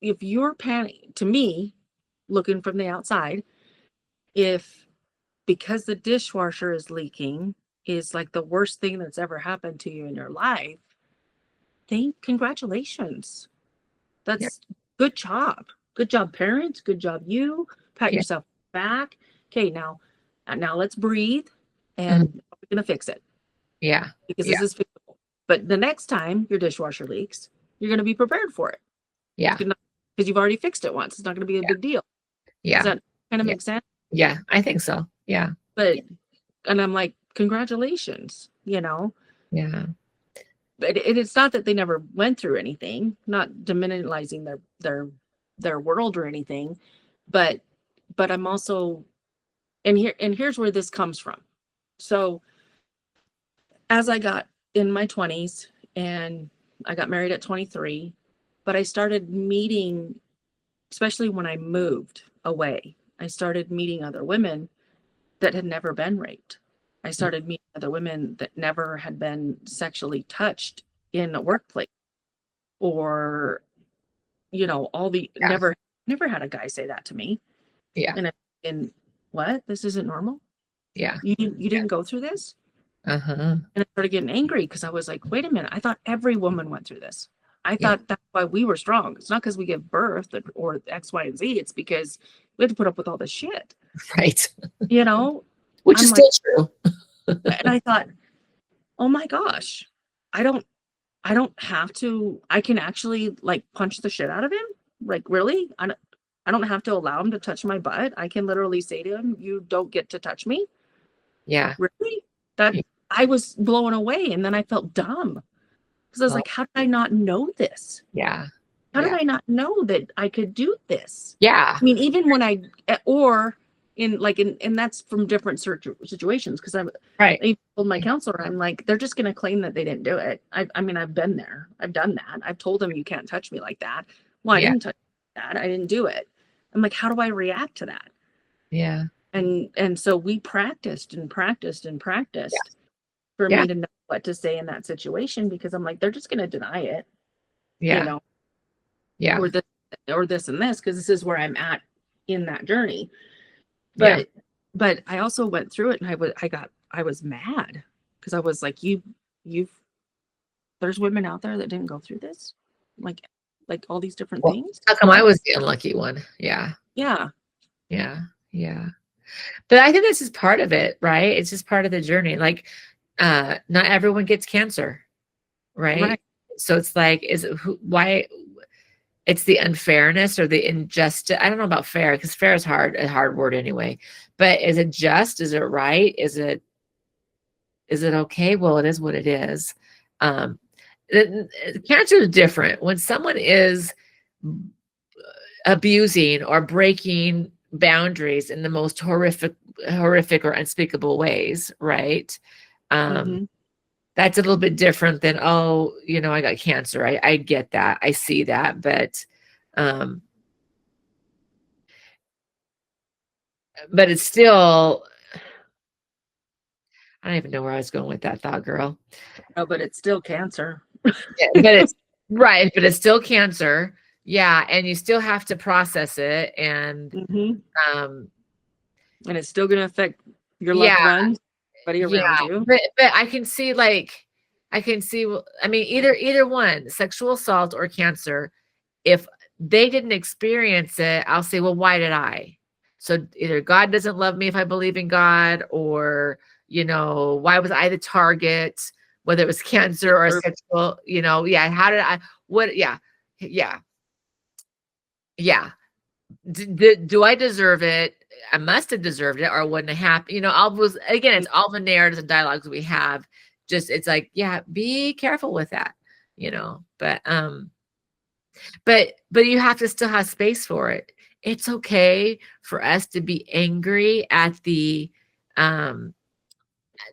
S2: if you're panicking, to me, looking from the outside, because the dishwasher is leaking is like the worst thing that's ever happened to you in your life, congratulations. That's good job. Good job, parents. Good job, you. Pat yourself back. Okay, now let's breathe, and we're going to fix it.
S1: Yeah.
S2: Because this is fixable. But the next time your dishwasher leaks, you're going to be prepared for it.
S1: Yeah.
S2: Because you've already fixed it once. It's not going to be a big deal.
S1: Yeah.
S2: Does that kind of make sense?
S1: Yeah, I think so. Yeah.
S2: And I'm like, congratulations,
S1: Yeah.
S2: But it's not that they never went through anything, not diminishing their world or anything, but I'm also, and here's where this comes from. So as I got in my 20s, and I got married at 23, but I started meeting, especially when I moved away, I started meeting other women that had never been raped. I started meeting other women that never had been sexually touched in a workplace, or, never had a guy say that to me.
S1: Yeah.
S2: And what? This isn't normal?
S1: Yeah.
S2: You didn't go through this? And I started getting angry, because I was like, wait a minute. I thought every woman went through this. I thought that's why we were strong. It's not because we give birth or X, Y, and Z. It's because we had to put up with all this shit.
S1: Right.
S2: Which
S1: is still true.
S2: And I thought, oh my gosh, I don't have to, I can actually like punch the shit out of him. Like, really? I don't have to allow him to touch my butt. I can literally say to him, you don't get to touch me.
S1: Yeah.
S2: Really? I was blown away. And then I felt dumb, because I was like, how did I not know this?
S1: Yeah.
S2: How did I not know that I could do this?
S1: Yeah.
S2: I mean, even when and that's from different situations, because I told my counselor, I'm like, they're just going to claim that they didn't do it. I mean, I've been there. I've done that. I've told them, you can't touch me like that. Well, I didn't touch that. I didn't do it. I'm like, how do I react to that?
S1: Yeah.
S2: And so we practiced and practiced and practiced for me to know what to say in that situation, because I'm like, they're just going to deny it.
S1: Yeah.
S2: Or this and this, because this is where I'm at in that journey.
S1: Yeah.
S2: But I also went through it, and I was mad because I was like, there's women out there that didn't go through this, like all these different
S1: Well,
S2: things.
S1: how come I was the unlucky one? Yeah.
S2: Yeah.
S1: Yeah. Yeah. But I think this is part of it, right? It's just part of the journey. Like, not everyone gets cancer, right? So it's like, why? It's the unfairness or the injustice. I don't know about fair, because fair is a hard word anyway. But is it just? Is it right? Is it okay? Well, it is what it is. Cancer is different. When someone is abusing or breaking boundaries in the most horrific or unspeakable ways, right? That's a little bit different than, oh, I got cancer. I get that. I see that. But it's still, I don't even know where I was going with that thought, girl.
S2: No, but it's still cancer.
S1: Yeah, but it's right. But it's still cancer. Yeah. And you still have to process it. And,
S2: and it's still going to affect your loved ones, everybody around you.
S1: But I can see, I mean, either one, sexual assault or cancer, if they didn't experience it, I'll say, well, why did I? So either God doesn't love me if I believe in God, or, why was I the target, whether it was cancer or sexual, how did I, what, yeah. Do I deserve it? I must have deserved it, or it wouldn't have happened. It's all the narratives and dialogues we have. Just, it's like, yeah, be careful with that, but you have to still have space for it. It's okay for us to be angry at the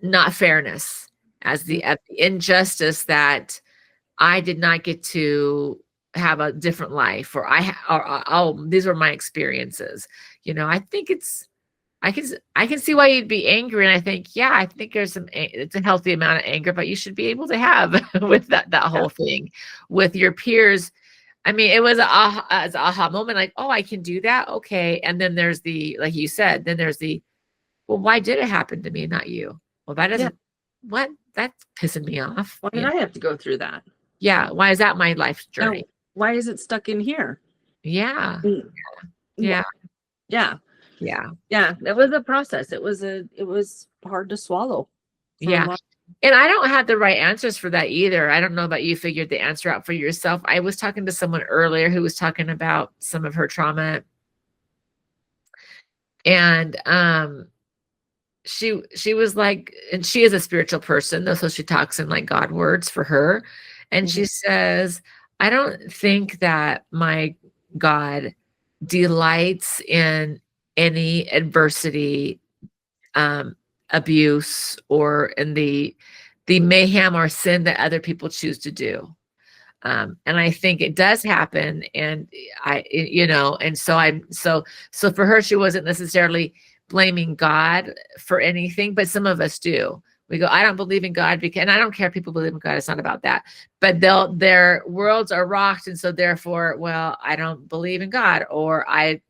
S1: not fairness, at the injustice that I did not get to have a different life, or these were my experiences. I think I can see why you'd be angry. And I think, I think it's a healthy amount of anger, but you should be able to have with that whole thing with your peers. I mean, it was an aha moment, like, oh, I can do that. Okay. And then there's like you said, well, why did it happen to me, not you? Well, that doesn't, what? That's pissing me off.
S2: Why did I have to go through that?
S1: Yeah. Why is that my life's journey?
S2: No, why is it stuck in here?
S1: Yeah.
S2: Yeah. It was a process. It was hard to swallow.
S1: Yeah. And I don't have the right answers for that either. I don't know about you figured the answer out for yourself. I was talking to someone earlier who was talking about some of her trauma. And she was like, and she is a spiritual person, though, so she talks in like God words for her. And she says, I don't think that my God delights in any adversity, abuse, or in the mayhem or sin that other people choose to do. And I think it does happen. And and so for her, she wasn't necessarily blaming God for anything, but some of us do. We go, I don't believe in God and I don't care if people believe in God. It's not about that, but their worlds are rocked. And so therefore, well, I don't believe in God, or I'm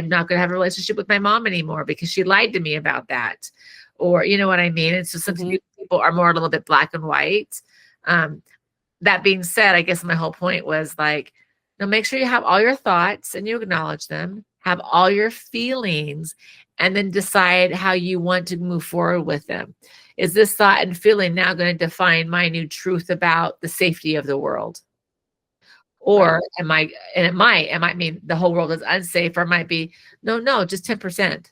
S1: not going to have a relationship with my mom anymore because she lied to me about that. Or, you know what I mean? And so some people are more a little bit black and white. That being said, I guess my whole point was like, make sure you have all your thoughts and you acknowledge them, have all your feelings, and then decide how you want to move forward with them. Is this thought and feeling now going to define my new truth about the safety of the world? Or it might mean the whole world is unsafe, or it might be, no, just 10%,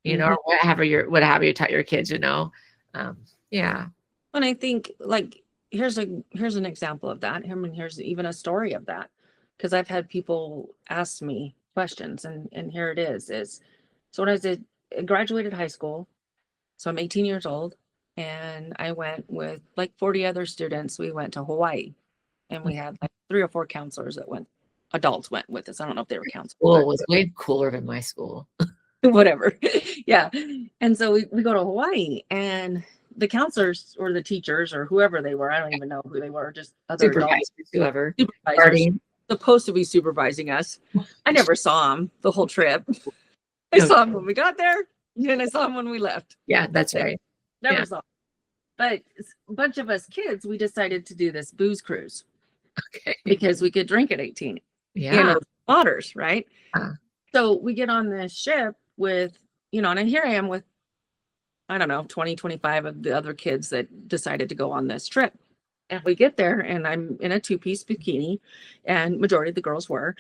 S1: or whatever you taught your kids, yeah.
S2: And I think, like, here's an example of that. Here's even a story of that, because I've had people ask me questions, and here it is. So when I graduated high school, so I'm 18 years old, and I went with like 40 other students. We went to Hawaii, and we had like 3 or 4 counselors adults went with us. I don't know if they were counselors.
S1: Well, it was way cooler than my school.
S2: Whatever. Yeah. And so we go to Hawaii, and the counselors or the teachers or whoever they were, I don't even know who they were, just other
S1: Supervisors,
S2: adults,
S1: whoever.
S2: supervisors. supposed to be supervising us. I never saw him the whole trip. I saw him when we got there, and I saw him when we left.
S1: Yeah, that's right.
S2: Never saw him. But a bunch of us kids, we decided to do this booze cruise.
S1: Okay.
S2: Because we could drink at 18.
S1: Yeah.
S2: Waters, right? So we get on this ship with, and here I am with, I don't know, 20, 25 of the other kids that decided to go on this trip. And we get there and I'm in a 2-piece bikini, and majority of the girls were.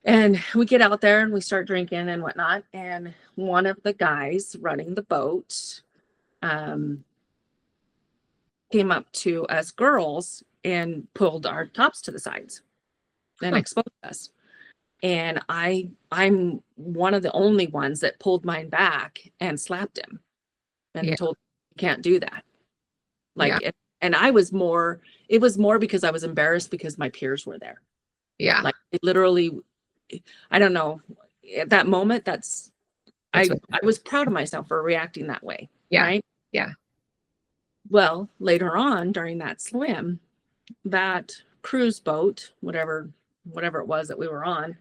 S2: And we get out there and we start drinking and whatnot. And one of the guys running the boat came up to us girls and pulled our tops to the sides and exposed us. And I'm one of the only ones that pulled mine back and slapped him and told him, you can't do that. And it was more because I was embarrassed because my peers were there. Yeah. Like it literally, I don't know, at that moment, I was proud of myself for reacting that way. Yeah. Right. Yeah. Well, later on during that swim, that cruise boat, whatever it was that we were on,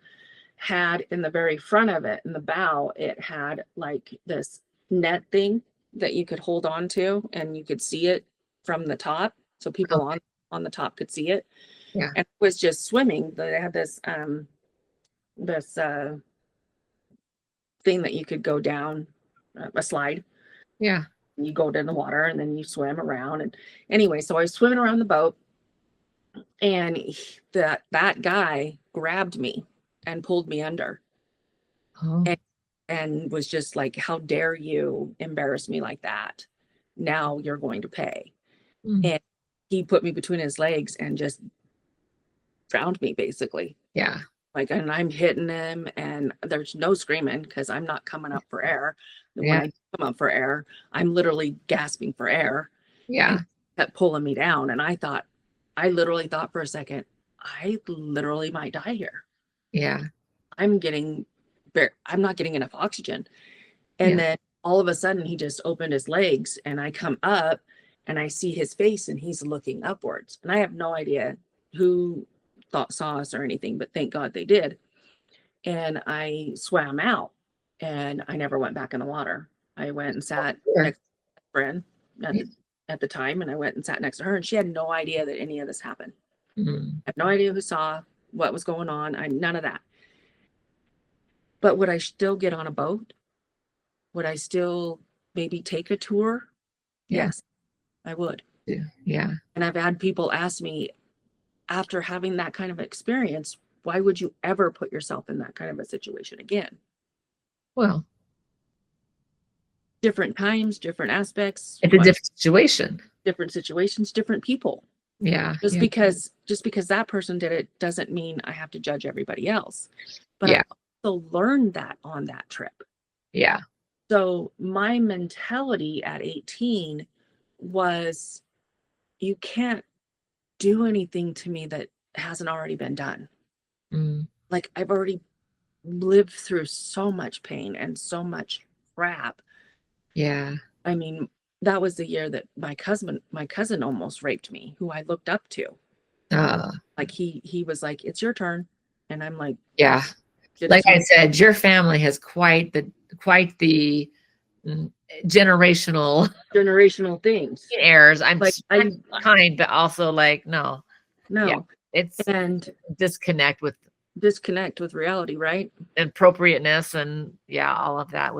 S2: had in the very front of it, in the bow, it had like this net thing that you could hold on to and you could see it from the top. So people on the top could see it. Yeah. And it was just swimming. They had this thing that you could go down, a slide. Yeah. You go to the water and then you swim around. And anyway, so I was swimming around the boat, and that guy grabbed me and pulled me under. And was just like, how dare you embarrass me like that? Now you're going to pay. And he put me between his legs and just drowned me, basically. Yeah. Like, and I'm hitting him, and there's no screaming because I'm not coming up for air. When I come up for air, I'm literally gasping for air. Yeah. Kept pulling me down. And I literally thought for a second, I literally might die here. Yeah. I'm not getting enough oxygen. And then all of a sudden he just opened his legs, and I come up and I see his face and he's looking upwards. And I have no idea who saw us or anything, but thank God they did. And I swam out, and I never went back in the water. I went and sat next to my friend at the time, and I went and sat next to her, and she had no idea that any of this happened. I had no idea who saw what was going on. None of that. But would I still get on a boat? Would I still maybe take a tour? Yes, I would. Yeah. And I've had people ask me, after having that kind of experience, why would you ever put yourself in that kind of a situation again? Well, different times, different aspects.
S1: It's a different situation.
S2: Different situations, different people. Yeah. Just because that person did it doesn't mean I have to judge everybody else. But I also learned that on that trip. Yeah. So my mentality at 18 was, you can't do anything to me that hasn't already been done. Like, I've already lived through so much pain and so much crap. Yeah. I mean, that was the year that my cousin almost raped me, who I looked up to. Like he was like, it's your turn. And I'm like, yeah.
S1: Like I said, your family has quite the generational
S2: things.
S1: Errors. I'm kind, but also like, no. Yeah, it's disconnect with
S2: reality, right?
S1: Appropriateness and all of that.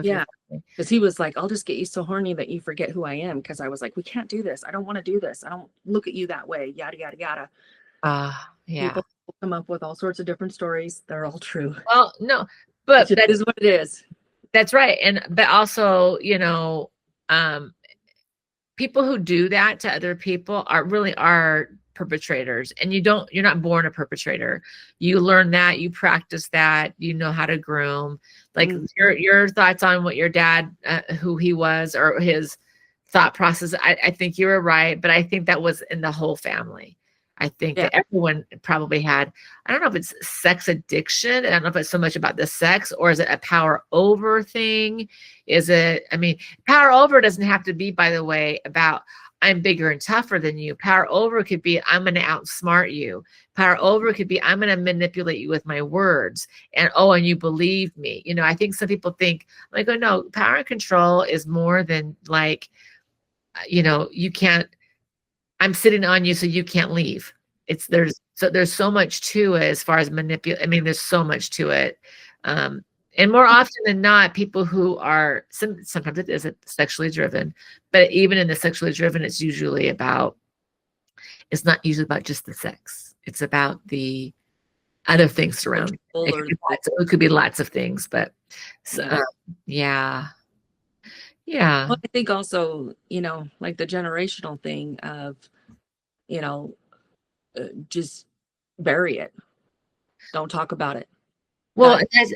S2: Because he was like, I'll just get you so horny that you forget who I am. Because I was like, we can't do this. I don't want to do this. I don't look at you that way. Yada yada yada. Yeah. People come up with all sorts of different stories. They're all true.
S1: Well, no, but
S2: that is what it is.
S1: That's right. But also, people who do that to other people are perpetrators, and you're not born a perpetrator. You learn that, you practice that, you know how to groom. Like your thoughts on what your dad, who he was, or his thought process. I think you were right, but I think that was in the whole family. I think that everyone probably had, I don't know if it's sex addiction. I don't know if it's so much about the sex, or is it a power over thing? Is it, I mean, power over doesn't have to be, by the way, about I'm bigger and tougher than you. Power over could be I'm going to outsmart you. Power over could be I'm going to manipulate you with my words. And and you believe me. You know, I think some people think, like, oh no, power and control is more than like, you know, you can't, I'm sitting on you so you can't leave. There's so much to it as far as manipulate. I mean, there's so much to it. And more often than not, people who are, sometimes it isn't sexually driven, but even in the sexually driven, it's not usually about just the sex. It's about the other things surrounding. It could be lots of things, but yeah.
S2: Well, I think also, you know, like the generational thing of, you know, just bury it. Don't talk about it.
S1: Well, that's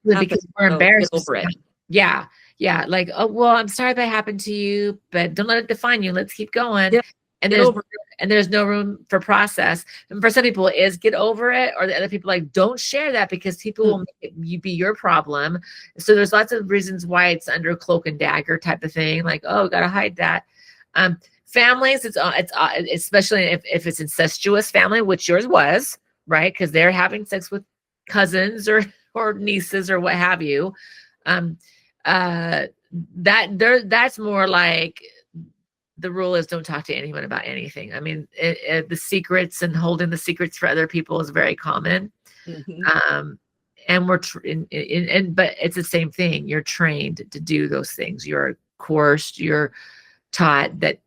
S1: because we're embarrassed
S2: over it.
S1: Yeah. Yeah. Like, oh, well, I'm sorry that happened to you, but don't let it define you. Let's keep going.
S2: Yep.
S1: And there's no room for process. And for some people it is get over it, or the other people like, don't share that because people will make you be your problem. So there's lots of reasons why it's under cloak and dagger type of thing. Like, oh, gotta hide that. Families, it's especially if it's incestuous family, which yours was, right? Because they're having sex with cousins or nieces or what have you. That's more like, the rule is don't talk to anyone about anything. I mean, the secrets and holding the secrets for other people is very common. Mm-hmm. And but it's the same thing. You're trained to do those things. You're coursed, you're taught that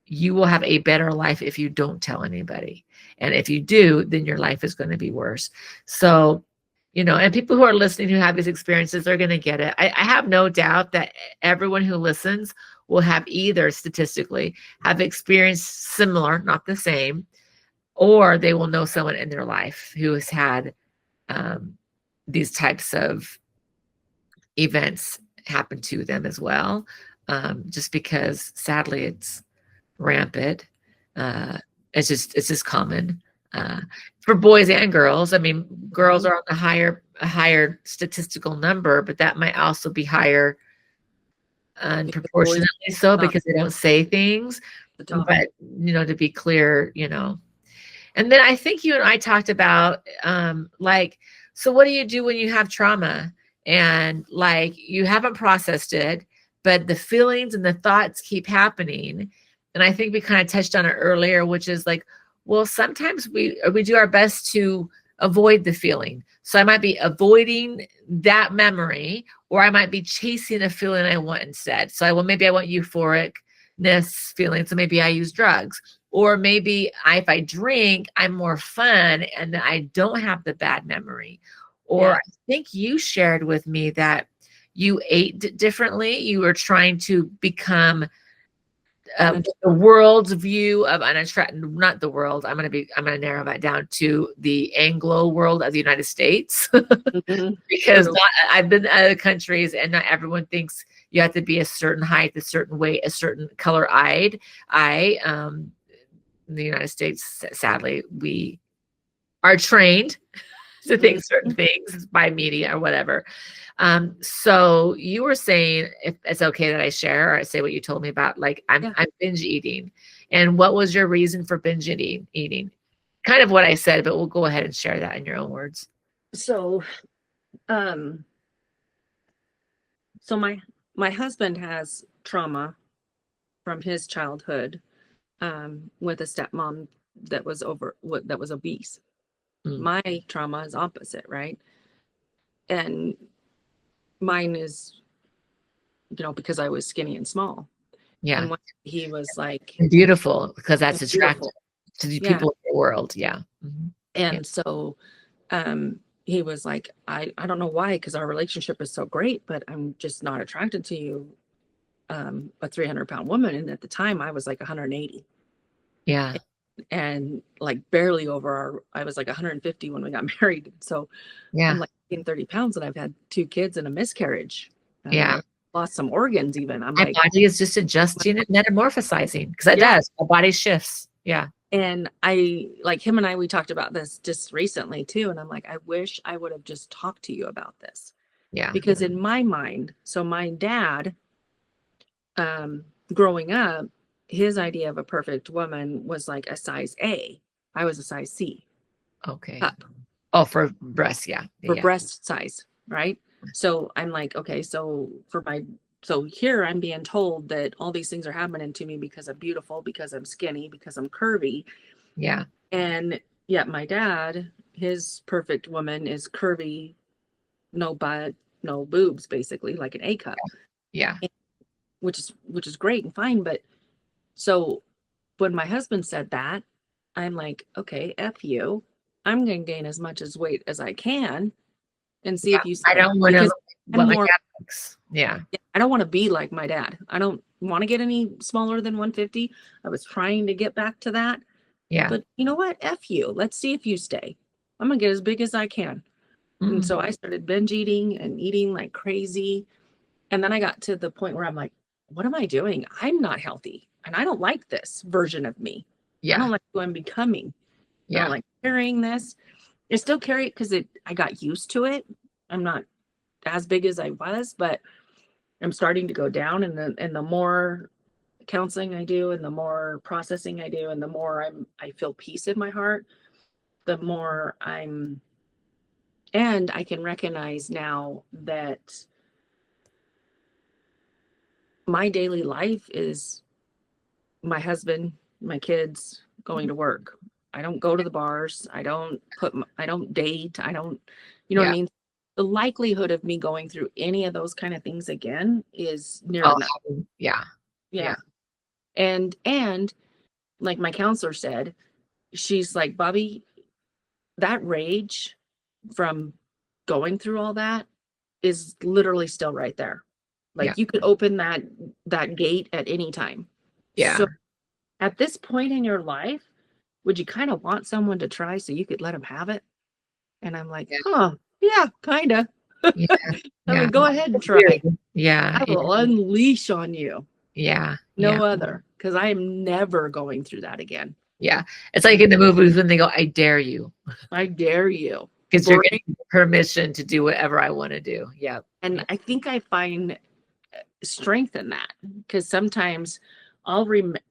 S1: you will have a better life if you don't tell anybody. And if you do, then your life is going to be worse. So, you know, and people who are listening who have these experiences, they're going to get it. I have no doubt that everyone who listens will have either statistically have experienced similar, not the same, or they will know someone in their life who has had these types of events happen to them as well. Just because sadly it's rampant. It's just common for boys and girls. I mean, girls are on a higher statistical number, but that might also be higher unproportionately so because they don't say things. But you know, to be clear, you know. And then I think you and I talked about like, so what do you do when you have trauma and like you haven't processed it, but the feelings and the thoughts keep happening? And I think we kind of touched on it earlier, which is like, well, sometimes we do our best to avoid the feeling. So I might be avoiding that memory, or I might be chasing a feeling I want instead. So maybe I want euphoricness feeling. So maybe I use drugs, or maybe if I drink, I'm more fun and I don't have the bad memory. Or I think you shared with me that you ate differently. You were trying to become the world's view of not the world. I'm going to narrow that down to the Anglo world of the United States because I've been in other countries and not everyone thinks you have to be a certain height, a certain weight, a certain color eyed. In the United States, sadly, we are trained to think certain things by media or whatever. So you were saying, if it's okay that I share or I say what you told me about, like I'm binge eating. And what was your reason for binge eating? Kind of what I said, but we'll go ahead and share that in your own words.
S2: So, so my husband has trauma from his childhood, with a stepmom that was obese. My trauma is opposite, right? And mine is, you know, because I was skinny and small.
S1: Yeah.
S2: And when he was like
S1: beautiful, because that's attractive to the people in the world. Yeah. Mm-hmm.
S2: And so he was like, I don't know why, because our relationship is so great, but I'm just not attracted to you, a 300-pound woman. And at the time I was like 180.
S1: Yeah.
S2: And like barely over I was like 150 when we got married. So I'm like 30 pounds and I've had 2 kids and a miscarriage. I lost some organs even. My
S1: body is just adjusting and metamorphosizing because it does. Our body shifts. Yeah.
S2: And I, like him and I, we talked about this just recently too. And I'm like, I wish I would have just talked to you about this.
S1: Yeah.
S2: Because in my mind, so my dad, growing up, his idea of a perfect woman was like a size A. I was a size C.
S1: Okay.
S2: Up.
S1: Oh, for breasts. Yeah.
S2: For breast size. Right. So I'm like, okay, so so here I'm being told that all these things are happening to me because I'm beautiful, because I'm skinny, because I'm curvy.
S1: Yeah.
S2: And yet my dad, his perfect woman is curvy, no butt, no boobs, basically like an A cup.
S1: Yeah.
S2: Which is great and fine. But so when my husband said that, I'm like, okay, F you. I'm going to gain as much as weight as I can and see if you
S1: I don't want to
S2: I'm more,
S1: yeah.
S2: I don't want to be like my dad. I don't want to get any smaller than 150. I was trying to get back to that.
S1: Yeah.
S2: But you know what? F you. Let's see if you stay. I'm going to get as big as I can. And so I started binge eating and eating like crazy. And then I got to the point where I'm like, what am I doing? I'm not healthy. And I don't like this version of me.
S1: Yeah.
S2: I don't like who I'm becoming.
S1: Yeah.
S2: I don't like carrying this. I still carry it because I got used to it. I'm not as big as I was, but I'm starting to go down. And the more counseling I do, and the more processing I do, and the more I feel peace in my heart, the more and I can recognize now that my daily life is my husband, my kids, going to work. I don't go to the bars. I don't date. I don't, you know what I mean? The likelihood of me going through any of those kind of things again is near nothing.
S1: Yeah.
S2: Yeah. And like my counselor said, she's like, Bobbi, that rage from going through all that is literally still right there. Like you could open that gate at any time.
S1: Yeah.
S2: So at this point in your life, would you kind of want someone to try so you could let them have it? And I'm like, yeah, kind of.
S1: Yeah.
S2: I mean, go ahead and try.
S1: Yeah.
S2: I will unleash on you.
S1: Yeah.
S2: No other, because I am never going through that again.
S1: Yeah. It's like in the movies when they go, I dare you.
S2: I dare you.
S1: Because you're getting permission to do whatever I want to do. Yeah.
S2: And I think I find strength in that, because sometimes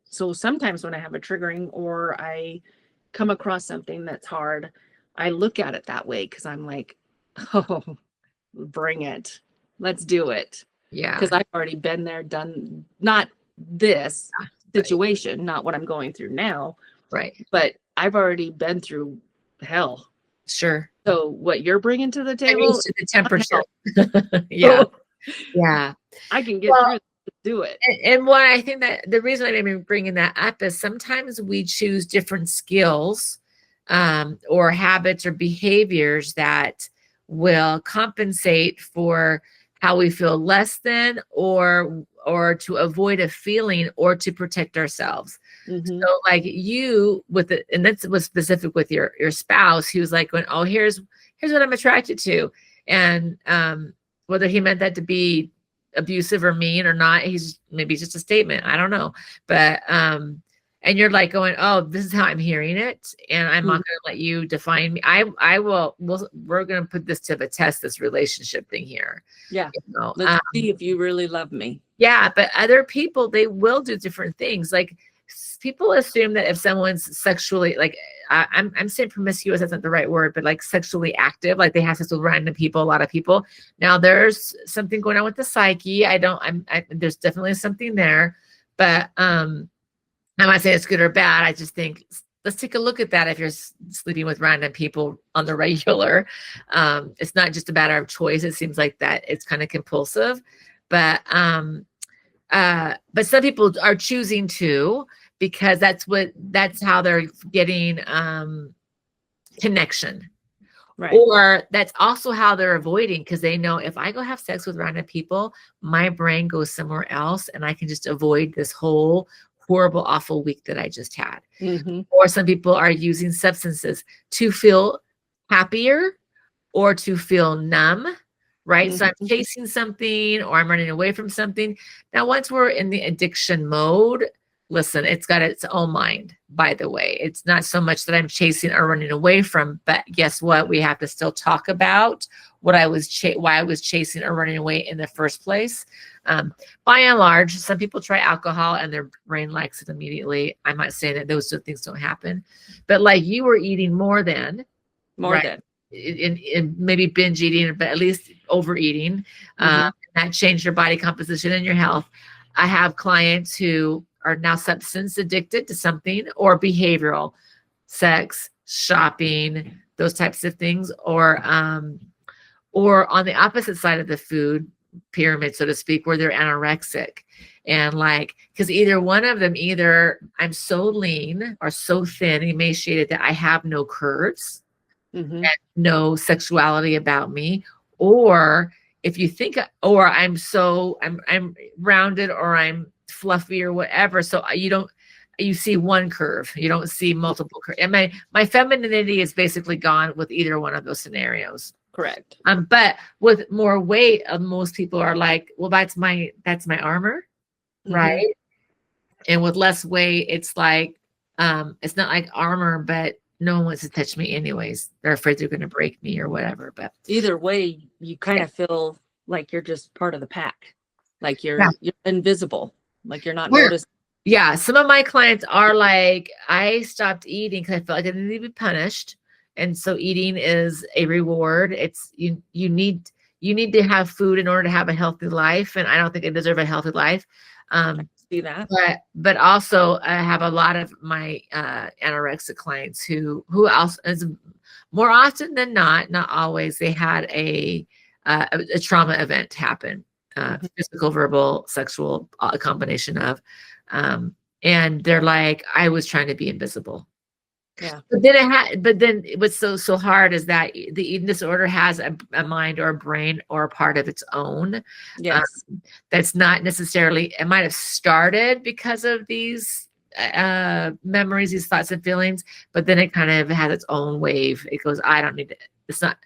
S2: so sometimes when I have a triggering or I come across something that's hard, I look at it that way, because I'm like, oh, bring it. Let's do it.
S1: Yeah.
S2: Because I've already been there, done, not this situation, not what I'm going through now.
S1: Right.
S2: But I've already been through hell.
S1: Sure.
S2: So what you're bringing to the table,
S1: used to the temperature. Yeah. Yeah.
S2: I can get through it, do it.
S1: And what I think that the reason I'm bringing that up is sometimes we choose different skills or habits or behaviors that will compensate for how we feel less than, or to avoid a feeling, or to protect ourselves. So like you with it, and that's what's specific with your spouse, he was like going, oh, here's what I'm attracted to. And whether he meant that to be abusive or mean or not, maybe it's just a statement. I don't know. But and you're like going, oh, this is how I'm hearing it, and I'm not going to let you define me. We're going to put this to the test, this relationship thing here.
S2: Yeah.
S1: You know?
S2: Let's see if you really love me.
S1: Yeah. But other people, they will do different things. Like people assume that if someone's sexually, like I'm saying promiscuous, that's not the right word, but like sexually active, like they have sex with random people, a lot of people. Now there's something going on with the psyche. There's definitely something there, but I might say it's good or bad. I just think let's take a look at that. If you're sleeping with random people on the regular, it's not just a matter of choice. It seems like that it's kind of compulsive, but some people are choosing to, because that's how they're getting connection. Right. Or that's also how they're avoiding, because they know if I go have sex with random people, my brain goes somewhere else and I can just avoid this whole horrible, awful week that I just had. Or some people are using substances to feel happier or to feel numb, right? So I'm chasing something or I'm running away from something. Now, once we're in the addiction mode, listen, it's got its own mind, by the way. It's not so much that I'm chasing or running away from, but guess what? We have to still talk about what why I was chasing or running away in the first place. By and large, some people try alcohol and their brain likes it immediately. I'm not saying that those things don't happen, but like you were eating more than, right? In maybe binge eating, but at least overeating. That changed your body composition and your health. I have clients who are now substance addicted to something, or behavioral, sex, shopping, those types of things, or on the opposite side of the food pyramid, so to speak, where they're anorexic. And like, because either one of them, either I'm so lean or so thin, emaciated that I have no curves, and no sexuality about me, or if you think, or I'm rounded, or I'm fluffy, or whatever. So you see one curve, you don't see multiple curves. And my femininity is basically gone with either one of those scenarios.
S2: Correct.
S1: But with more weight, most people are like, well, that's my armor, right? And with less weight, it's like, it's not like armor, but no one wants to touch me anyways. They're afraid they're going to break me or whatever. But
S2: either way, you kind of feel like you're just part of the pack, like you're invisible, like you're not noticed.
S1: Yeah, some of my clients are like, I stopped eating because I felt like I didn't need to be punished, and so eating is a reward. It's you need to have food in order to have a healthy life, and I don't think I deserve a healthy life.
S2: See that,
S1: but also I have a lot of my anorexic clients who also, is more often than not always, they had a trauma event happen, physical, verbal, sexual, a combination of, and they're like, I was trying to be invisible.
S2: Yeah.
S1: But then what's so hard is that the eating disorder has a mind or a brain or a part of its own.
S2: Yes.
S1: That's not necessarily, it might have started because of these memories, these thoughts and feelings, but then it kind of has its own wave. It goes, I don't need to, it's not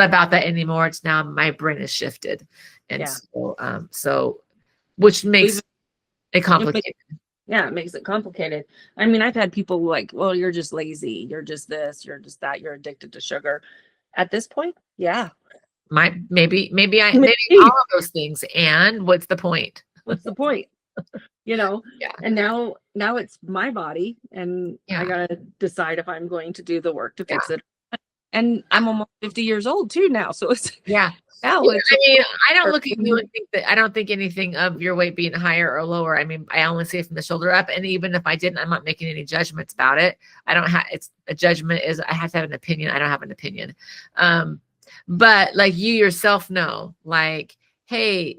S1: about that anymore. It's now my brain is shifted. And so which makes it complicated.
S2: Yeah, it makes it complicated. I mean, I've had people like, well, you're just lazy. You're just this, you're just that. You're addicted to sugar. At this point, yeah.
S1: Maybe all of those things. And what's the point?
S2: What's the point? Yeah. And now it's my body, and I got to decide if I'm going to do the work to fix it. And I'm almost 50 years old too now. So it's,
S1: I mean, I don't look at you and think that, I don't think anything of your weight being higher or lower. I mean, I only see it from the shoulder up. And even if I didn't, I'm not making any judgments about it. I don't have, it's a judgment is I have to have an opinion. I don't have an opinion. But like you yourself know, like, hey,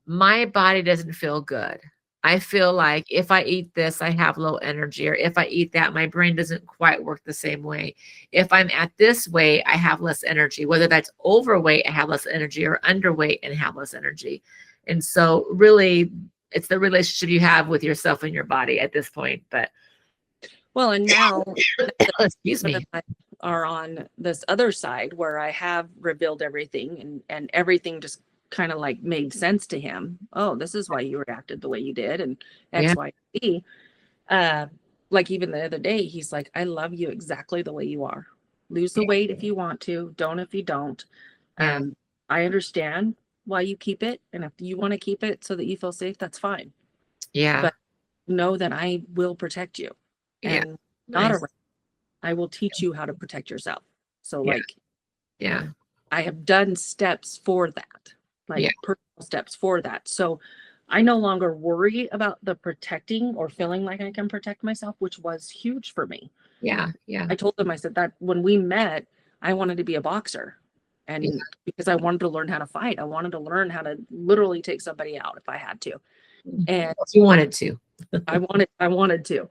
S1: my body doesn't feel good. I feel like if I eat this, I have low energy, or if I eat that, my brain doesn't quite work the same way. If I'm at this weight, I have less energy, whether that's overweight, I have less energy, or underweight and have less energy. And so really it's the relationship you have with yourself and your body at this point. But
S2: well, and now
S1: excuse me,
S2: are on this other side where I have revealed everything, and everything just kind of like made sense to him. Oh, this is why you reacted the way you did, and X, Y, Z. Like even the other day, he's like, I love you exactly the way you are. Lose the weight if you want to, don't if you don't. I understand why you keep it, and if you want to keep it so that you feel safe, that's fine. But know that I will protect you, and I will teach you how to protect yourself. So I have done steps for that. Personal steps for that. So I no longer worry about the protecting or feeling like I can protect myself, which was huge for me. I told him, I said that when we met, I wanted to be a boxer, and because I wanted to learn how to fight. I wanted to learn how to literally take somebody out if I had to. And
S1: you wanted to.
S2: I wanted to.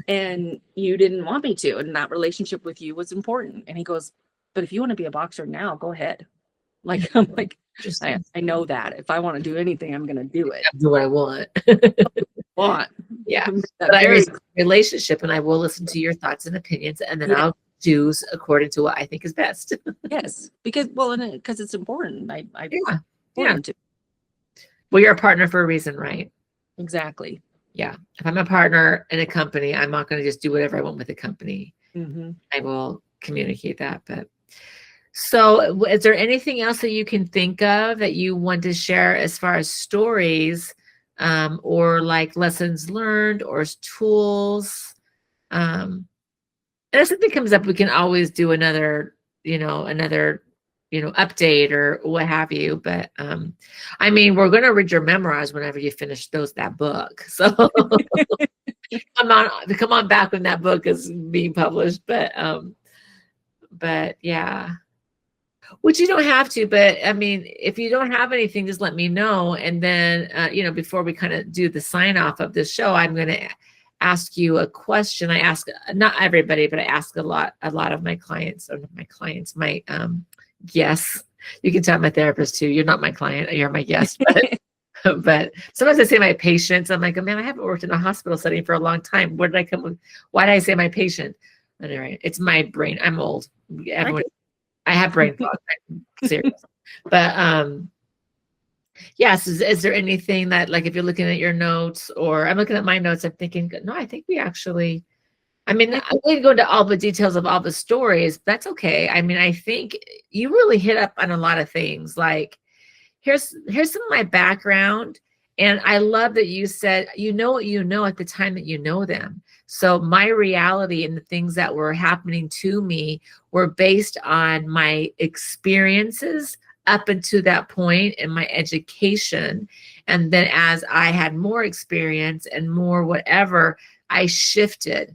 S2: And you didn't want me to, and that relationship with you was important. And he goes, but if you want to be a boxer now, go ahead. Like, I'm like, I know that if I want to do anything, I'm going to do it.
S1: Do what I want. But I relationship, and I will listen to your thoughts and opinions, and then I'll choose according to what I think is best.
S2: Yes, because it's important. Well, you're
S1: a partner for a reason, right?
S2: Exactly.
S1: Yeah. If I'm a partner in a company, I'm not going to just do whatever I want with the company.
S2: Mm-hmm.
S1: I will communicate that. But so is there anything else that you can think of that you want to share as far as stories, or like lessons learned or tools? And if something comes up, we can always do another, update or what have you. But I mean, we're going to read your memoirs whenever you finish that book. So come on back when that book is being published. But yeah, which you don't have to. But I mean, if you don't have anything, just let me know. And then, before we kind of do the sign off of this show, I'm going to ask you a question. I ask not everybody, but I ask a lot of my clients, my guests. You can tell I'm a therapist too. You're not my client, you're my guest. But sometimes I say my patients. I'm like, oh, man, I haven't worked in a hospital setting for a long time. Where did I come with? Why did I say my patient? Anyway, it's my brain. I'm old. Everyone, I have brain fog. I'm serious. But yes, is there anything that, like, if you're looking at your notes, or I'm looking at my notes, I'm thinking, no, I think we actually, I mean, I didn't go into all the details of all the stories. That's okay. I mean, I think you really hit up on a lot of things. Like, here's some of my background. And I love that you said, you know what you know at the time that you know them. So my reality and the things that were happening to me were based on my experiences up until that point in my education. And then as I had more experience and more whatever, I shifted.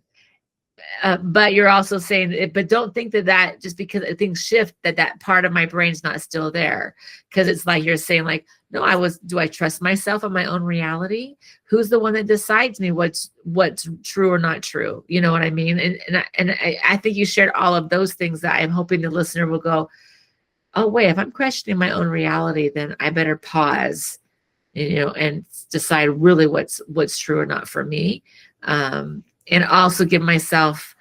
S1: But you're also saying it, but don't think that just because things shift, that part of my brain's not still there. Because it's like you're saying, like, no, do I trust myself on my own reality? Who's the one that decides me what's true or not true? You know what I mean? And I think you shared all of those things that I'm hoping the listener will go, oh, wait, if I'm questioning my own reality, then I better pause, and decide really what's true or not for me. And also give myself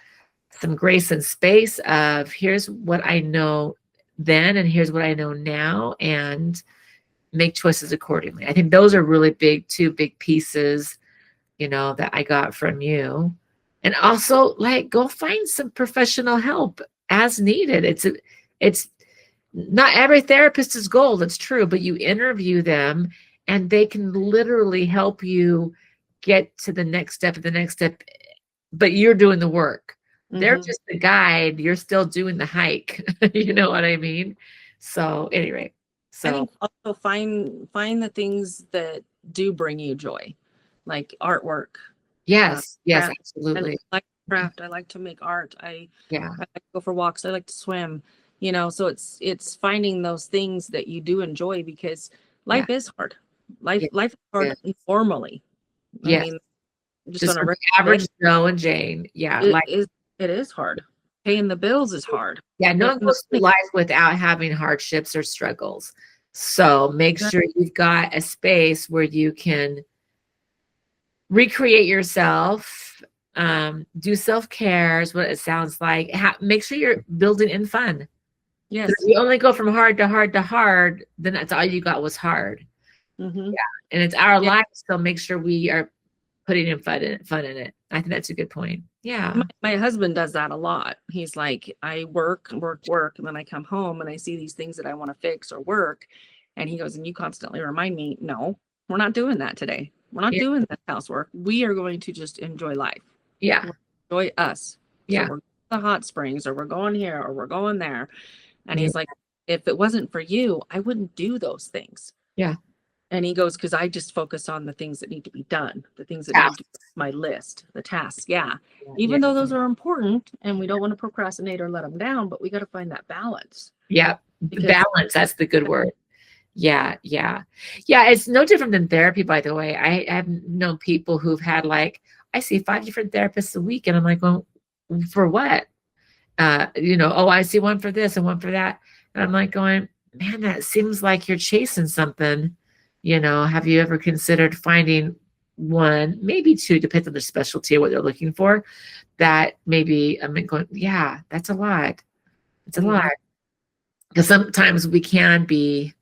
S1: some grace and space of, here's what I know then, and here's what I know now, and make choices accordingly. I think those are really two big pieces, that I got from you. And also, like, go find some professional help as needed. It's not every therapist is gold. It's true, but you interview them and they can literally help you get to the next step, but you're doing the work. Mm-hmm. They're just the guide. You're still doing the hike. You know what I mean? So anyway,
S2: I think also find the things that do bring you joy, like artwork.
S1: Yes, absolutely.
S2: I like craft. I like to make art. I like to go for walks. I like to swim. So it's finding those things that you do enjoy, because life is hard. Life is hard normally.
S1: Yes.
S2: I mean, just on a
S1: average Joe and Jane. Yeah.
S2: It is hard. Paying the bills is hard.
S1: Yeah. No one goes through life without having hardships or struggles. So make sure you've got a space where you can recreate yourself, do self-care is what it sounds like. Make sure you're building in fun.
S2: Yes.
S1: If you only go from hard to hard to hard, then that's all you got was hard.
S2: Mm-hmm.
S1: Yeah. And it's our life, so make sure we are putting in fun in it. I think that's a good point. Yeah.
S2: My husband does that a lot. He's like, I work, and then I come home and I see these things that I want to fix or work. And he goes, and you constantly remind me, no, we're not doing that today. We're not doing that housework. We are going to just enjoy life.
S1: Yeah.
S2: Enjoy us.
S1: Yeah.
S2: So we're going to the hot springs, or we're going here, or we're going there. And he's like, if it wasn't for you, I wouldn't do those things.
S1: Yeah.
S2: And he goes, because I just focus on the things that need to be done, the things that need to be my list, the tasks. Yeah. Even though those are important and we don't want to procrastinate or let them down, but we got to find that balance.
S1: Yeah. Balance. That's the good word. Yeah. Yeah. Yeah. It's no different than therapy, by the way. I have known people who've had, like, I see 5 different therapists a week, and I'm like, well, for what? I see one for this and one for that. And I'm like going, man, that seems like you're chasing something. Have you ever considered finding one, maybe two, depends on their specialty or what they're looking for, that maybe I'm going, yeah, that's a lot. It's a lot. Because sometimes we can be,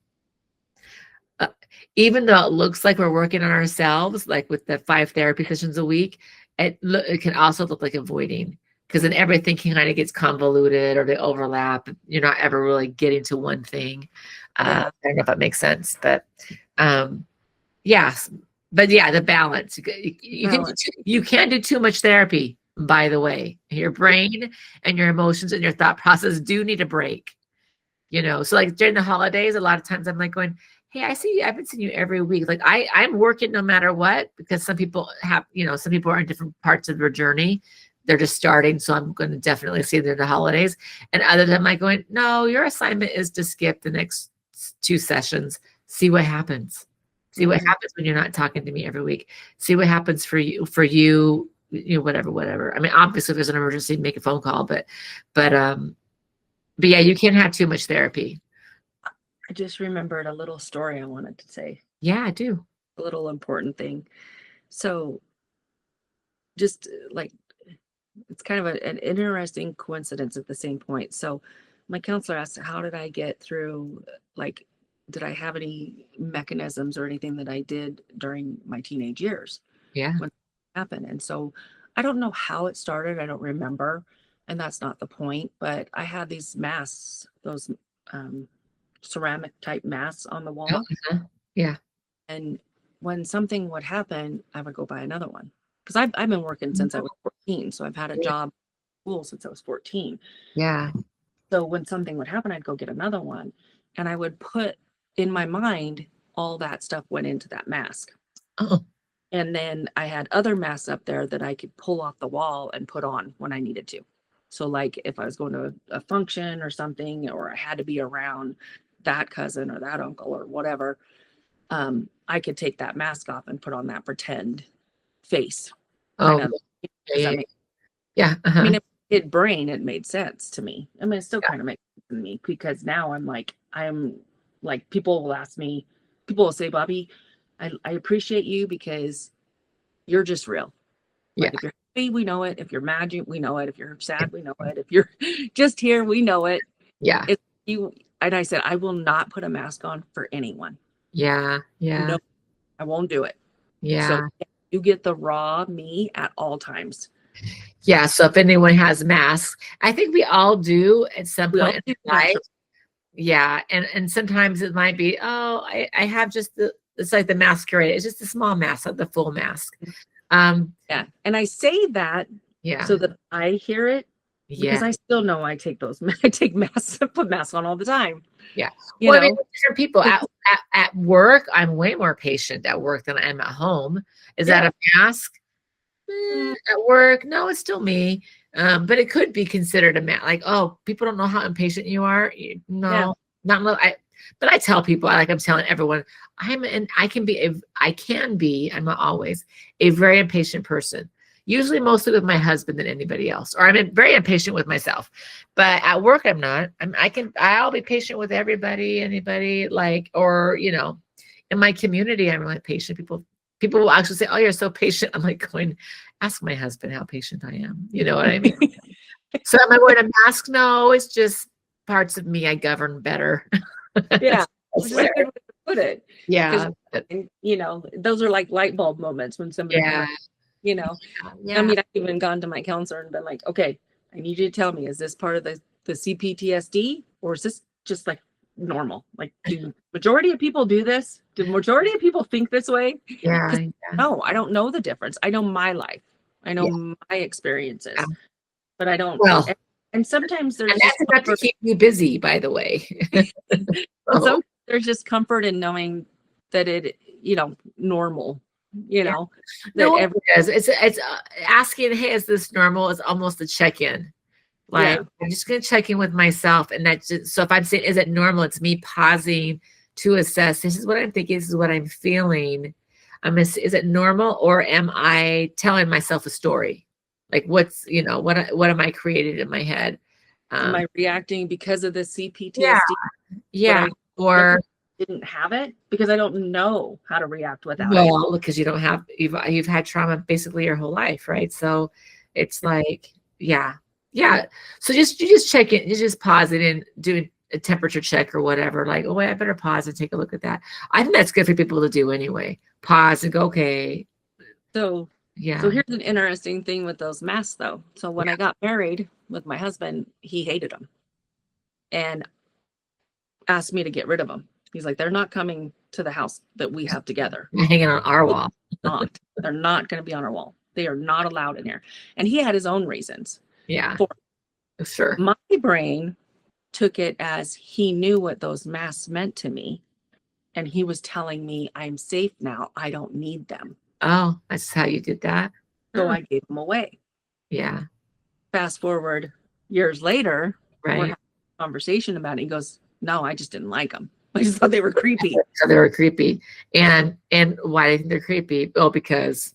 S1: even though it looks like we're working on ourselves, like with the 5 therapy sessions a week, it can also look like avoiding, because then everything kind of gets convoluted or they overlap. You're not ever really getting to one thing. I don't know if that makes sense, but yes. But yeah, the balance. You can't do too much therapy, by the way. Your brain and your emotions and your thought process do need a break. So like during the holidays, a lot of times I'm like going, hey, I see you. I've been seeing you every week. Like I'm working no matter what, because some people have, some people are in different parts of their journey. They're just starting. So I'm going to definitely see them in the holidays. And other than like going, no, your assignment is to skip the next 2 sessions. See what happens. See what happens when you're not talking to me every week. See what happens for you, whatever. I mean, obviously if there's an emergency, make a phone call, but yeah, you can't have too much therapy.
S2: I just remembered a little story I wanted to say.
S1: Yeah, I do.
S2: A little important thing. So just like, it's kind of an interesting coincidence at the same point. So my counselor asked, how did I get through, like, did I have any mechanisms or anything that I did during my teenage years?
S1: Yeah.
S2: When it happened. And so I don't know how it started. I don't remember. And that's not the point. But I had these masks, those ceramic type masks on the wall.
S1: Uh-huh. Yeah.
S2: And when something would happen, I would go buy another one. Because I've been working since I was 14. So I've had a job at school since I was 14.
S1: Yeah.
S2: So when something would happen, I'd go get another one. And I would put in my mind, all that stuff went into that mask.
S1: Oh.
S2: And then I had other masks up there that I could pull off the wall and put on when I needed to. So like if I was going to a function or something, or I had to be around that cousin or that uncle or whatever, I could take that mask off and put on that pretend face.
S1: Oh, yeah. Uh-huh.
S2: I mean, if it did brain, it made sense to me. I mean, it still kind of makes sense to me, because now I'm like, people will ask me, people will say, Bobbi, I appreciate you because you're just real. Like, if you're happy, we know it. If you're mad, we know it. If you're sad, we know it. If you're just here, we know it.
S1: Yeah.
S2: It's you. And I said, I will not put a mask on for anyone.
S1: Yeah. Yeah.
S2: No, I won't do it.
S1: Yeah.
S2: So you get the raw me at all times.
S1: Yeah. So if anyone has masks, I think we all do at some point in life. Yeah. And sometimes it might be, I have just it's like the masquerade. It's just a small mask, not the full mask.
S2: Yeah. And I say that so that I hear it, because I still know I take masks, put masks on all the time.
S1: Yeah. Well, I mean, different people at work, I'm way more patient at work than I am at home. Is that a mask? At work? No, it's still me. But it could be considered a mask. Like, oh, people don't know how impatient you are. No, not. But I tell people, I'm telling everyone, I can be, I'm not always, a very impatient person. Usually mostly with my husband than anybody else, or I'm very impatient with myself. But at work, I'm not. I'll be patient with anybody, like, or, in my community, I'm really patient. People will actually say, oh, you're so patient. I'm like going, ask my husband how patient I am. You know what I mean? So am I wearing a mask? No, it's just parts of me I govern better.
S2: Yeah. Which is a good way to put it.
S1: Yeah.
S2: Those are like light bulb moments when somebody, I mean, I've even gone to my counselor and been like, okay, I need you to tell me, is this part of the CPTSD, or is this just like normal? Like, do majority of people do this? Do majority of people think this way?
S1: Yeah.
S2: No, I don't know the difference. I know my life. I know my experiences, but I don't.
S1: Well,
S2: and sometimes there's
S1: that's enough to keep you busy, by the way.
S2: Sometimes there's just comfort in knowing that it, normal, that
S1: it is. It's asking, hey, is this normal? Is almost a check-in. Like, I'm just going to check in with myself. And that's just, so if I'm saying, is it normal? It's me pausing to assess, this is what I'm thinking, this is what I'm feeling. Is it normal, or am I telling myself a story? Like, what's, what am I creating in my head?
S2: Am I reacting because of the CPTSD?
S1: Yeah. Or
S2: didn't have it because I don't know how to react without it.
S1: Well, because you don't have, you've had trauma basically your whole life, right? So it's like, yeah. So you just check it, you just pause it and a temperature check or whatever, like, oh, I better pause and take a look at that. I think that's good for people to do anyway. Pause and go, okay.
S2: So
S1: Yeah.
S2: here's an interesting thing with those masks, though. So when I got married with my husband, he hated them and asked me to get rid of them. He's like, they're not coming to the house that we have together.
S1: They're hanging on our wall.
S2: They're not going to be on our wall. They are not allowed in here. And he had his own reasons.
S1: Yeah.
S2: For
S1: sure.
S2: My brain took it as he knew what those masks meant to me. And he was telling me, I'm safe now. I don't need them.
S1: Oh, that's how you did that.
S2: So I gave them away.
S1: Yeah.
S2: Fast forward years later,
S1: right.
S2: We're having a conversation about it. He goes, no, I just didn't like them. I just thought they were creepy.
S1: So they were creepy. And why do you think they're creepy? Oh, because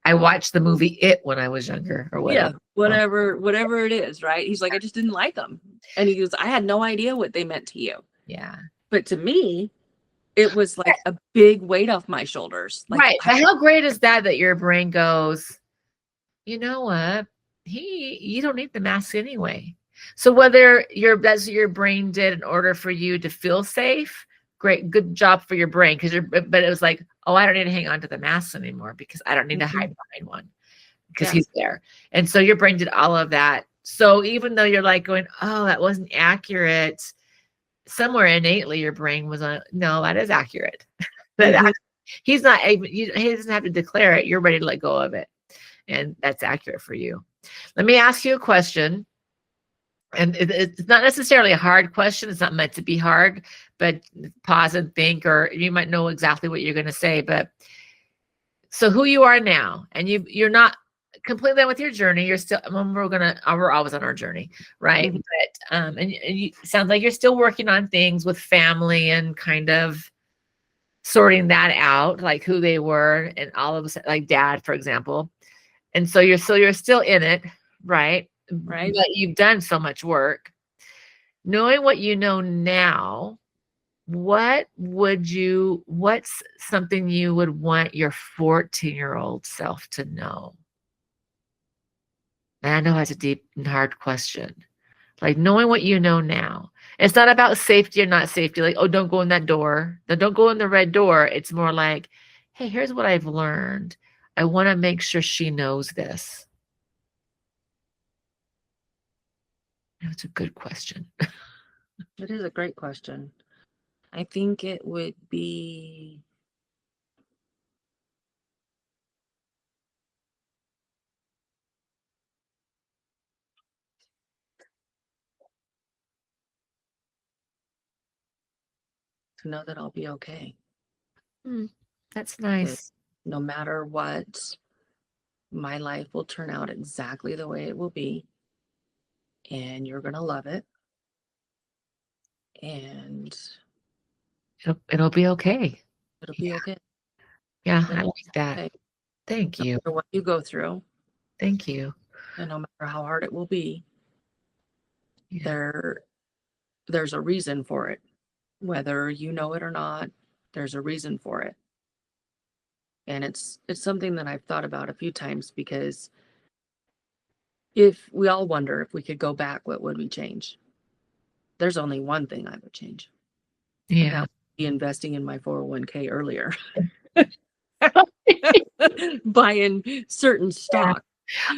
S1: I watched the movie It when I was younger or whatever.
S2: Yeah, whatever it is, right? He's like, I just didn't like them. And he goes, I had no idea what they meant to you.
S1: Yeah.
S2: But to me, it was like a big weight off my shoulders. Like,
S1: right. But how great is that your brain goes, you know what? You don't need the mask anyway. So whether that's what your brain did in order for you to feel safe, great, good job for your brain. But it was like, oh, I don't need to hang on to the mask anymore because I don't need to hide behind one because he's there. And so your brain did all of that. So even though you're like going, oh, that wasn't accurate, somewhere innately your brain was on, no, that is accurate. He's not able, he doesn't have to declare it. You're ready to let go of it. And that's accurate for you. Let me ask you a question. And it's not necessarily a hard question. It's not meant to be hard, but pause and think, or you might know exactly what you're going to say. But so who you are now, and you're not completely done with your journey. You're still, we're always on our journey, right? But and you sounds like you're still working on things with family and kind of sorting that out, like who they were, and all of us, like dad, for example. And so you're still in it, right?
S2: Right.
S1: But you've done so much work. Knowing what you know now, what's something you would want your 14-year-old self to know? And I know that's a deep and hard question. Like knowing what you know now. It's not about safety or not safety. Like, oh, don't go in that door. Don't go in the red door. It's more like, hey, here's what I've learned. I want to make sure she knows this. That's a good question.
S2: It is a great question. I think it would be to know that I'll be okay.
S1: That's nice.
S2: No matter what, my life will turn out exactly the way it will be. And you're going to love it. And
S1: it'll be okay.
S2: It'll be okay.
S1: Yeah, I like that. Okay. Thank you.
S2: No matter what you go through.
S1: Thank you.
S2: And no matter how hard it will be, there's a reason for it. Whether you know it or not, there's a reason for it. And it's something that I've thought about a few times, because if we all wonder if we could go back, what would we change? There's only one thing I would change.
S1: Yeah.
S2: That would be investing in my 401k earlier. Buying certain stock.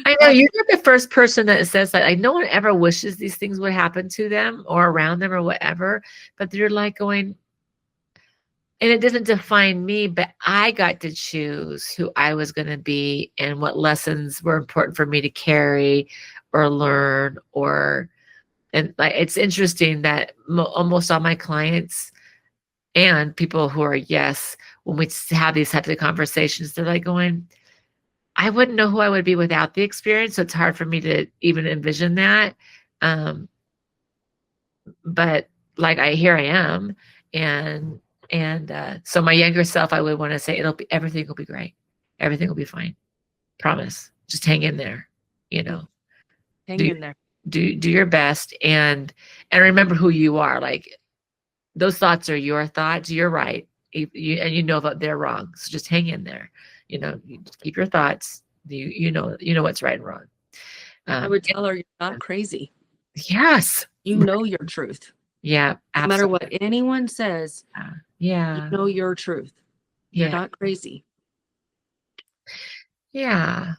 S1: I know you're not the first person that says that. Like, no one ever wishes these things would happen to them or around them or whatever, but they're like going, and it doesn't define me, but I got to choose who I was going to be and what lessons were important for me to carry or learn. And like, it's interesting that almost all my clients and people who are when we have these types of conversations, they're like going, I wouldn't know who I would be without the experience. So it's hard for me to even envision that. But like, here I am. And so my younger self, I would want to say, everything will be great. Everything will be fine. Promise. Just hang in there,
S2: Hang in there.
S1: Do your best and remember who you are. Like, those thoughts are your thoughts. You're right. And you know that they're wrong. So just hang in there. You just keep your thoughts. You know what's right and wrong.
S2: I would tell her, you're not crazy.
S1: Yes.
S2: You know your truth.
S1: Yeah.
S2: No matter
S1: Absolutely.
S2: what anyone says,
S1: Yeah.
S2: you know your truth. You're
S1: Yeah.
S2: not crazy.
S1: Yeah.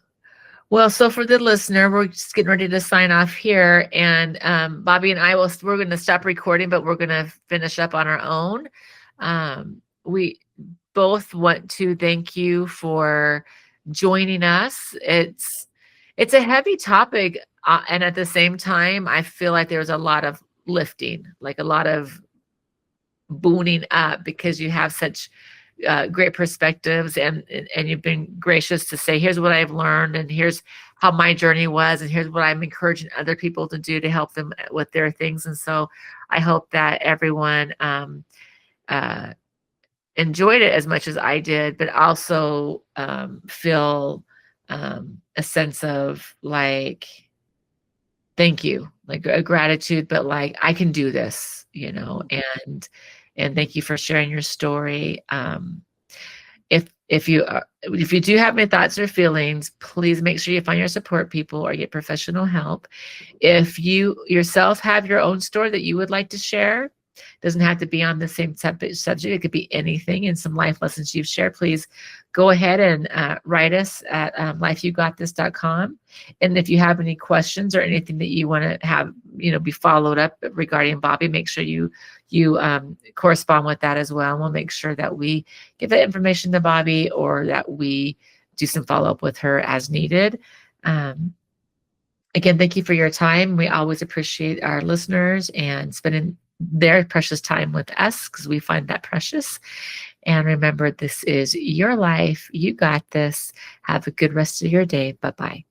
S1: Well, so for the listener, we're just getting ready to sign off here, and Bobbi and I we're going to stop recording, but we're going to finish up on our own. We both want to thank you for joining us. It's a heavy topic, and at the same time, I feel like there's a lot of lifting, like a lot of booning up, because you have such great perspectives, and you've been gracious to say, here's what I've learned, and here's how my journey was, and here's what I'm encouraging other people to do to help them with their things. And so I hope that everyone enjoyed it as much as I did, but also feel a sense of like, thank you, like a gratitude, but like, I can do this, and thank you for sharing your story. If you do have any thoughts or feelings, please make sure you find your support people or get professional help. If you yourself have your own story that you would like to share, doesn't have to be on the same subject. It could be anything, and some life lessons you've shared. Please go ahead and write us at lifeugotthis.com. And if you have any questions or anything that you want to have, be followed up regarding Bobbi, make sure you correspond with that as well. And we'll make sure that we give that information to Bobbi, or that we do some follow-up with her as needed. Again, thank you for your time. We always appreciate our listeners and spending their precious time with us, because we find that precious. And remember, this is your life. You got this. Have a good rest of your day. Bye-bye.